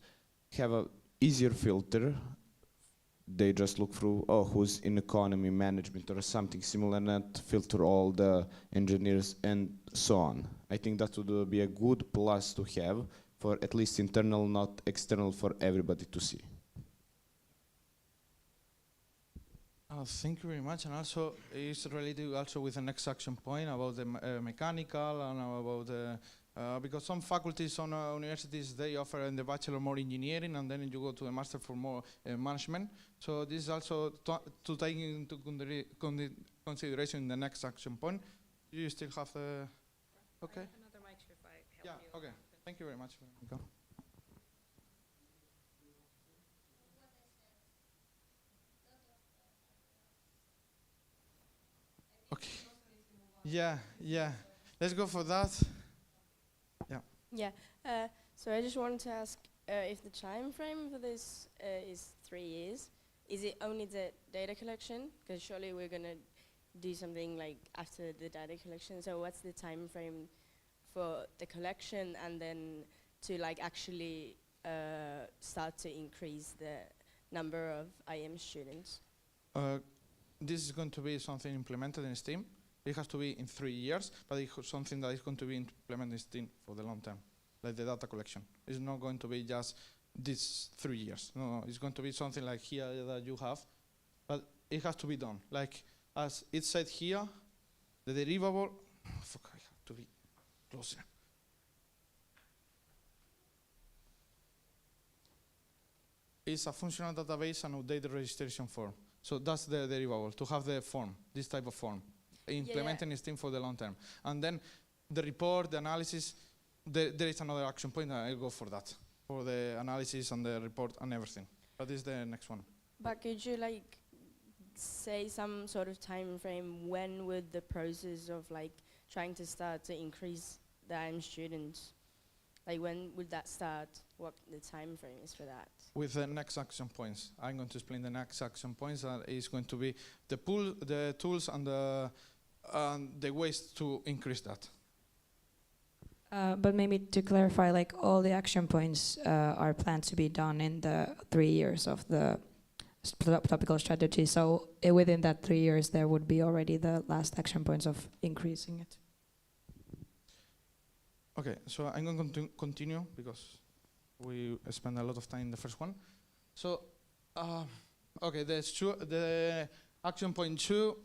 have a easier filter they just look through, oh, who's in economy, management, or something similar, and not filter all the engineers and so on. I think that would be a good plus to have for at least internal, not external, for everybody to see. Thank you very much, and also it's related also with the next action point about the mechanical and about the because some faculties on universities, they offer in the bachelor more engineering, and then you go to the master for more management. So this is also to take into consideration in the next action point. You still have the okay. Another mic if I help Yeah. you. Okay. Thank you very much. Go. Okay. Yeah, yeah. Let's go for that. Yeah. Yeah. So I just wanted to ask if the time frame for this is 3 years. Is it only the data collection? Because surely we're gonna do something like after the data collection. So what's the time frame for the collection, and then to like actually start to increase the number of IM students? This is going to be something implemented in STEAM. It has to be in 3 years, but it's something that is going to be implemented in STEAM for the long term, like the data collection. It's not going to be just these 3 years. No, it's going to be something like here that you have, but it has to be done. Like as it said here, the derivable, fuck, I have to be closer. It's a functional database and updated registration form. So that's the derivable, to have the form, this type of form, implementing in STEAM for the long term. And then the report, the analysis, there is another action point, and I'll go for that, for the analysis and the report and everything. But this is the next one. But could you like say some sort of time frame when would the process of like trying to start to increase the IM students, like when would that start? What the time frame is for that? With the next action points. I'm going to explain the next action points. That is going to be the pool, the tools, and the ways to increase that. But maybe to clarify, like all the action points are planned to be done in the 3 years of the topical strategy. So within that 3 years, there would be already the last action points of increasing it. Okay, so I'm going to continue because we spent a lot of time in the first one. So, okay, the action point 2.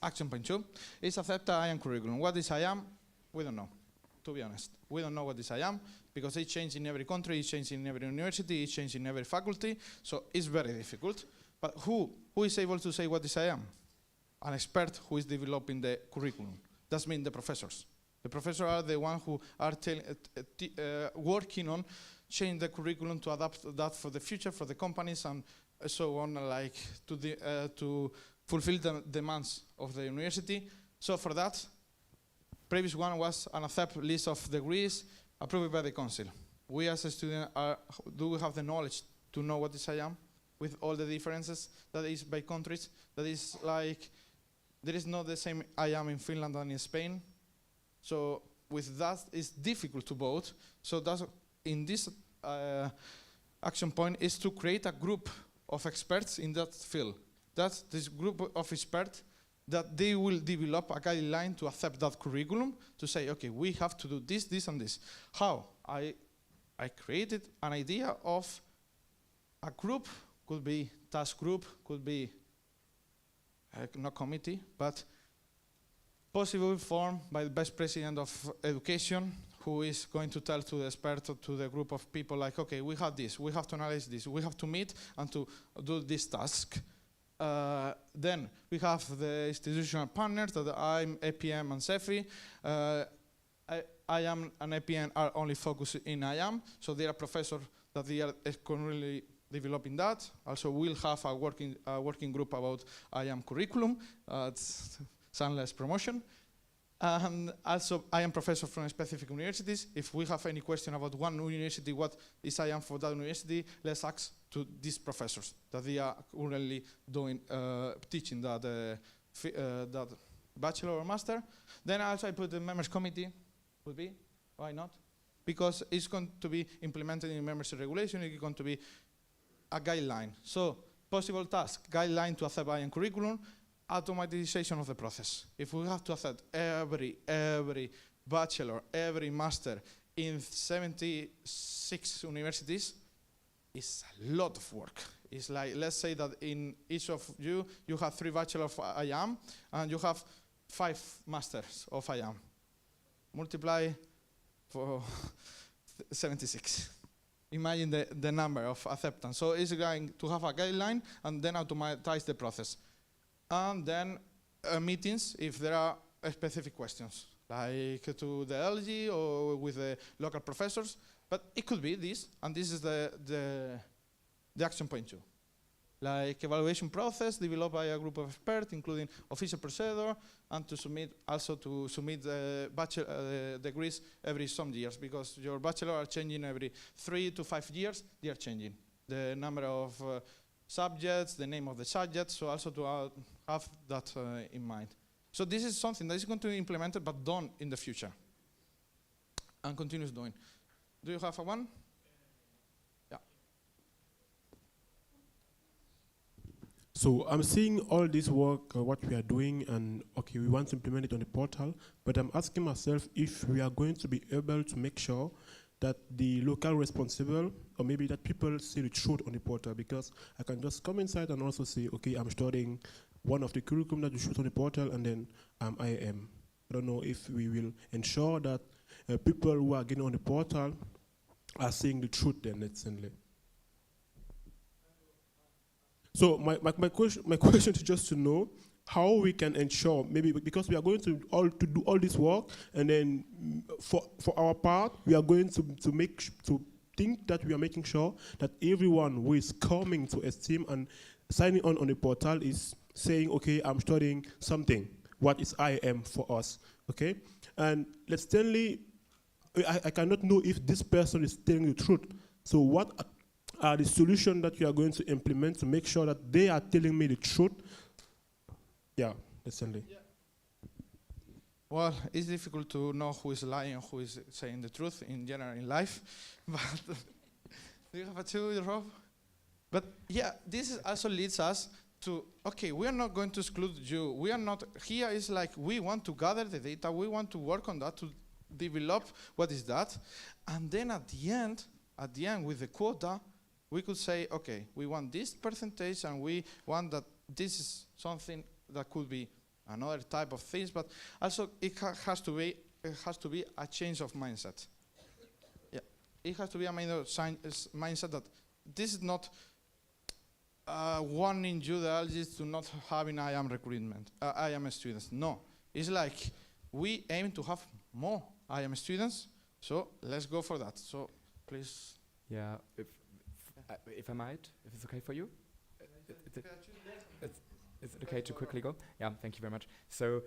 Action point 2 is accept IAM curriculum. What is IAM? We don't know, to be honest. We don't know what is IAM because it changes in every country, it changes in every university, it changes in every faculty, so it's very difficult. But who is able to say what is IAM? An expert who is developing the curriculum. That means the professors. The professors are the ones who are working on changing the curriculum to adapt that for the future, for the companies, and so on, like to fulfill the demands of the university. So for that, previous one was an accept list of degrees approved by the council. We as a student do we have the knowledge to know what is IAM with all the differences that is by countries? That is like, there is not the same IAM in Finland and in Spain. So with that, it's difficult to vote. So that's in this action point is to create a group of experts in that field. That's this group of experts that they will develop a guideline to accept that curriculum, to say, okay, we have to do this, this, and this. How? I created an idea of a group, could be task group, could be not committee, but possibly formed by the vice president of education, who is going to tell to the expert or to the group of people like, okay, we have this, we have to analyze this, we have to meet and to do this task. Then we have the institutional partners that I'm APM and CEFI. I am and APM are only focused in IAM, so they are professors that they are currently developing that. Also, we'll have a working group about IAM curriculum. It's soundless promotion. And also, I am professor from specific universities. If we have any question about one university, what is IAM for that university, let's ask to these professors that they are currently doing teaching that that bachelor or master. Then also I put the members committee. Would be why not? because it's going to be implemented in membership regulation. It's going to be a guideline. So possible task, guideline to accept IAM curriculum, automatization of the process. If we have to accept every bachelor, every master in 76 universities, it's a lot of work. It's like, let's say that in each of you have 3 bachelors of IAM, and you have 5 masters of IAM. Multiply for 76. Imagine the number of acceptance. So it's going to have a guideline and then automatize the process. And then meetings if there are specific questions, like to the LG or with the local professors. But it could be this, and this is the action point 2. Like evaluation process developed by a group of experts, including official procedure, and to submit bachelor degrees every some years, because your bachelor are changing every 3 to 5 years. They are changing the number of subjects, the name of the subject. So also to have that in mind. So this is something that is going to be implemented but done in the future, and continues doing. Do you have a one? So I'm seeing all this work, what we are doing, and okay, we want to implement it on the portal, but I'm asking myself if we are going to be able to make sure that the local responsible, or maybe that people see the truth on the portal, because I can just come inside and also say, okay, I'm studying one of the curriculum that you shoot on the portal, and then I am. I don't know if we will ensure that people who are getting on the portal are seeing the truth then, necessarily. So my question is just to know how we can ensure, maybe because we are going to do all this work, and then for our part, we are going to think that we are making sure that everyone who is coming to STEAM and signing on the portal is saying, okay, I'm studying something. What is IAM for us? Okay, and let's tell me, I cannot know if this person is telling the truth. So what are the solutions that you are going to implement to make sure that they are telling me the truth? Yeah, definitely. Yeah. Well, it's difficult to know who is lying and who is saying the truth in general in life. But do you have a two, Rob? But yeah, this also leads us to, okay, we are not going to exclude you. We are not, here is like, we want to gather the data, we want to work on that, to develop what is that. And then at the end with the quota, we could say, okay, we want this percentage, and we want that this is something that could be another type of things, but also it has to be a change of mindset. Yeah, it has to be a mindset that this is not warning you, the LGs, to not having IAM recruitment, IAM students. No, it's like we aim to have more IAM students, so let's go for that. So please. Yeah, if I might, if it's okay for you? Is it okay to quickly go? Yeah, thank you very much. So,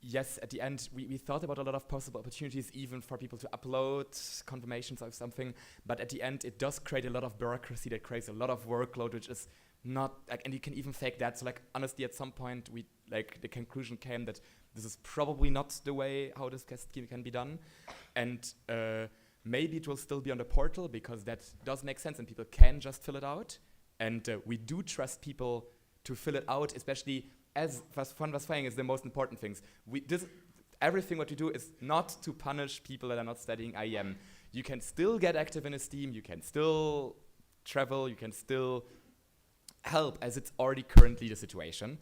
yes, at the end, we thought about a lot of possible opportunities, even for people to upload confirmations of something, but at the end, it does create a lot of bureaucracy that creates a lot of workload, which is not, like, and you can even fake that. So, like, honestly, at some point, the conclusion came that this is probably not the way how this can be done, and maybe it will still be on the portal, because that does make sense and people can just fill it out. And we do trust people to fill it out, especially as Van was saying is the most important things. Everything what we do is not to punish people that are not studying IEM. You can still get active in STEAM, you can still travel, you can still help, as it's already currently the situation.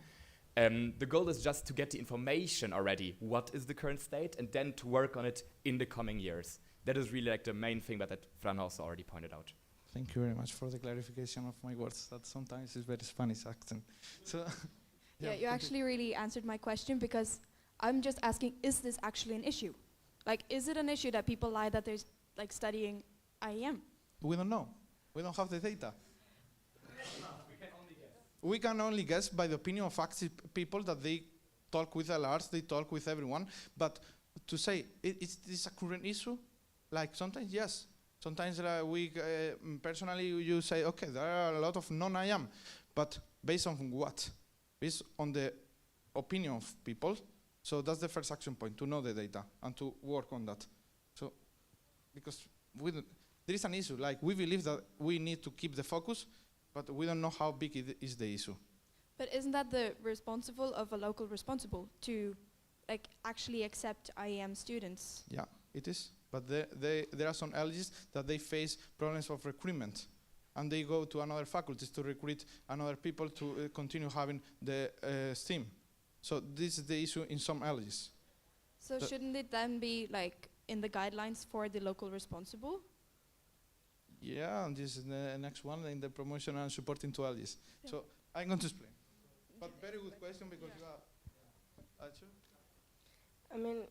The goal is just to get the information already, what is the current state, and then to work on it in the coming years. That is really like the main thing that Fran also already pointed out. Thank you very much for the clarification of my words. That sometimes is very Spanish accent. So, yeah, you actually really answered my question, because I'm just asking, is this actually an issue? Like, is it an issue that people lie that they're like studying IEM? We don't know. We don't have the data. We can only guess by the opinion of active people that they talk with LRs, they talk with everyone. But to say, is this a current issue? Like, sometimes, yes. Sometimes we, personally, you say, okay, there are a lot of non-IAM, but based on what? Based on the opinion of people. So that's the first action point, to know the data and to work on that. So, because there is an issue. Like, we believe that we need to keep the focus, but we don't know how big it is the issue. But isn't that the responsible of a local responsible to like actually accept IEM students? Yeah, it is. But there are some LGs that they face problems of recruitment, and they go to another faculties to recruit another people to continue having the STEAM. So this is the issue in some LGs. So shouldn't it then be like in the guidelines for the local responsible? Yeah, and this is the next one in the promotion and supporting to LGs. Yeah. So I'm going to explain. But very good question because you have. I mean,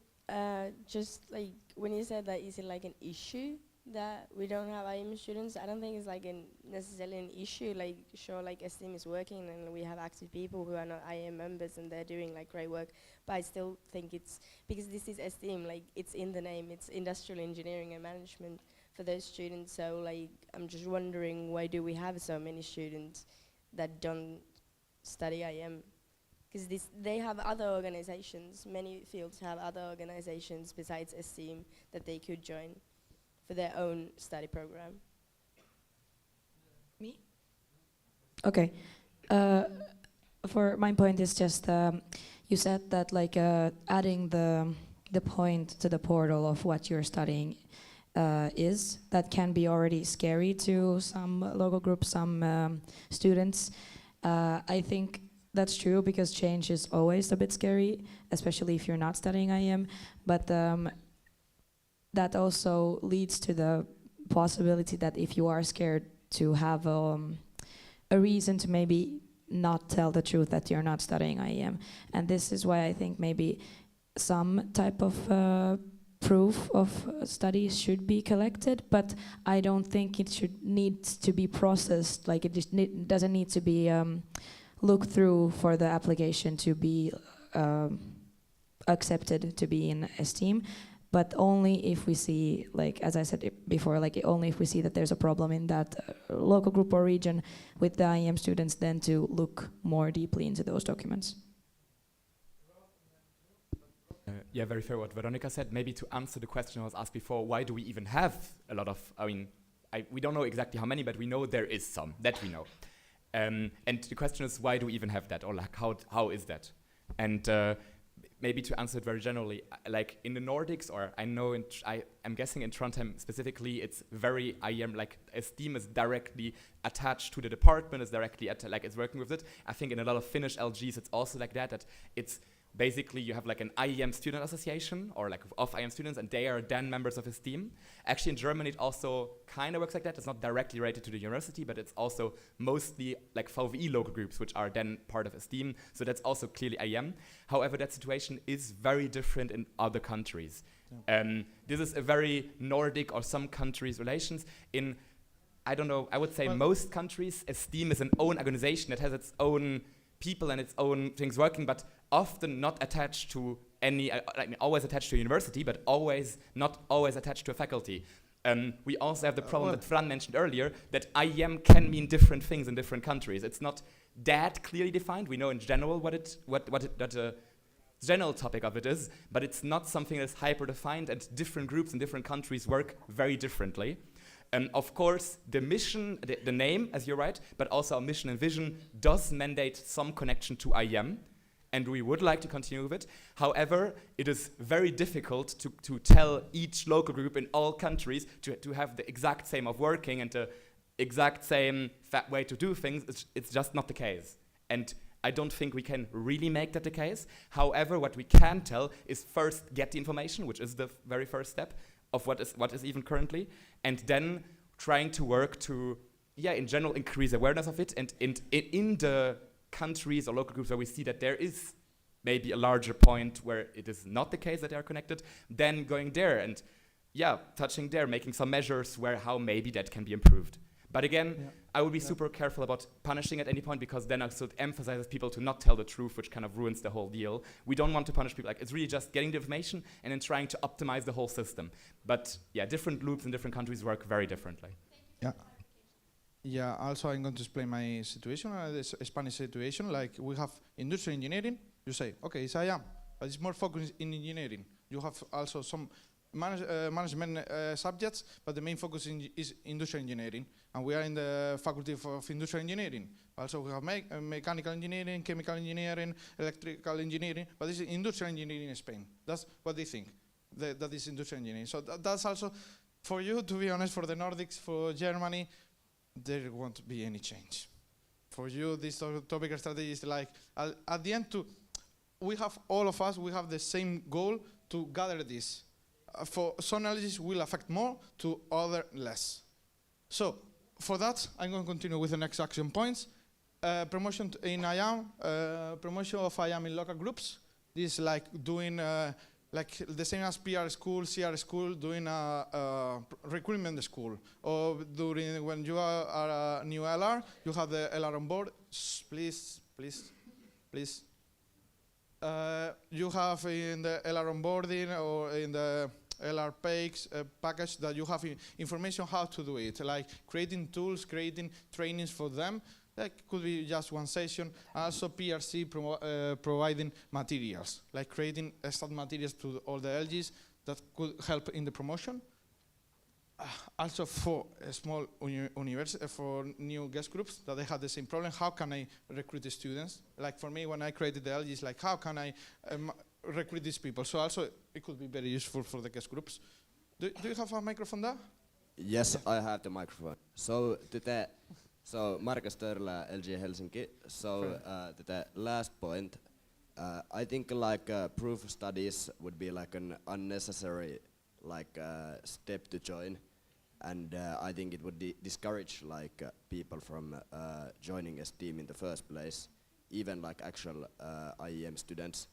just like when you said that, is it like an issue that we don't have IM students? I don't think it's like necessarily an issue. Like, sure, like STEAM is working and we have active people who are not IM members and they're doing like great work. But I still think it's, because this is STEAM, like it's in the name, it's industrial engineering and management for those students. So like, I'm just wondering, why do we have so many students that don't study IM? Because they have other organizations, many fields have other organizations besides STEAM that they could join for their own study program. Me? Okay. For my point is just, you said that like adding the point to the portal of what you're studying that can be already scary to some local groups, some students. I think that's true because change is always a bit scary, especially if you're not studying IM. But that also leads to the possibility that if you are scared to have a reason to maybe not tell the truth that you're not studying IEM. And this is why I think maybe some type of proof of studies should be collected, but I don't think it should need to be processed, like it just doesn't need to be looked through for the application to be accepted to be in STEAM. But only if we see, like as I said before, like only if we see that there's a problem in that local group or region with the IEM students, then to look more deeply into those documents. Yeah, very fair what Veronica said. Maybe to answer the question I was asked before, why do we even have a lot of, we don't know exactly how many, but we know there is some, that we know. And the question is, why do we even have that? Or like, how is that? And maybe to answer it very generally, like in the Nordics, or I know I'm guessing in Trondheim specifically, it's very IEM, like STEAM is directly attached to the department, is directly like it's working with it. I think in a lot of Finnish LGs, it's also like that it's basically you have like an IEM student association, or like of IEM students, and they are then members of STEAM. Actually in Germany it also kind of works like that. It's not directly related to the university, but it's also mostly like VWI local groups, which are then part of STEAM. So that's also clearly IEM. However, that situation is very different in other countries. This is a very Nordic or some countries' relations. In, I don't know, I would say most countries, STEAM is an own organization that has its own people and its own things working, but often not attached to any, always attached to a university, but not always attached to a faculty. We also have the problem that Fran mentioned earlier, that IEM can mean different things in different countries. It's not that clearly defined. We know in general the general topic of it is, but it's not something that's hyper-defined, and different groups in different countries work very differently. Of course, the mission, the name, as you're right, but also our mission and vision does mandate some connection to IEM, and we would like to continue with it. However, it is very difficult to tell each local group in all countries to have the exact same of working and the exact same way to do things. It's just not the case. And I don't think we can really make that the case. However, what we can tell is first get the information, which is the very first step of what is even currently, and then trying to work to, in general, increase awareness of it, and in the countries or local groups where we see that there is maybe a larger point where it is not the case that they are connected, then going there and touching there, making some measures how maybe that can be improved. But again, I would be super careful about punishing at any point, because then also it emphasizes people to not tell the truth, which kind of ruins the whole deal. We don't want to punish people. Like, it's really just getting the information and then trying to optimize the whole system. But different loops in different countries work very differently. Yeah, also I'm going to explain my situation, the Spanish situation. Like, we have industrial engineering. You say, okay, it's IAM, but it's more focused in engineering. You have also some management subjects, but the main focus is industrial engineering, and we are in the Faculty of Industrial Engineering. Also, we have mechanical engineering, chemical engineering, electrical engineering, but this is industrial engineering in Spain. That's what they think. That is industrial engineering. So that's also, for you, to be honest, for the Nordics, for Germany, there won't be any change. For you, this topical strategy is like, at the end, we have, all of us, we have the same goal to gather this. For some analysis will affect more, to other less. So, for that, I'm going to continue with the next action points. Promotion in IAM, promotion of IAM in local groups. This is like doing, like the same as PR school, CR school, doing a recruitment school. Or during, when you are a new LR, you have the LR on board. Please. You have in the LR onboarding or in the LR package that you have information how to do it, like creating tools, creating trainings for them. That could be just one session. Also PRC providing materials, like creating extra materials to all the LGs that could help in the promotion. Also for a small university, for new guest groups that they had the same problem, how can I recruit the students? Like for me, when I created the LGs, like how can I recruit these people? So also it could be very useful for the guest groups. Do you have a microphone there? Yes, I have the microphone. So Markus Törlä, LG Helsinki. So to the last point, I think like proof studies would be like an unnecessary step to join, and I think it would discourage people from joining a team in the first place, even like actual IEM students,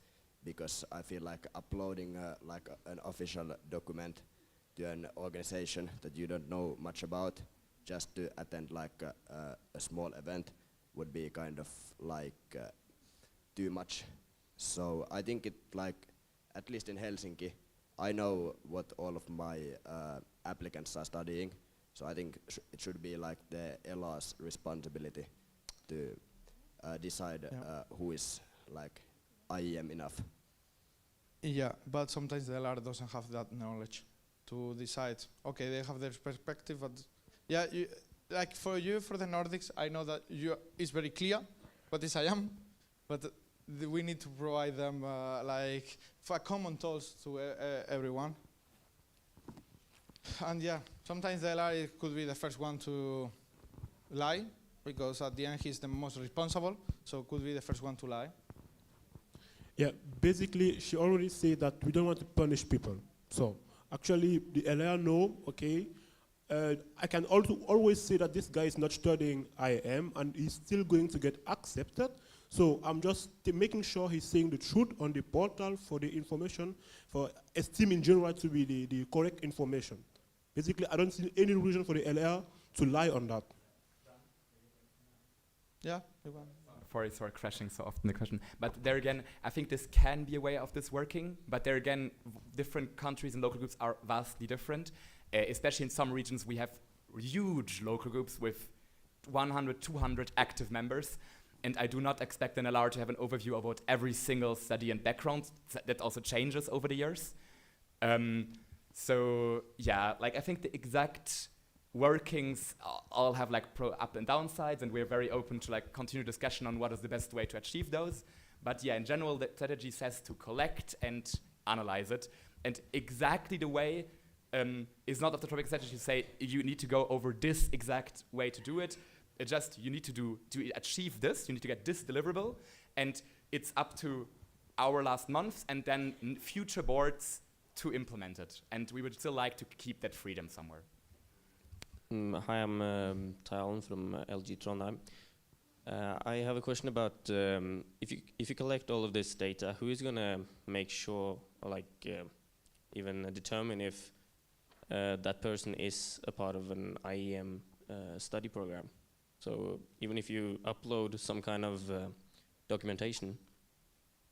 because I feel like uploading an official document to an organization that you don't know much about just to attend a small event would be kind of too much. So I think it at least in Helsinki, I know what all of my applicants are studying, so I think it should be like the LR's responsibility to decide who is IEM enough. Yeah, but sometimes the LR doesn't have that knowledge to decide. Okay, they have their perspective, but yeah, like for you, for the Nordics, I know that it's very clear what is IAM, but we need to provide them for common tools to everyone. And yeah, sometimes the LR could be the first one to lie, because at the end he's the most responsible, so could be the first one to lie. Yeah, basically she already said that we don't want to punish people. So actually the LR know, okay, I can also always say that this guy is not studying IAM and he's still going to get accepted. So I'm just making sure he's saying the truth on the portal for the information, for esteem in general to be the correct information. Basically, I don't see any reason for the LR to lie on that. Yeah. Sorry, crashing so often the question. But there again, I think this can be a way of this working, but there again, different countries and local groups are vastly different. Especially in some regions, we have huge local groups with 100, 200 active members. And I do not expect an LR to have an overview about every single study and background. That also changes over the years. So yeah, I think the exact workings all have up and down sides, and we're very open to continue discussion on what is the best way to achieve those. But yeah, in general, the strategy says to collect and analyze it. And exactly the way is not of the topic strategy to say you need to go over this exact way to do it. It's just you need to achieve this, you need to get this deliverable, and it's up to our last months and then future boards to implement it. And we would still like to keep that freedom somewhere. Hi, I'm Tylen from LG Trondheim. I have a question about if you collect all of this data, who is going to make sure, or even determine if that person is a part of an IEM study program? So even if you upload some kind of documentation,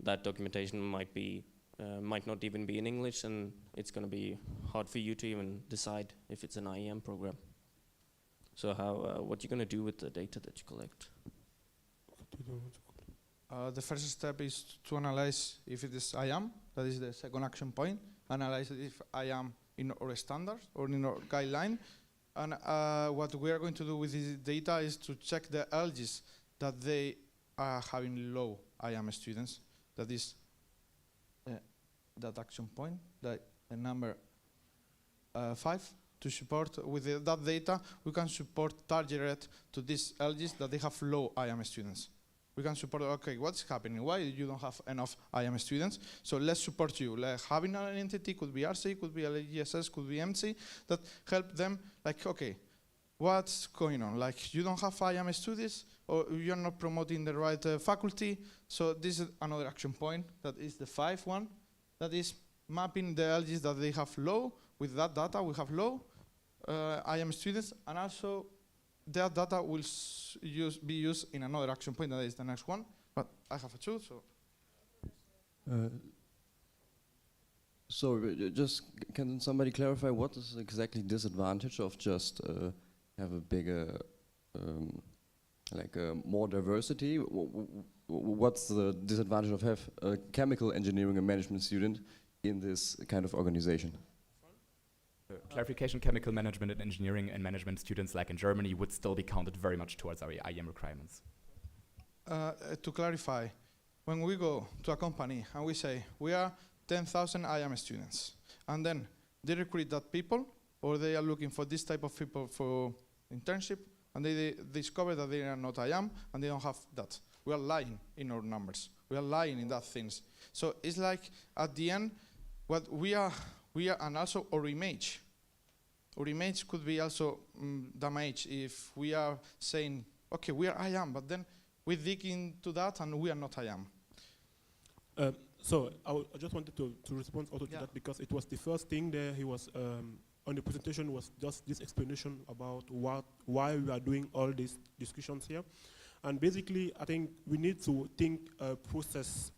that documentation might not even be in English, and it's going to be hard for you to even decide if it's an IEM program. So what are you going to do with the data that you collect? The first step is to analyze if it is IAM. That is the second action point. analyze if I am in our standards or in our guideline. And what we are going to do with this data is to check the LGs that they are having low IAM students. That is that action point, that number 5. To support with that data, we can support targeted to these LGs that they have low IAM students. We can support, okay, what's happening? Why you don't have enough IAM students? So let's support you. Like having an entity could be RC, could be LXX, could be MC, that help them, like, okay, what's going on? Like, you don't have IAM students, or you're not promoting the right faculty. So this is another action point, that is the 5 one, that is mapping the LGs that they have low. With that data, we have low IAM students, and also that data will be used in another action point, that is the next one. But I have a 2, so. Just can somebody clarify what is exactly disadvantage of just have a bigger, more diversity? What's the disadvantage of have a chemical engineering and management student in this kind of organization? Clarification, chemical management and engineering and management students like in Germany would still be counted very much towards our IEM requirements. To clarify, when we go to a company and we say, we are 10,000 IAM students, and then they recruit that people, or they are looking for this type of people for internship, and they discover that they are not IAM, and they don't have that. We are lying in our numbers. We are lying in that things. So it's like, at the end, what we are, and also our image. Our image could be also damaged if we are saying, okay, we are IAM, but then we dig into that and we are not IAM. So I just wanted to respond also to that, because it was the first thing there. He was on the presentation was just this explanation about why we are doing all these discussions here. And basically, I think we need to think process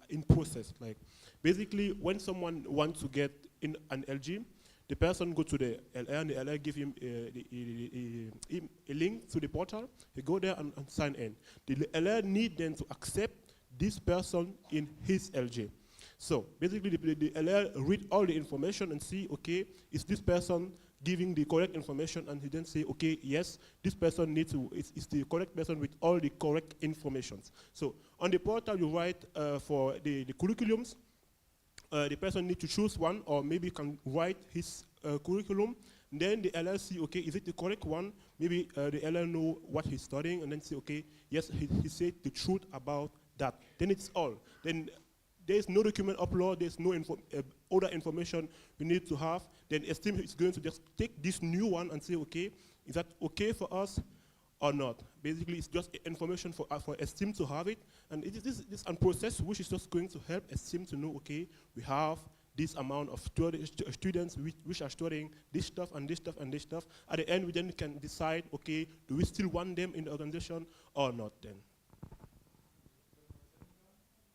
in process. Like, basically, when someone wants to get in an LG, the person go to the LR, and the LR give him a link to the portal. He go there and sign in. The LR need then to accept this person in his LG. So basically, the LR read all the information and see, okay, is this person giving the correct information? And he then say, okay, yes, this person needs to, is the correct person with all the correct informations. So on the portal, you write for the curriculums. The person needs to choose one, or maybe can write his curriculum. Then the LL see, okay, is it the correct one? Maybe the LL know what he's studying, and then say, okay, yes, he said the truth about that. Then it's all. Then there's no document upload, there's no other information we need to have. Then Esteem is going to just take this new one and say, okay, is that okay for us or not? Basically, it's just information for Esteem to have it. And it is this process which is just going to help Esteem to know, okay, we have this amount of students which are studying this stuff and this stuff and this stuff. At the end, we then can decide, okay, do we still want them in the organization or not then?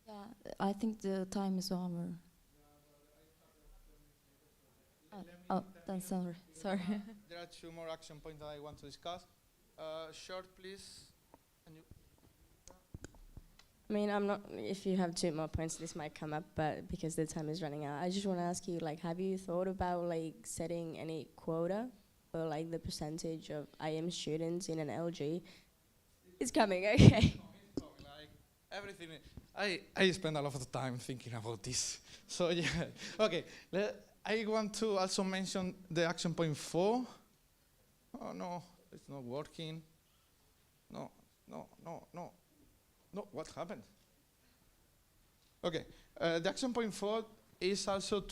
Yeah, I think the time is over. Oh, then sorry. There are 2 more action points that I want to discuss. Short, please. I mean, I'm not, if you have 2 more points, this might come up, but because the time is running out, I just want to ask you, like, have you thought about, like, setting any quota for, like, the percentage of IM students in an LG? It's coming, okay. Like, everything. I spend a lot of time thinking about this. So, yeah. Okay. I want to also mention the action point 4. Oh, no. It's not working. No, what happened? Okay, the action point 4 is also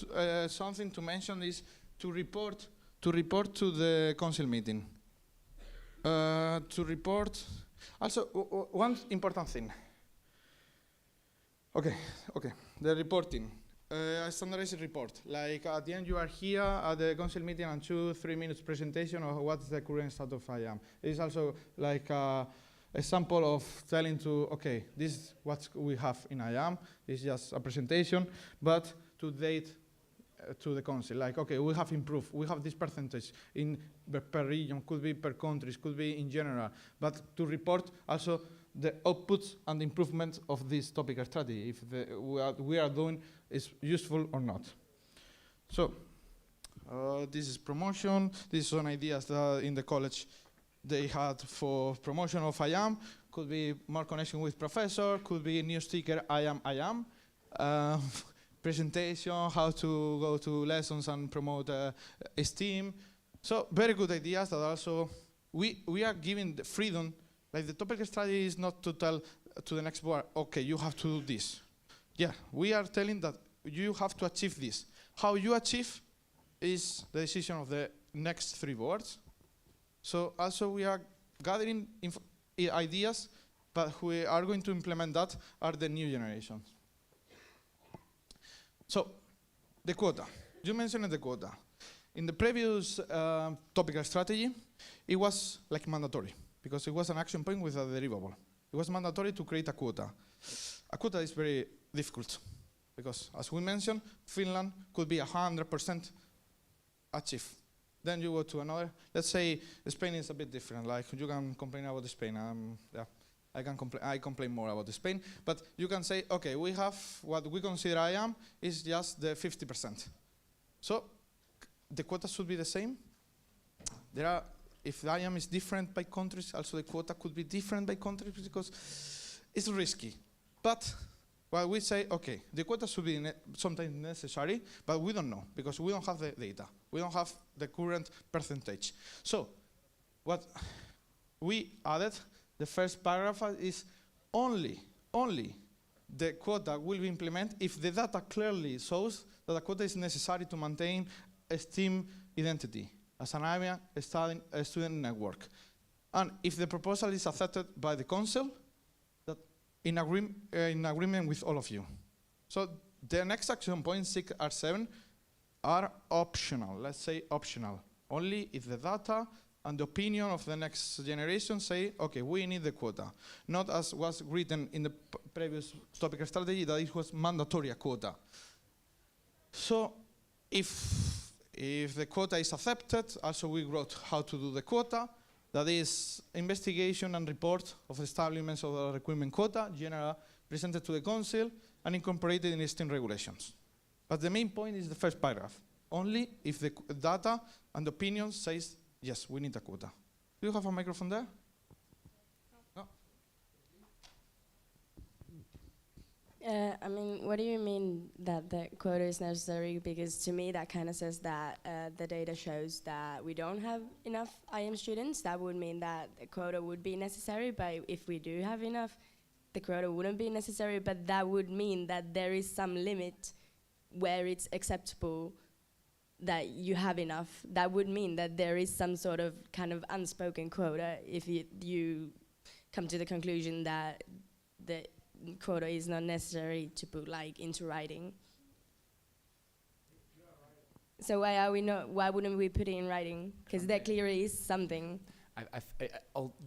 something to mention, is to report to the council meeting. To report, also one important thing. Okay, the reporting. A standardized report. Like at the end, you are here at the council meeting and 2-3 minutes presentation of what's the current state of IAM. It's also like a sample of telling to, okay, this is what we have in IAM. It's just a presentation, but to date to the council. Like, okay, we have improved. We have this percentage in per region, could be per countries, could be in general. But to report also the outputs and improvements of this topical strategy, if what we are doing is useful or not. So, this is promotion. These are some ideas that in the college they had for promotion of I am. Could be more connection with professor. Could be new sticker I am. Presentation, how to go to lessons and promote STEAM. So very good ideas that also we are giving the freedom. Like the topic strategy is not to tell to the next board, okay, you have to do this. Yeah, we are telling that you have to achieve this. How you achieve is the decision of the next 3 boards. So also we are gathering ideas, but who we are going to implement that are the new generations. So, the quota. You mentioned the quota. In the previous topical strategy, it was like mandatory, because it was an action point with a deliverable. It was mandatory to create a quota. A quota is very difficult, because as we mentioned, Finland could be 100% achieved. Then you go to another. Let's say Spain is a bit different. Like you can complain about Spain. Yeah, I complain more about Spain. But you can say, okay, we have what we consider I am is just the 50%. So the quota should be the same. There are, if I am is different by countries, also the quota could be different by countries because it's risky. But well, we say, okay, the quota should be sometimes necessary, but we don't know because we don't have the data. We don't have the current percentage. So what we added, the first paragraph is only the quota will be implemented if the data clearly shows that the quota is necessary to maintain a STEAM identity as an area a student network. And if the proposal is accepted by the council, that in agreement with all of you. So the next action points 6 or 7 are optional, let's say optional. Only if the data and the opinion of the next generation say, okay, we need the quota. Not as was written in the previous topic strategy that it was mandatory a quota. So if the quota is accepted, also we wrote how to do the quota. That is investigation and report of establishments of the requirement quota, general presented to the council and incorporated in STEAM regulations. But the main point is the first paragraph. Only if the data and opinion says, yes, we need a quota. Do you have a microphone there? No. I mean, what do you mean that the quota is necessary? Because to me, that kind of says that the data shows that we don't have enough IM students. That would mean that the quota would be necessary, but if we do have enough, the quota wouldn't be necessary, but that would mean that there is some limit where it's acceptable that you have enough. That would mean that there is some sort of kind of unspoken quota if you come to the conclusion that the quota is not necessary to put like into writing. So why wouldn't we put it in writing? Because that clearly is something.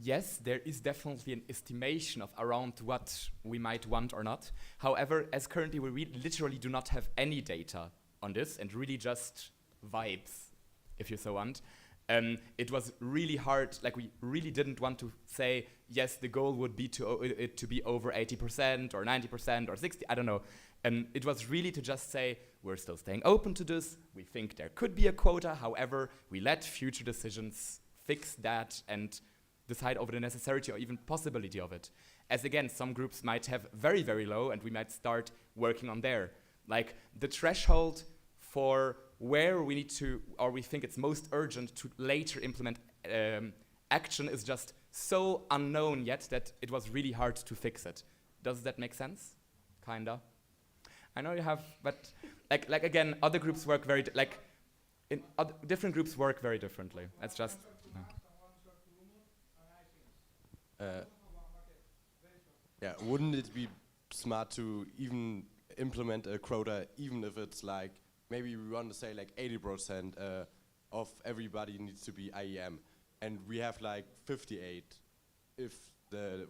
Yes, there is definitely an estimation of around what we might want or not. However, as currently we literally do not have any data on this and really just vibes, if you so want. It was really hard, like we really didn't want to say, yes, the goal would be it to be over 80% or 90% or 60, I don't know. It was really to just say, we're still staying open to this, we think there could be a quota, however, we let future decisions fix that and decide over the necessity or even possibility of it. As again, some groups might have very, very low and we might start working on there. Like the threshold for where we need to, or we think it's most urgent to later implement action is just so unknown yet that it was really hard to fix it. Does that make sense? Kinda. I know you have, but like again, other groups work very, different groups work very differently. That's just. Yeah, wouldn't it be smart to even implement a quota, even if it's like, maybe we want to say like 80% of everybody needs to be IEM, and we have like 58 if the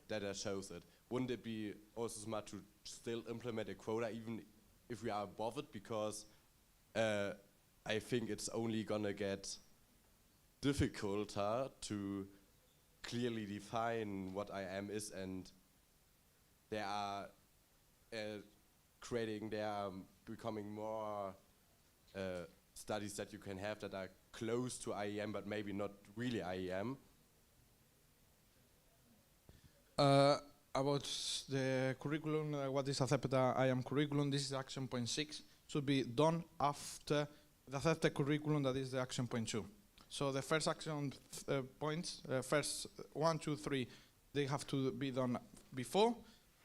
data shows it. Wouldn't it be also smart to still implement a quota even if we are above it? Because I think it's only gonna get difficulter to clearly define what IM is, and they are becoming more studies that you can have that are close to IEM but maybe not really IEM? About the curriculum, what is accepted IEM curriculum, this is action point 6, should be done after the accepted curriculum, that is the action point 2. So the first action points, first 1, 2, 3, they have to be done before,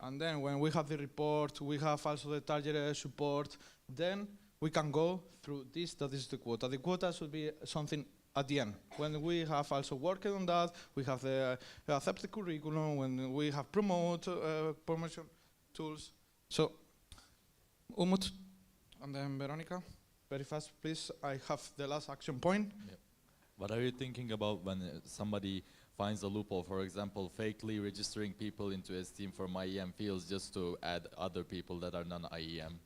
and then when we have the report, we have also the target support, then we can go through this, that is the quota. The quota should be something at the end. When we have also worked on that, we have the accepted curriculum, when we have promotion tools. So, Umut, and then Veronica, very fast, please. I have the last action point. Yep. What are you thinking about when somebody finds a loophole, for example, fakely registering people into his team from IEM fields just to add other people that are non-IEM?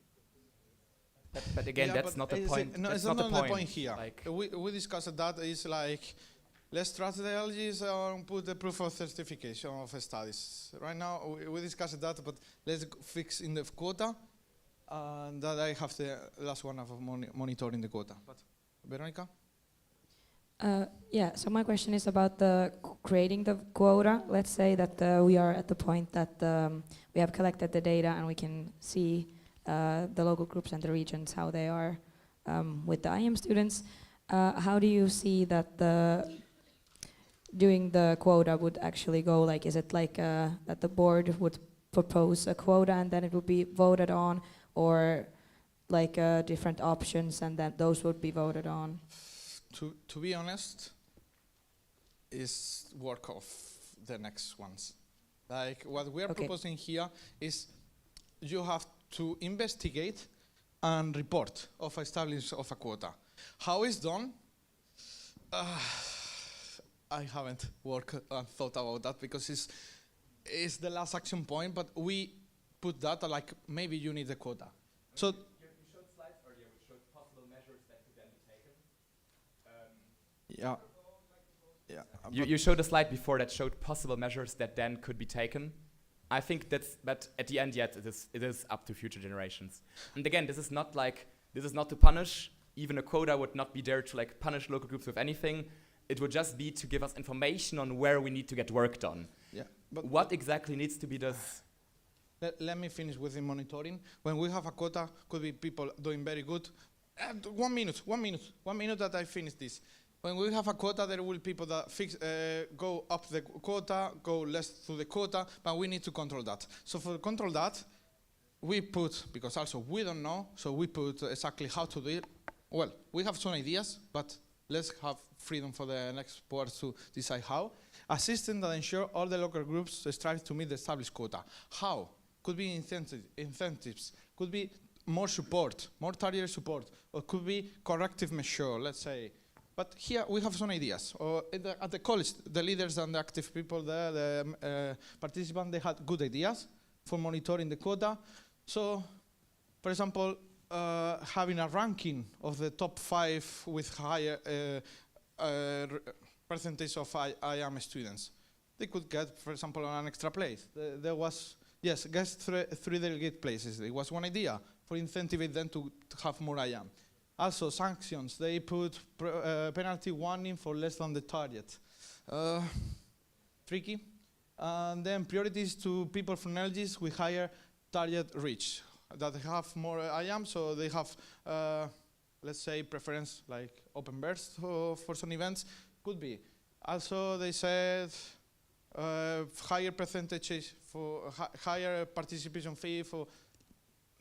But again, Yeah, that's but not the it's point. No, That's it's not the the point here. Like We discussed that is like, let's trust the LGs and put the proof of certification of studies. Right now, we discussed that, but let's fix in the quota, and that I have the last one of monitoring the quota. But Veronica? Yeah, so my question is about the creating the quota. Let's say that we are at the point that we have collected the data and we can see the local groups and the regions, how they are with the IM students. How do you see that doing the quota would actually go? Like, is it like that the board would propose a quota and then it would be voted on, or like different options and then those would be voted on? To be honest, is work of the next ones. Like what we are proposing here is you have to investigate and report of establishment of a quota. How it's done? I haven't worked and thought about that because it's the last action point, but we put that like maybe you need a quota. So you showed slides earlier which showed possible measures that could then be taken. Yeah. You showed a slide before that showed possible measures that then could be taken. I think but at the end, yet it is up to future generations. And again, this is not to punish. Even a quota would not be there to like punish local groups with anything. It would just be to give us information on where we need to get work done. Yeah. But what exactly needs to be done? Let me finish with the monitoring. When we have a quota, could be people doing very good. 1 minute that I finish this. When we have a quota, there will be people that go up the quota, go less to the quota, but we need to control that. So for control that, we put, because also we don't know, so we put exactly how to do it. Well, we have some ideas, but let's have freedom for the next board to decide how. A system that ensures all the local groups strive to meet the established quota. How? Could be incentives, could be more support, more targeted support, or could be corrective measure, let's say. But here we have some ideas. Or at the college, the leaders and the active people there, the participants, they had good ideas for monitoring the quota. So, for example, having a ranking of the top 5 with higher percentage of IAM students. They could get, for example, an extra place. There was, yes, guess 3 delegate places. It was one idea for incentivate them to have more IAM. Also, sanctions. They put penalty warning for less than the target. Tricky. And then priorities to people from LGs with higher target reach. That have more IAM, so they have, let's say, preference like open burst for some events. Could be. Also, they said higher percentages for higher participation fee for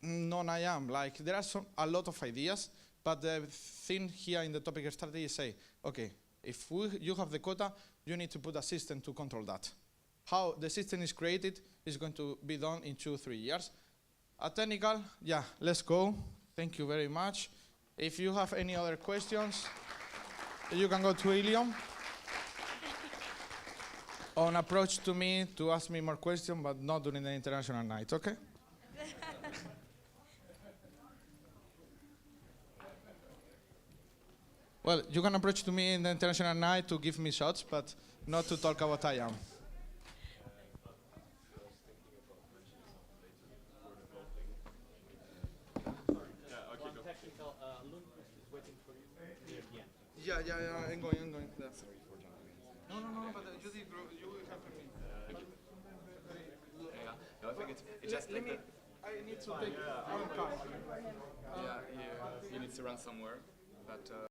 non-IAM. Like there are a lot of ideas. But the thing here in the topic strategy is say, okay, if you have the quota, you need to put a system to control that. How the system is created is going to be done in 2-3 years. A technical, yeah, let's go. Thank you very much. If you have any other questions, you can go to Ilium. On approach to me to ask me more questions, but not during the international night, okay? Well, you can approach to me in the international night to give me shots, but not to talk about IAM. Technical, Yeah, I'm going there. No, but you have me. No, I think it's just like I need to take one car. he needs to run somewhere, but